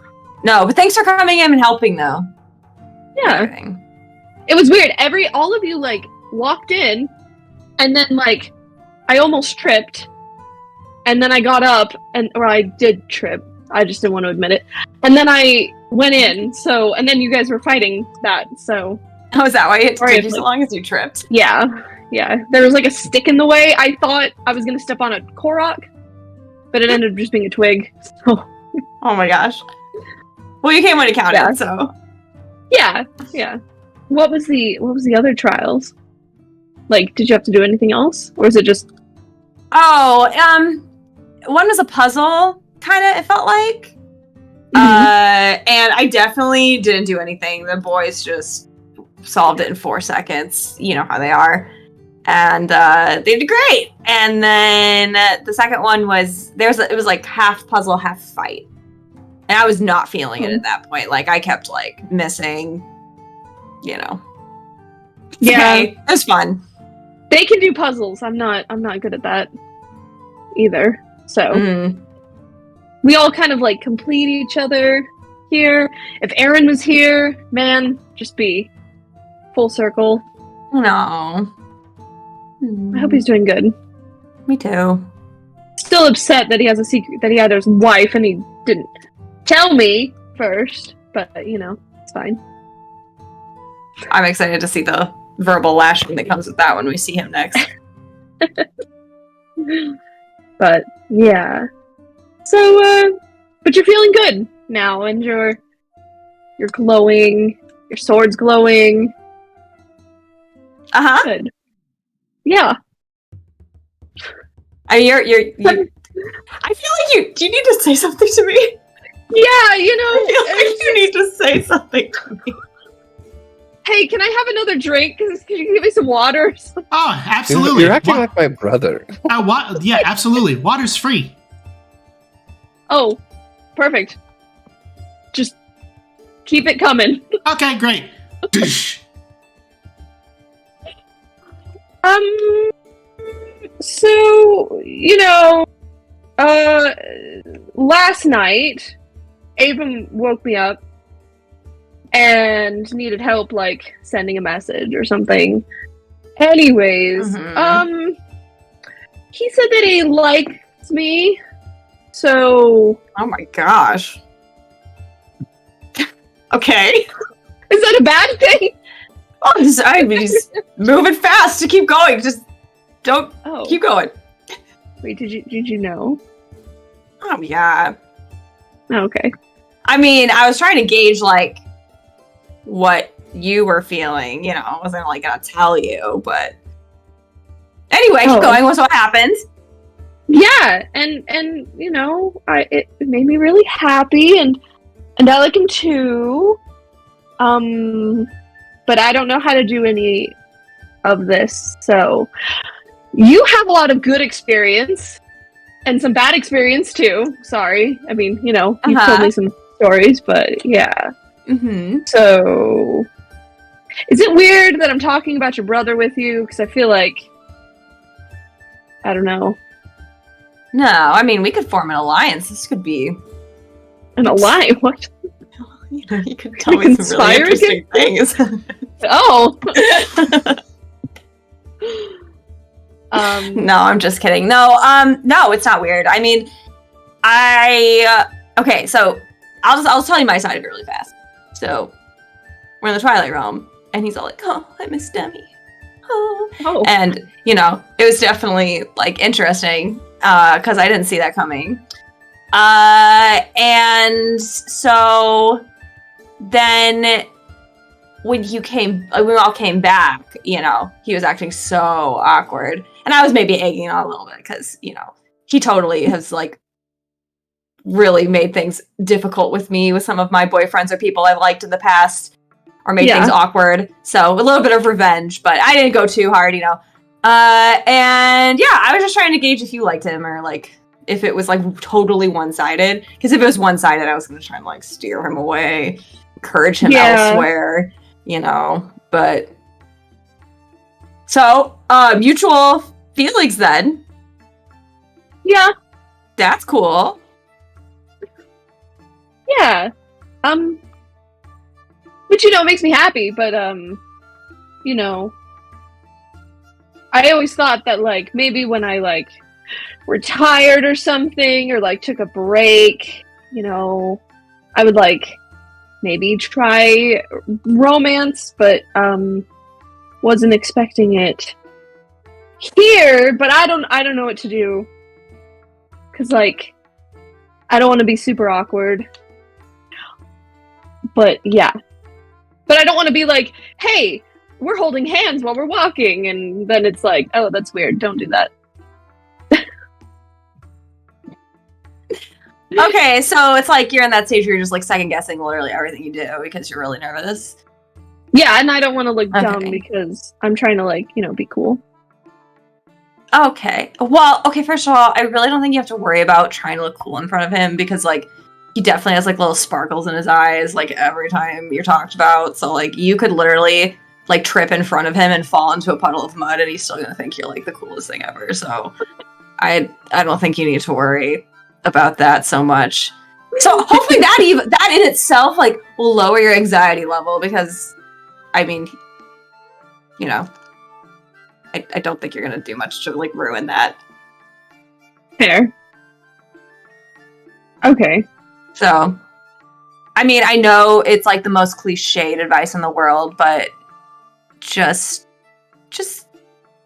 No, but thanks for coming in and helping, though. Yeah. Everything. It was weird. All of you walked in, and then I almost tripped, and then I got up, or I did trip. I just didn't want to admit it. And then I went in. And then you guys were fighting that. So. Oh, is that why it took you so long as you tripped? Yeah. There was a stick in the way. I thought I was gonna step on a Korok, but it ended up just being a twig. So. Oh my gosh. Well, you came when it counted, so. Yeah. What was the other trials? Did you have to do anything else? Or is it just... Oh, one was a puzzle, kinda, it felt like. Mm-hmm. And I definitely didn't do anything. The boys just solved it in 4 seconds. You know how they are. And they did great. And then the second one was, it was half puzzle, half fight. And I was not feeling it at that point. I kept missing, Yeah. Okay. It was fun. They can do puzzles. I'm not good at that either. So we all kind of complete each other here. If Aaron was here, man, just be full circle. No. I hope he's doing good. Me too. Still upset that he has a secret, that he had his wife and he didn't tell me first, but it's fine. I'm excited to see the verbal lashing that comes with that when we see him next. But yeah. So but you're feeling good now, and you're glowing, your sword's glowing. Uh-huh. Good. Yeah. You're I feel like you need to say something to me. Yeah, I feel like you need to say something to me. Hey, can I have another drink? Can you give me some water? Oh, absolutely. You're acting like my brother. Yeah, absolutely. Water's free. Oh, perfect. Just keep it coming. Okay, great. So, last night, Abram woke me up and needed help, sending a message or something. Anyways, he said that he likes me, so... Oh my gosh. Okay. Is that a bad thing? I'm just moving fast to keep going. Just don't keep going. Wait, did you know? Oh yeah. Okay. I mean, I was trying to gauge what you were feeling. I wasn't gonna tell you, but anyway, keep going. What's what happened? Yeah, and it made me really happy, and I like him too. But I don't know how to do any of this, so you have a lot of good experience and some bad experience too. Sorry, I mean, you've told me some stories, but yeah. So, is it weird that I'm talking about your brother with you? Because I feel like, I don't know. No, I mean, we could form an alliance. This could be an alliance. What? You could tell me some really interesting things. Oh. No, I'm just kidding. No, it's not weird. I mean, okay, so I'll tell you my side of it really fast. So we're in the Twilight Realm, and he's all like, "Oh, I miss Demi." Oh. And it was definitely interesting because I didn't see that coming. And so then when we all came back, he was acting so awkward, and I was maybe egging on a little bit because he totally has really made things difficult with me with some of my boyfriends or people I've liked in the past, or made things awkward. So a little bit of revenge, but I didn't go too hard, And yeah, I was just trying to gauge if you liked him or like if it was like totally one-sided. Because if it was one-sided, I was going to try and like steer him away, encourage him elsewhere, But so mutual feelings then. Yeah, that's cool. Yeah. Which, it makes me happy, but, I always thought that, like, maybe when I, like, retired or something, or, like, took a break, I would, like, maybe try romance, but, wasn't expecting it here, but I don't know what to do. 'Cause, like, I don't want to be super awkward. But, yeah. But I don't want to be like, hey, we're holding hands while we're walking, and then it's like, oh, that's weird, don't do that. Okay, so it's like you're in that stage where you're just like second-guessing literally everything you do because you're really nervous. Yeah, and I don't want to look dumb because I'm trying to, like, be cool. Okay. Well, okay, first of all, I really don't think you have to worry about trying to look cool in front of him because, like, he definitely has, like, little sparkles in his eyes, like, every time you're talked about. So, like, you could literally, like, trip in front of him and fall into a puddle of mud and he's still gonna think you're, like, the coolest thing ever. So, I don't think you need to worry about that so much. So, hopefully that in itself, like, will lower your anxiety level because, I mean, I don't think you're gonna do much to, like, ruin that. Fair. Okay. So, I mean, I know it's, like, the most cliched advice in the world, but just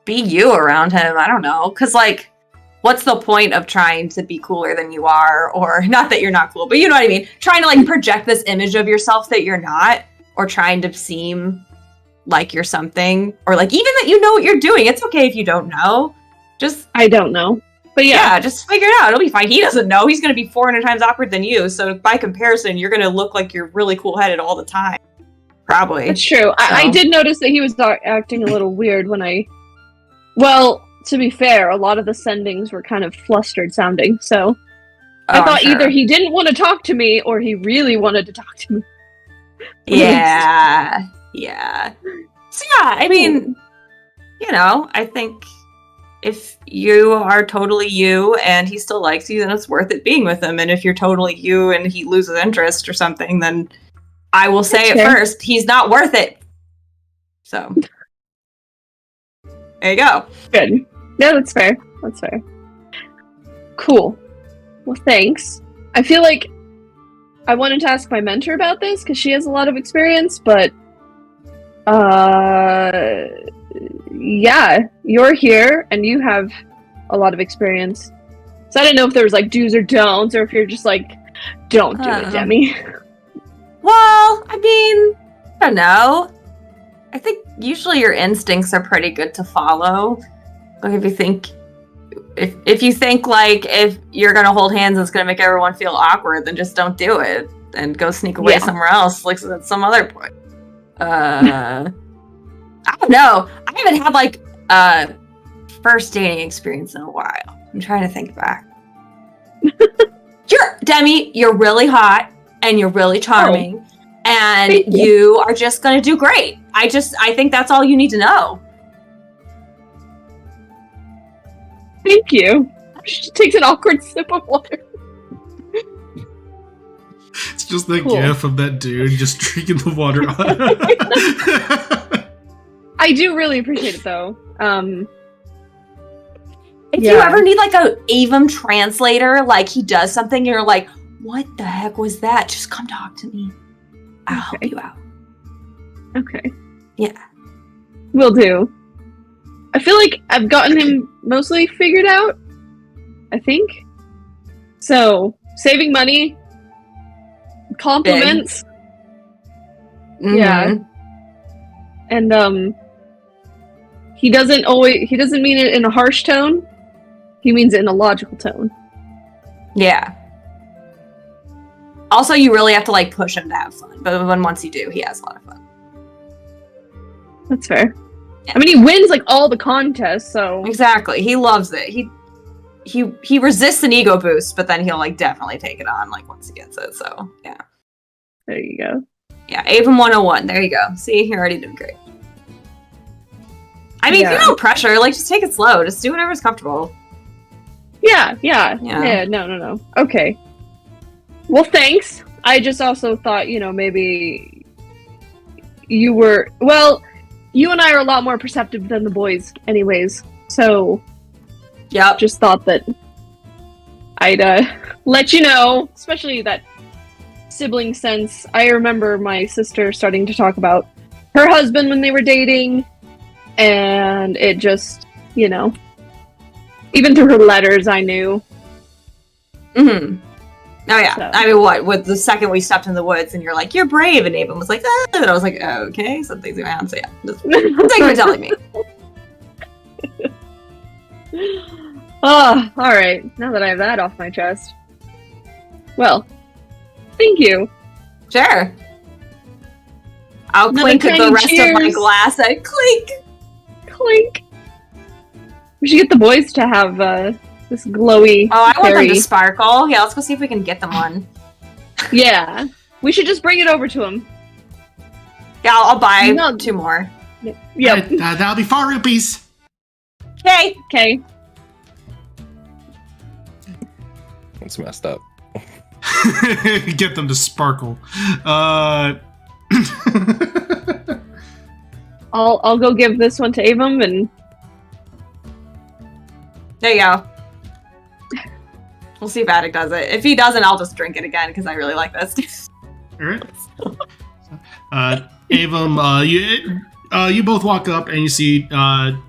be you around him. I don't know. Because, like, what's the point of trying to be cooler than you are? Or, not that you're not cool, but you know what I mean? Trying to, like, project this image of yourself that you're not, or trying to seem like you're something, or like even that you know what you're doing. It's okay if you don't know. I don't know. But yeah, just figure it out. It'll be fine. He doesn't know. He's going to be 400 times awkward than you. So by comparison, you're going to look like you're really cool-headed all the time. Probably. That's true. So. I did notice that he was acting a little weird when well, to be fair, a lot of the sendings were kind of flustered sounding. So I thought either he didn't want to talk to me or he really wanted to talk to me. Yeah. Yeah. So yeah, I mean, I think if you are totally you and he still likes you, then it's worth it being with him. And if you're totally you and he loses interest or something, then I will say first, he's not worth it. So there you go. Good. Yeah, that's fair. That's fair. Cool. Well, thanks. I feel like I wanted to ask my mentor about this because she has a lot of experience, but yeah, you're here and you have a lot of experience. So I didn't know if there was like do's or don'ts, or if you're just like, don't do it, Demi. Well, I mean, I don't know. I think usually your instincts are pretty good to follow. Like if you think like if you're gonna hold hands and it's gonna make everyone feel awkward, then just don't do it and go sneak away somewhere else, like at some other point. I don't know. I haven't had like a first dating experience in a while. I'm trying to think back. Demi, you're really hot and you're really charming and you are just gonna do great. I think that's all you need to know. Thank you. She takes an awkward sip of water. It's just the gif of that dude just drinking the water. I do really appreciate it, though. If you ever need, like, a AVM translator, like, he does something, and you're like, what the heck was that? Just come talk to me. I'll help you out. Okay. Yeah. Will do. I feel like I've gotten him mostly figured out. I think. So, saving money, compliments. Mm-hmm. Yeah. And he doesn't mean it in a harsh tone. He means it in a logical tone. Yeah. Also, you really have to like push him to have fun. But when once you do, he has a lot of fun. That's fair. Yeah. I mean, he wins like all the contests, so Exactly. He loves it. He resists an ego boost, but then he'll like definitely take it on like once he gets it. So yeah. there you go. Yeah, Avon 101. There you go. See, you're already doing great. I mean, Yeah. if you no pressure, like just take it slow. Just do whatever's comfortable. Yeah. Yeah. No. Okay. Well, thanks. I just also thought, maybe you were... Well, you and I are a lot more perceptive than the boys anyways. So, Yep. just thought that I'd let you know, especially that sibling sense. I remember my sister starting to talk about her husband when they were dating, and it just, even through her letters, I knew. Mm-hmm. Oh yeah. So. I mean, what? With the second we stepped in the woods, and you're like, "You're brave," and Avon was like, "Ah," and I was like, oh, "Okay, something's going on." So yeah, just, thanks for telling me. Oh, all right. Now that I have that off my chest. Well, thank you. Sure. I'll Another clink the tiny rest of my cheers. glass and clink. Clink. We should get the boys to have this glowy. Oh, I want them fairy. to sparkle. Yeah, let's go see if we can get them one. Yeah. We should just bring it over to him. Yeah, I'll buy No. 2 more. Yep. That'll be 4 rupees. Okay. Okay. It's messed up. Get them to sparkle. I'll go give this one to Avon, and There you go. We'll see if Attic does it. If he doesn't, I'll just drink it again because I really like this. Alright. Avon, you both walk up and you see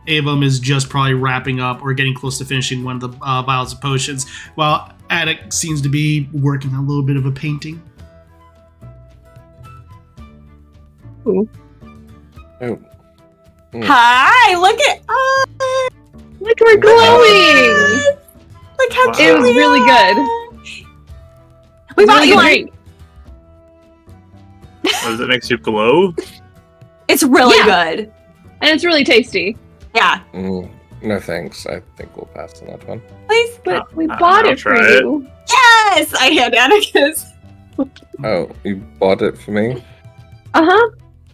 Avon is just probably wrapping up or getting close to finishing one of the vials of potions, while Attic seems to be working on a little bit of a painting. Oh. Hi, look at look, we're glowing. look how Wow. cute It was we really are. good. We bought Really you good one. drink. Does it make you glow? It's really Yeah. good. And it's really tasty. Yeah, No thanks. I think we'll pass on that one. please. But we I'll bought it for try it. you. Yes, I had Atticus. Oh, you bought it for me? Uh-huh.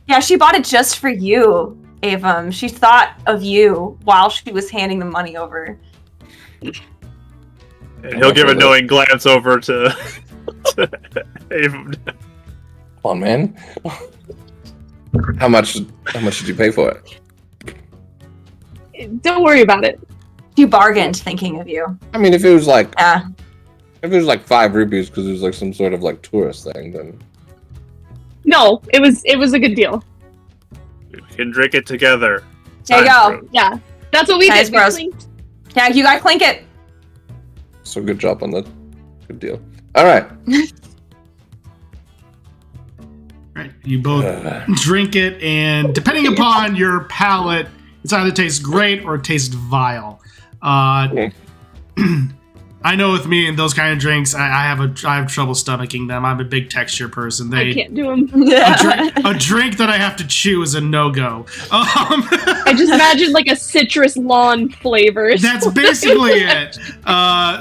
Yeah, she bought it just for you, Avon. She thought of you while she was handing the money over. And he'll give a knowing glance over to Avon. Come on, man. How much did you pay for it? Don't worry about it. You bargained thinking of you. I mean, if it was like Yeah. 5 rupees because it was like some sort of like tourist thing, then No, it was a good deal. We can drink it together. There you go. Time froze. Yeah. That's what we Guys, did. We bros. clinked. Yeah, you gotta clink it. so good job on the good deal. All right. Right, you both drink it, and depending upon your palate, it's either tastes great or it tastes vile. I know with me and those kind of drinks, I have trouble stomaching them. I'm a big texture person. I can't do them. A drink that I have to chew is a no-go. I just imagine like a citrus lawn flavor. That's basically it.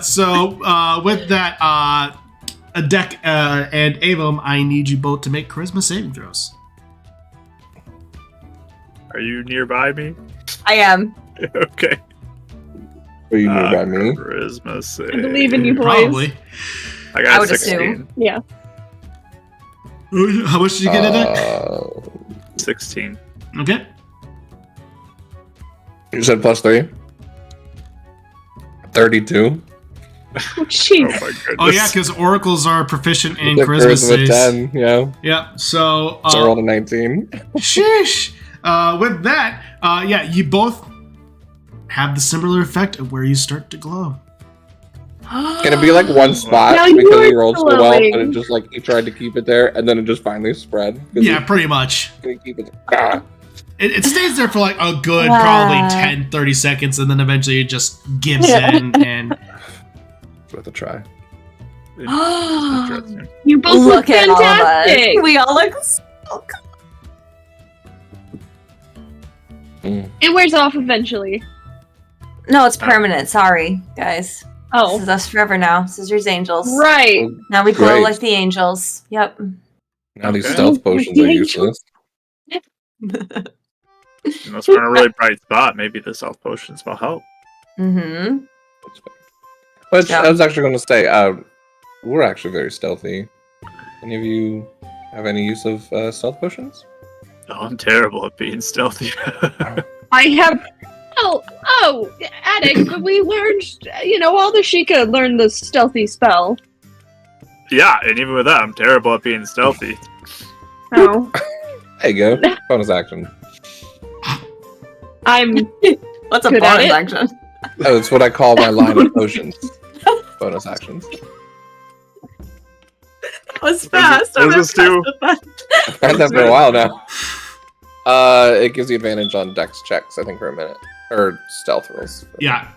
So with that, Adek and Avon, I need you both to make charisma saving throws. Are you nearby me? I am. Okay. Are you nearby me? Charisma save. I believe in you, boys. Probably. I I got would 16. assume. Yeah. How much did you get, Adek? 16. Okay. You said +3? 32? Oh, Oh jeez. my goodness. Oh yeah, because oracles are proficient in Like charisma saves. 10, yeah. Yeah. So. So I rolled a 19. Sheesh. With that, yeah, you both have the similar effect of where you start to glow. Can it be like one spot Now because you're you rolled so well, glowing. but it just like you tried to keep it there and then it just finally spread? 'Cause Yeah, you pretty much. couldn't keep it. Ah. It stays there for like a good Wow. probably 10, 30 seconds, and then eventually it just gives in and It's worth a try. Interesting. You both look Look at all of us. fantastic. We all look so good. It wears off eventually. No, it's permanent. Sorry, guys. This Oh, is us forever now. Scissors Angels. right. Now we glow Great. like the angels. Yep. Now these Okay. stealth potions are useless. Unless we're in a really bright spot, maybe the stealth potions will help. Mm-hmm. Which Yeah. I was actually going to say, we're actually very stealthy. Any of you have any use of stealth potions? Oh, I'm terrible at being stealthy. I have. Oh, Attic, but we learned, all the Sheikah learned the stealthy spell. Yeah, and even with that, I'm terrible at being stealthy. Oh. There you go. Bonus action. I'm. What's a Good at bonus it. action? Oh, it's what I call my line of potions. Bonus actions. That was fast. I'm impressed with that. I've had that for a while now. It gives you advantage on dex checks, I think, for a minute. Or stealth rolls. Yeah.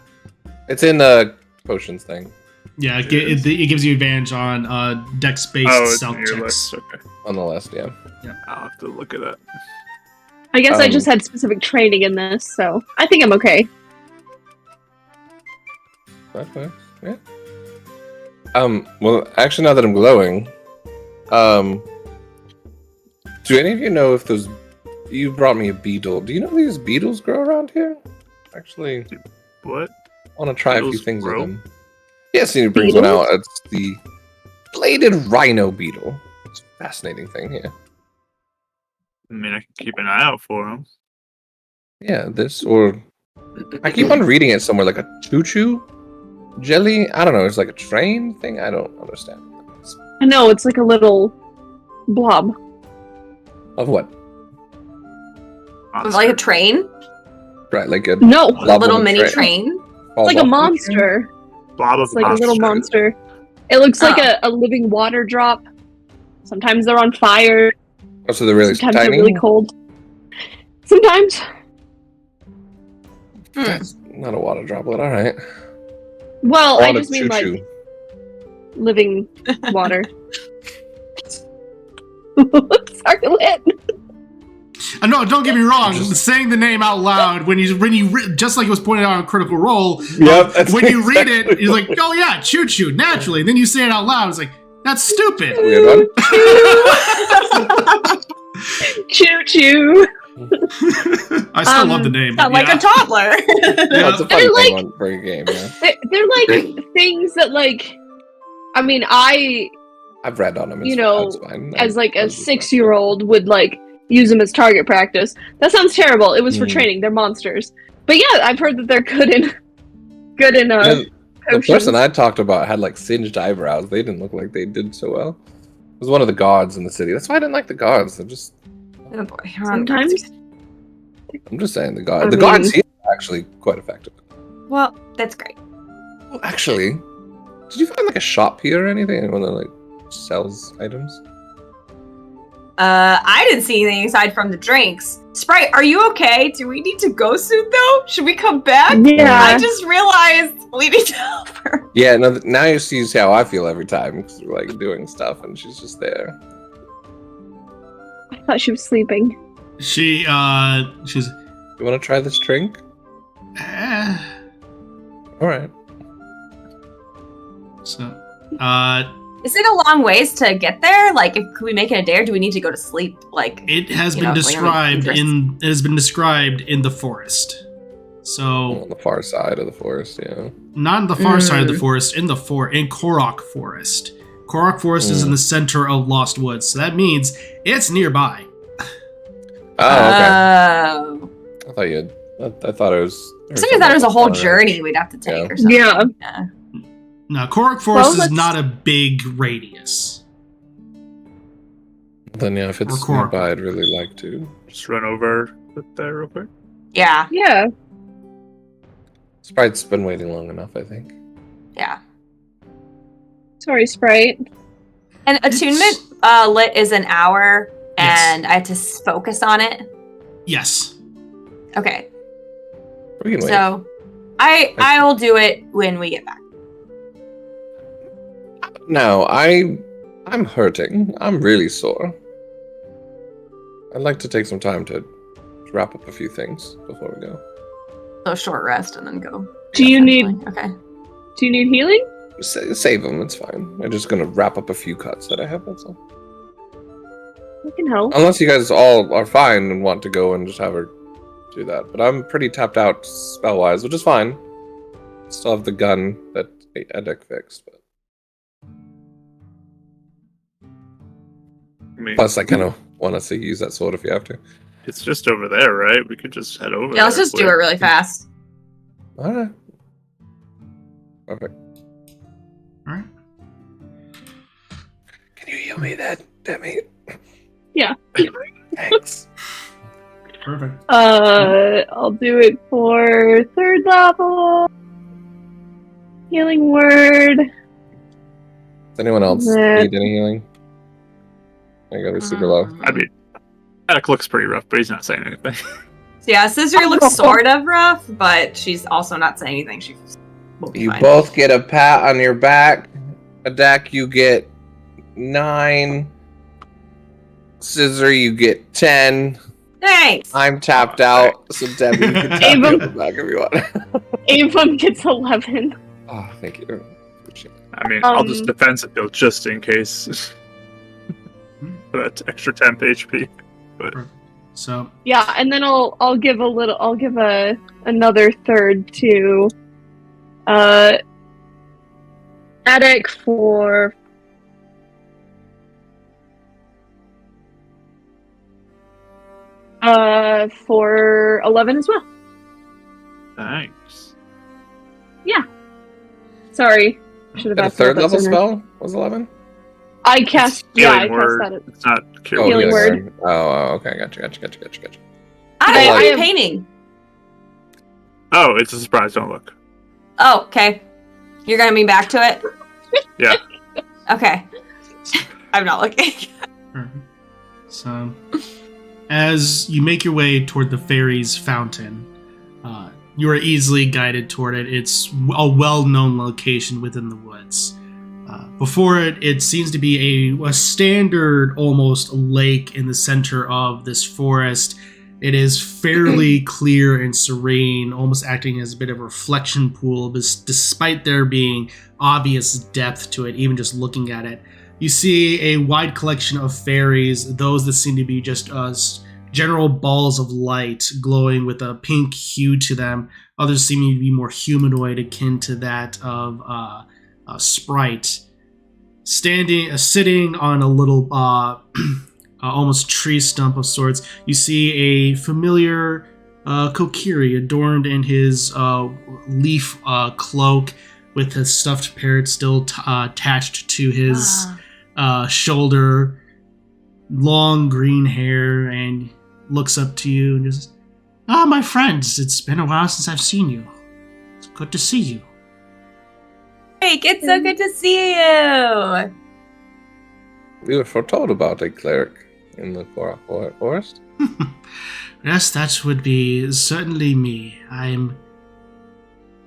It's in the potions thing. Yeah, it gives you advantage on dex-based Oh, it's stealth in your checks. list. Okay. On the list, yeah. I'll have to look at that. I guess I Um, just had specific training in this, so I think I'm okay. Okay, yeah. Well, actually, now that I'm glowing, do any of you know if those... You brought me a beetle. Do you know if these beetles grow around here? Actually, What? I want to try a few Beetles things grow? with them. Yes, he brings one Beetles? out. It's the bladed rhino beetle. It's a fascinating thing, yeah. I mean, I can keep an eye out for them. Yeah, this, or... I keep on reading it somewhere, like a choo-choo jelly? I don't know, it's like a train thing? I don't understand. I know, it's like a little blob. Of what? Like a train? Right, like a... No, A blob little of a mini train. train? Falls it's like a off the monster. Blob of It's like a little monster. It looks like a living water drop. Sometimes they're on fire. train. Oh, so they're really Sometimes tiny? they're really cold. Sometimes. That's not a water droplet, alright. Well, I On a just mean choo-choo. like living water. Scarlet. No, don't get me wrong. Just- Saying the name out loud when you just like it was pointed out on Critical Role. Yep, that's when you read it, exactly you're like, oh yeah, choo choo, naturally. And then you say it out loud. It's like that's stupid. Weird one. Choo choo. I still love the name. Sound but like yeah. a toddler. Yeah, it's a fun They're thing like- on for a game, yeah. They're like things that like. I mean, I've read on them. You know, it's fine. as like I a was just- 6-year-old would like use them as target practice. That sounds terrible. It was for Mm. training. They're monsters. But yeah, I've heard that they're good in And then the potions. person I talked about had like singed eyebrows. They didn't look like they did so well. It was one of the gods in the city. That's why I didn't like the gods. They're just... Oh boy. Sometimes. I'm just saying the gods. I The mean- gods here are actually quite effective. Well, that's great. Well, actually, did you find like a shop here or anything? Anyone that like sells items? I didn't see anything aside from the drinks. Sprite, are you okay? Do we need to go soon though? Should we come back? Yeah. I just realized we need to help her. Yeah, no, now you see how I feel every time because we're like doing stuff and she's just there. I thought she was sleeping. She's You want to try this drink? eh. All right. So Is it a long ways to get there? Like, could we make it a day, or do we need to go to sleep? Like, it has You been know, described like, it has been described in the forest. So On the far side of the forest, yeah. not on the far side of the forest, in Korok Forest. Korok Forest is in the center of Lost Woods, so that means it's nearby. Oh, okay. oh. I thought you had... I thought it was... Somebody thought it was a whole journey we'd have to take Yeah. or something. Yeah. Now, Korok Forest is let's- not a big radius. Then yeah, if it's Record. nearby, I'd really like to. Just run over with that real quick. Yeah. Yeah. Sprite's been waiting long enough, I think. Yeah. Sorry, Sprite. And attunement lit is an hour, Yes. and I have to focus on it. Yes. Okay. We can wait. So, I will do it when we get back. No, I'm hurting. I'm really sore. I'd like to take some time to wrap up a few things before we go. So short rest and then go. Do you need Okay. Do you need healing? Save them, it's fine. I'm just gonna wrap up a few cuts that I have, that's all. We can help. Unless you guys all are fine and want to go and just have her do that. But I'm pretty tapped out spell-wise, which is fine. Still have the gun that Edek fixed. But... I mean, Plus, I kind of want us to use that sword if you have to. it's just over there, right? We could just head over there. Yeah, let's just do it really fast. Alright. Perfect. Alright. Can you heal me that, Demi? Yeah. Thanks. Perfect. I'll do it for 3rd level. Healing word. Does anyone else need any healing? I gotta be super low. I mean, Edek looks pretty rough, but he's not saying anything. Yeah, Scissor looks sort of rough, but she's also not saying anything. She will be You fine. both get a pat on your back. Edek, you get 9. Scissor, you get 10. Thanks. I'm tapped out, so Debbie, you can tap me on the back if you want. Avon gets 11. Oh, thank you. Appreciate it. I mean, I'll just defensive heal just in case. For that extra temp HP. But So Yeah, and then I'll give another 3rd to Edek for for 11 as well. thanks. Sorry. Should have A asked that 3rd level sooner. spell was 11? I cast Healing I word. cast that. It's not cure. Healing yes. word. Oh, okay. Gotcha. I I am have- painting. Oh, it's a surprise. Don't look. Oh, okay. You're gonna be back to it? Yeah. Okay. I'm not looking. Perfect. So, as you make your way toward the fairy's fountain, you are easily guided toward it. It's a well-known location within the woods. Before it, it seems to be a standard, almost lake in the center of this forest. It is fairly clear and serene, almost acting as a bit of a reflection pool, despite there being obvious depth to it, even just looking at it. You see a wide collection of fairies, those that seem to be just general balls of light glowing with a pink hue to them. Others seeming to be more humanoid, akin to that of a sprite. Sitting on a little almost tree stump of sorts, you see a familiar Kokiri adorned in his leaf cloak with his stuffed parrot still attached to his shoulder, long green hair, and looks up to you and just, my friends, it's been a while since I've seen you. It's good to see you. Hey, it's so good to see you. We were foretold about a cleric in the forest. Yes, that would be certainly me. I'm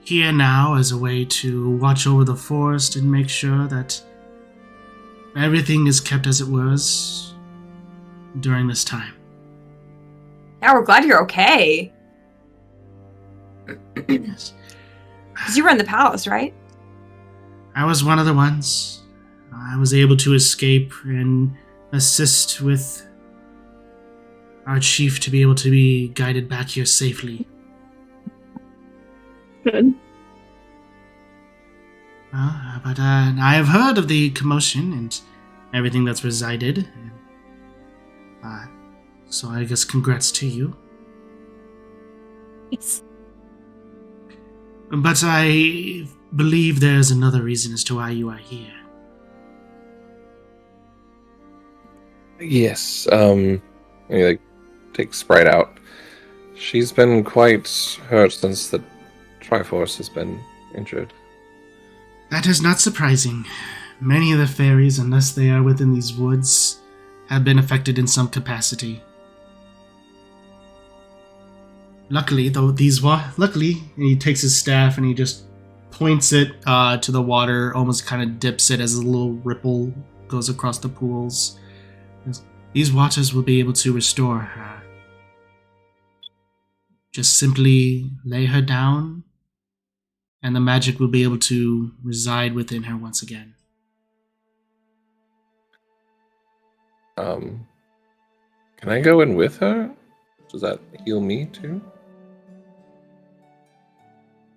here now as a way to watch over the forest and make sure that everything is kept as it was during this time. Yeah, we're glad you're okay. Yes. Because you were in the palace, right? I was one of the ones. I was able to escape and assist with our chief to be able to be guided back here safely. Good. But I have heard of the commotion and everything that's resided. So I guess congrats to you. Yes. But I believe there's another reason as to why you are here. Yes. He takes Sprite out. She's been quite hurt since the Triforce has been injured. That is not surprising. Many of the fairies, unless they are within these woods, have been affected in some capacity. Luckily, and he takes his staff and he just points it to the water, almost kind of dips it as a little ripple goes across the pools. These waters will be able to restore her. Just simply lay her down, and the magic will be able to reside within her once again. Can I go in with her? Does that heal me too?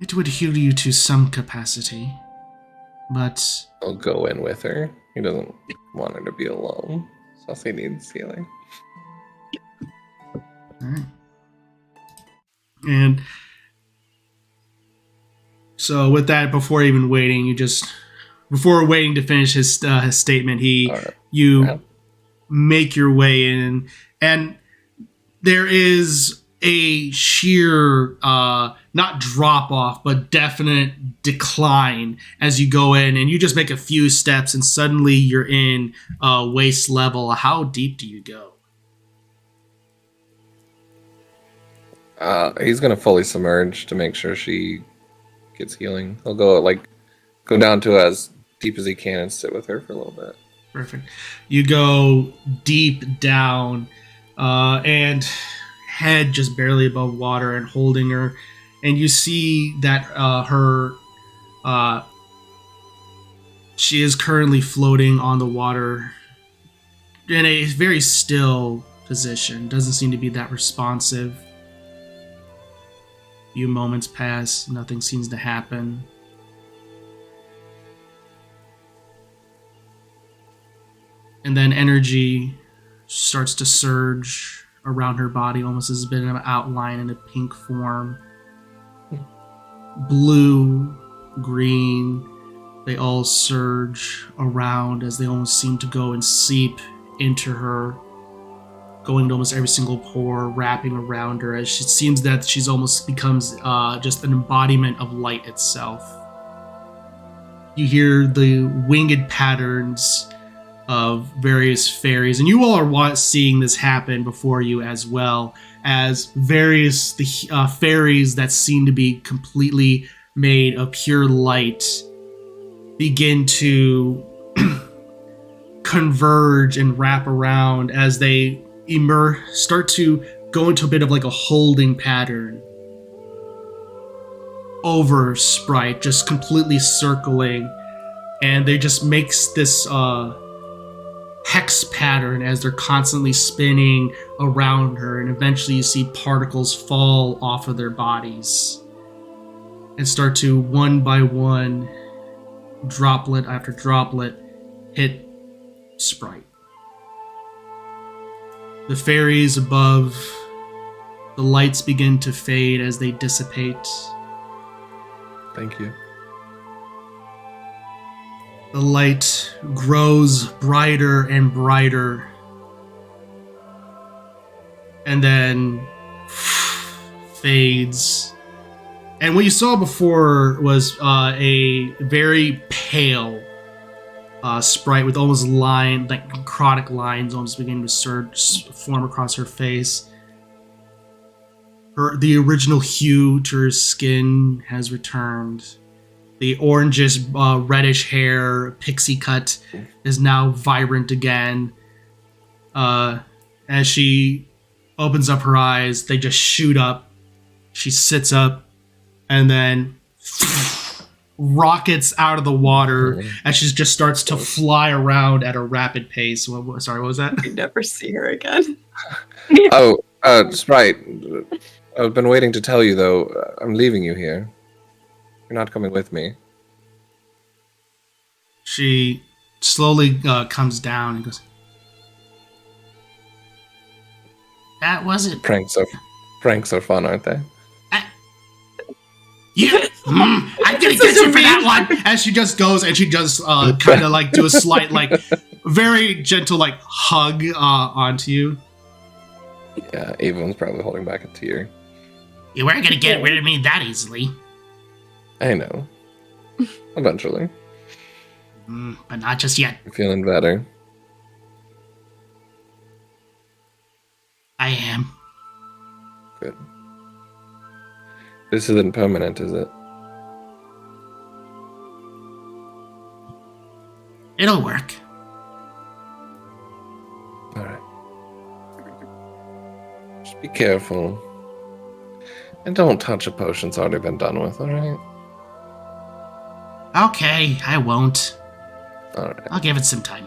It would heal you to some capacity, but I'll go in with her. He doesn't want her to be alone. So he needs healing. alright. And so with that, before waiting to finish his statement, you make your way in, and there is a sheer, not drop off, but definite decline as you go in, and you just make a few steps, and suddenly you're in waist level. How deep do you go? He's gonna fully submerge to make sure she gets healing. He'll go down to as deep as he can and sit with her for a little bit. Perfect. You go deep down, and head just barely above water, and holding her, and you see that she is currently floating on the water in a very still position. Doesn't seem to be that responsive. Few moments pass, nothing seems to happen. And then energy starts to surge around her body, almost as a bit of an outline in a pink form. Blue, green, they all surge around as they almost seem to go and seep into her, going to almost every single pore, wrapping around her, as it seems that she's almost becomes just an embodiment of light itself. You hear the winged patterns of various fairies, and you all are seeing this happen before you, as well as various fairies that seem to be completely made of pure light begin to converge and wrap around as they start to go into a bit of like a holding pattern over Sprite, just completely circling, and they just makes this hex pattern as they're constantly spinning around her, and eventually you see particles fall off of their bodies and start to, one by one, droplet after droplet, hit Sprite. The fairies above, the lights begin to fade as they dissipate. Thank you. The light grows brighter and brighter, and then fades. And what you saw before was a very pale Sprite with almost necrotic lines almost beginning to form across her face. The original hue to her skin has returned. The orangish, reddish hair, pixie cut, is now vibrant again. As she opens up her eyes, they just shoot up. She sits up, and then rockets out of the water as she just starts to fly around at a rapid pace. Sorry, what was that? I never see her again. Sprite, I've been waiting to tell you, though, I'm leaving you here. You're not coming with me. She slowly comes down and goes, "That wasn't... Pranks are fun, aren't they?" Yeah, I'm gonna get you for that one. As she just goes and she just kind of like do a slight, like very gentle, like hug onto you. Yeah, Avon's probably holding back a tear. You weren't gonna get rid of me that easily. I know. Eventually. But not just yet. I'm feeling better. I am. Good. This isn't permanent, is it? It'll work. Alright. Just be careful. And don't touch a potion that's already been done with, alright? Okay, I won't. Alright. I'll give it some time.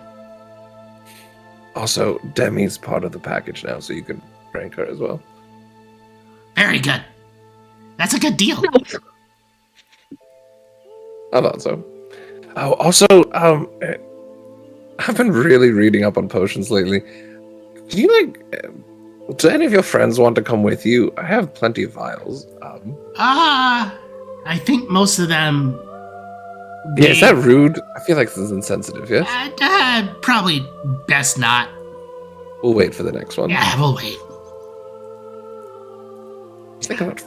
Also, Demi's part of the package now, so you can prank her as well. Very good. That's a good deal. I thought so. Oh, also, I've been really reading up on potions lately. Do you do any of your friends want to come with you? I have plenty of vials. I think most of them. Yeah, is that rude? I feel like this is insensitive, yes? Probably best not. We'll wait for the next one. Yeah, we'll wait. Think about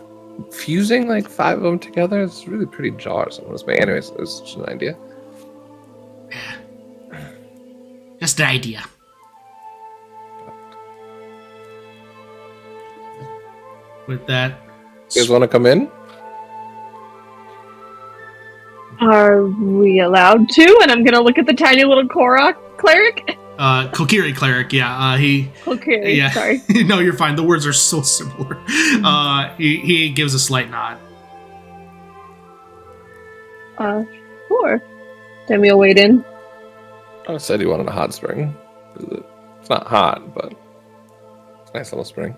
fusing like 5 of them together. It's really pretty jars. Anyways, it was just an idea. Just an idea. With that, You guys want to come in? Are we allowed to? And I'm gonna look at the tiny little Korok cleric. Kokiri cleric, yeah. Kokiri, Yeah. sorry. No, you're fine. The words are so similar. He gives a slight nod. Sure. Then we'll wait in. I said you wanted a hot spring. It's not hot, but it's a nice little spring.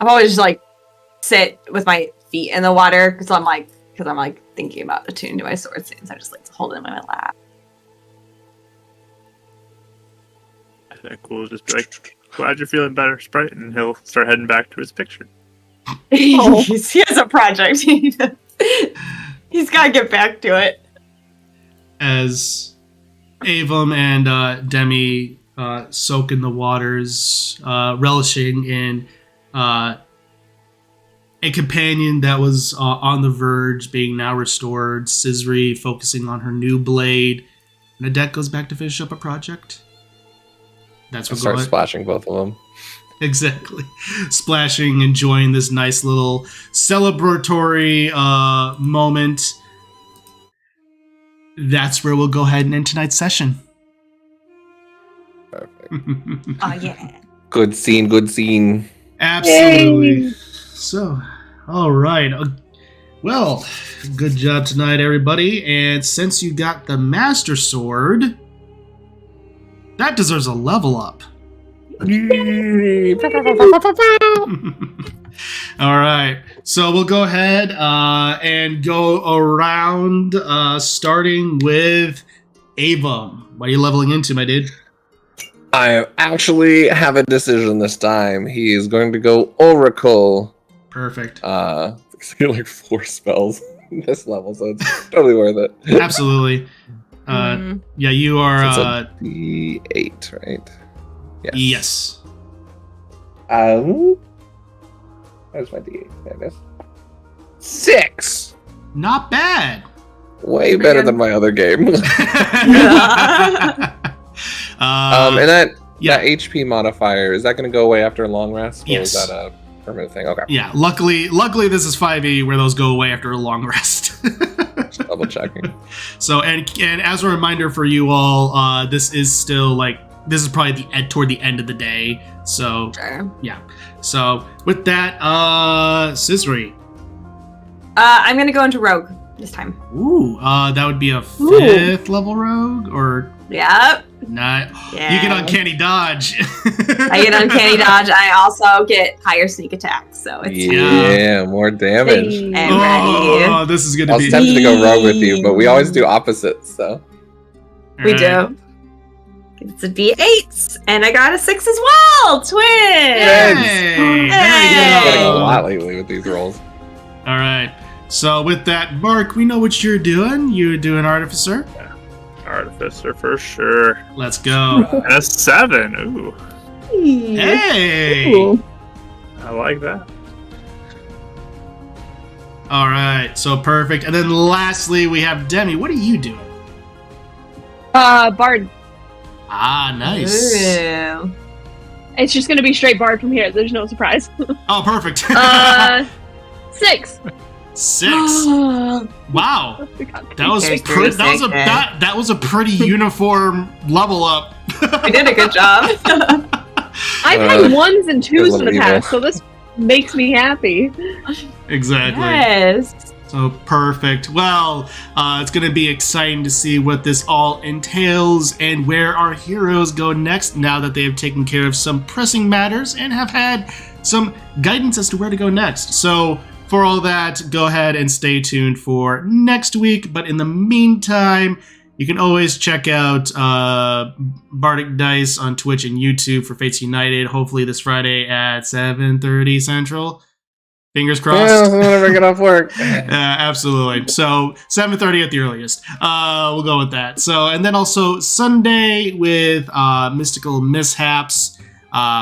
I've always just like sit with my feet in the water because I'm like thinking about attuning to my sword stance. I just like to hold it in my lap. I think we'll just be like, glad you're feeling better, Sprite, and he'll start heading back to his picture. He has a project. He's got to get back to it. As Avum and Demi soak in the waters, relishing in a companion that was on the verge, being now restored, Sisri focusing on her new blade, and Adet goes back to finish up a project. That's I'll what start splashing both of them. Exactly. Splashing, enjoying this nice little celebratory moment. That's where we'll go ahead and end tonight's session. Perfect. Oh yeah. Good scene, good scene. Absolutely. Yay. So, all right. Well, good job tonight, everybody. And since you got the Master Sword, that deserves a level up. All right. So we'll go ahead and go around, starting with Avum. What are you leveling into, my dude? I actually have a decision this time. He is going to go Oracle. Perfect. It's like 4 spells this level, so it's totally worth it. Absolutely. Yeah, you are. So it's a D8, right? Yes. Where's my D8? There it is. 6. Not bad. Way better than my other game. And that HP modifier, is that going to go away after a long rest? Or Yes. is that a permanent thing? Okay. Yeah, luckily this is 5e where those go away after a long rest. Just double checking. So and as a reminder for you all, this is still this is probably toward the end of the day. So Sure. yeah. So with that, Sisri. I'm gonna go into rogue this time. Ooh, that would be a 5th level rogue, or Yep. not? Yeah. You get uncanny dodge. I get uncanny dodge. I also get higher sneak attack. So it's Yeah, more damage. I'm ready. Oh, this is I gonna was be. tempted to go rogue with you, but we always do opposites, so. We Alright. do. It's a D8, and I got a 6 as well. Twin. Hey, Hey. there Getting you a go. lot lately with these rolls. All right. So with that, Mark, we know what you're doing. You're doing Artificer. Artificer for sure. Let's go. And a 7. Ooh, Hey. Ooh. I like that. All right. So perfect. And then lastly, we have Demi. What are you doing? Bard. Ah, nice. Ooh. It's just gonna be straight Bard from here. There's no surprise. Oh, perfect. 6. 6. Wow. That was that was a pretty uniform level up. We did a good job. I've had 1s and 2s in the past, so this makes me happy. Exactly. Yes. So perfect. Well, it's going to be exciting to see what this all entails and where our heroes go next now that they have taken care of some pressing matters and have had some guidance as to where to go next. So for all that, go ahead and stay tuned for next week. But in the meantime, you can always check out Bardic Dice on Twitch and YouTube for Fates United, hopefully this Friday at 7:30 Central. Fingers crossed. Yeah, whenever I get off work. Absolutely. So 7:30 at the earliest. We'll go with that. So, and then also Sunday with Mystical Mishaps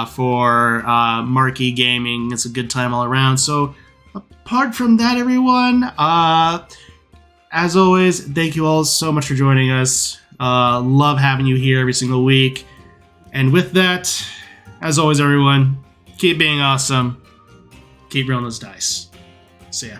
for Marquee Gaming. It's a good time all around. So apart from that, everyone, as always, thank you all so much for joining us. Love having you here every single week. And with that, as always, everyone, keep being awesome. Keep rolling those dice. See ya.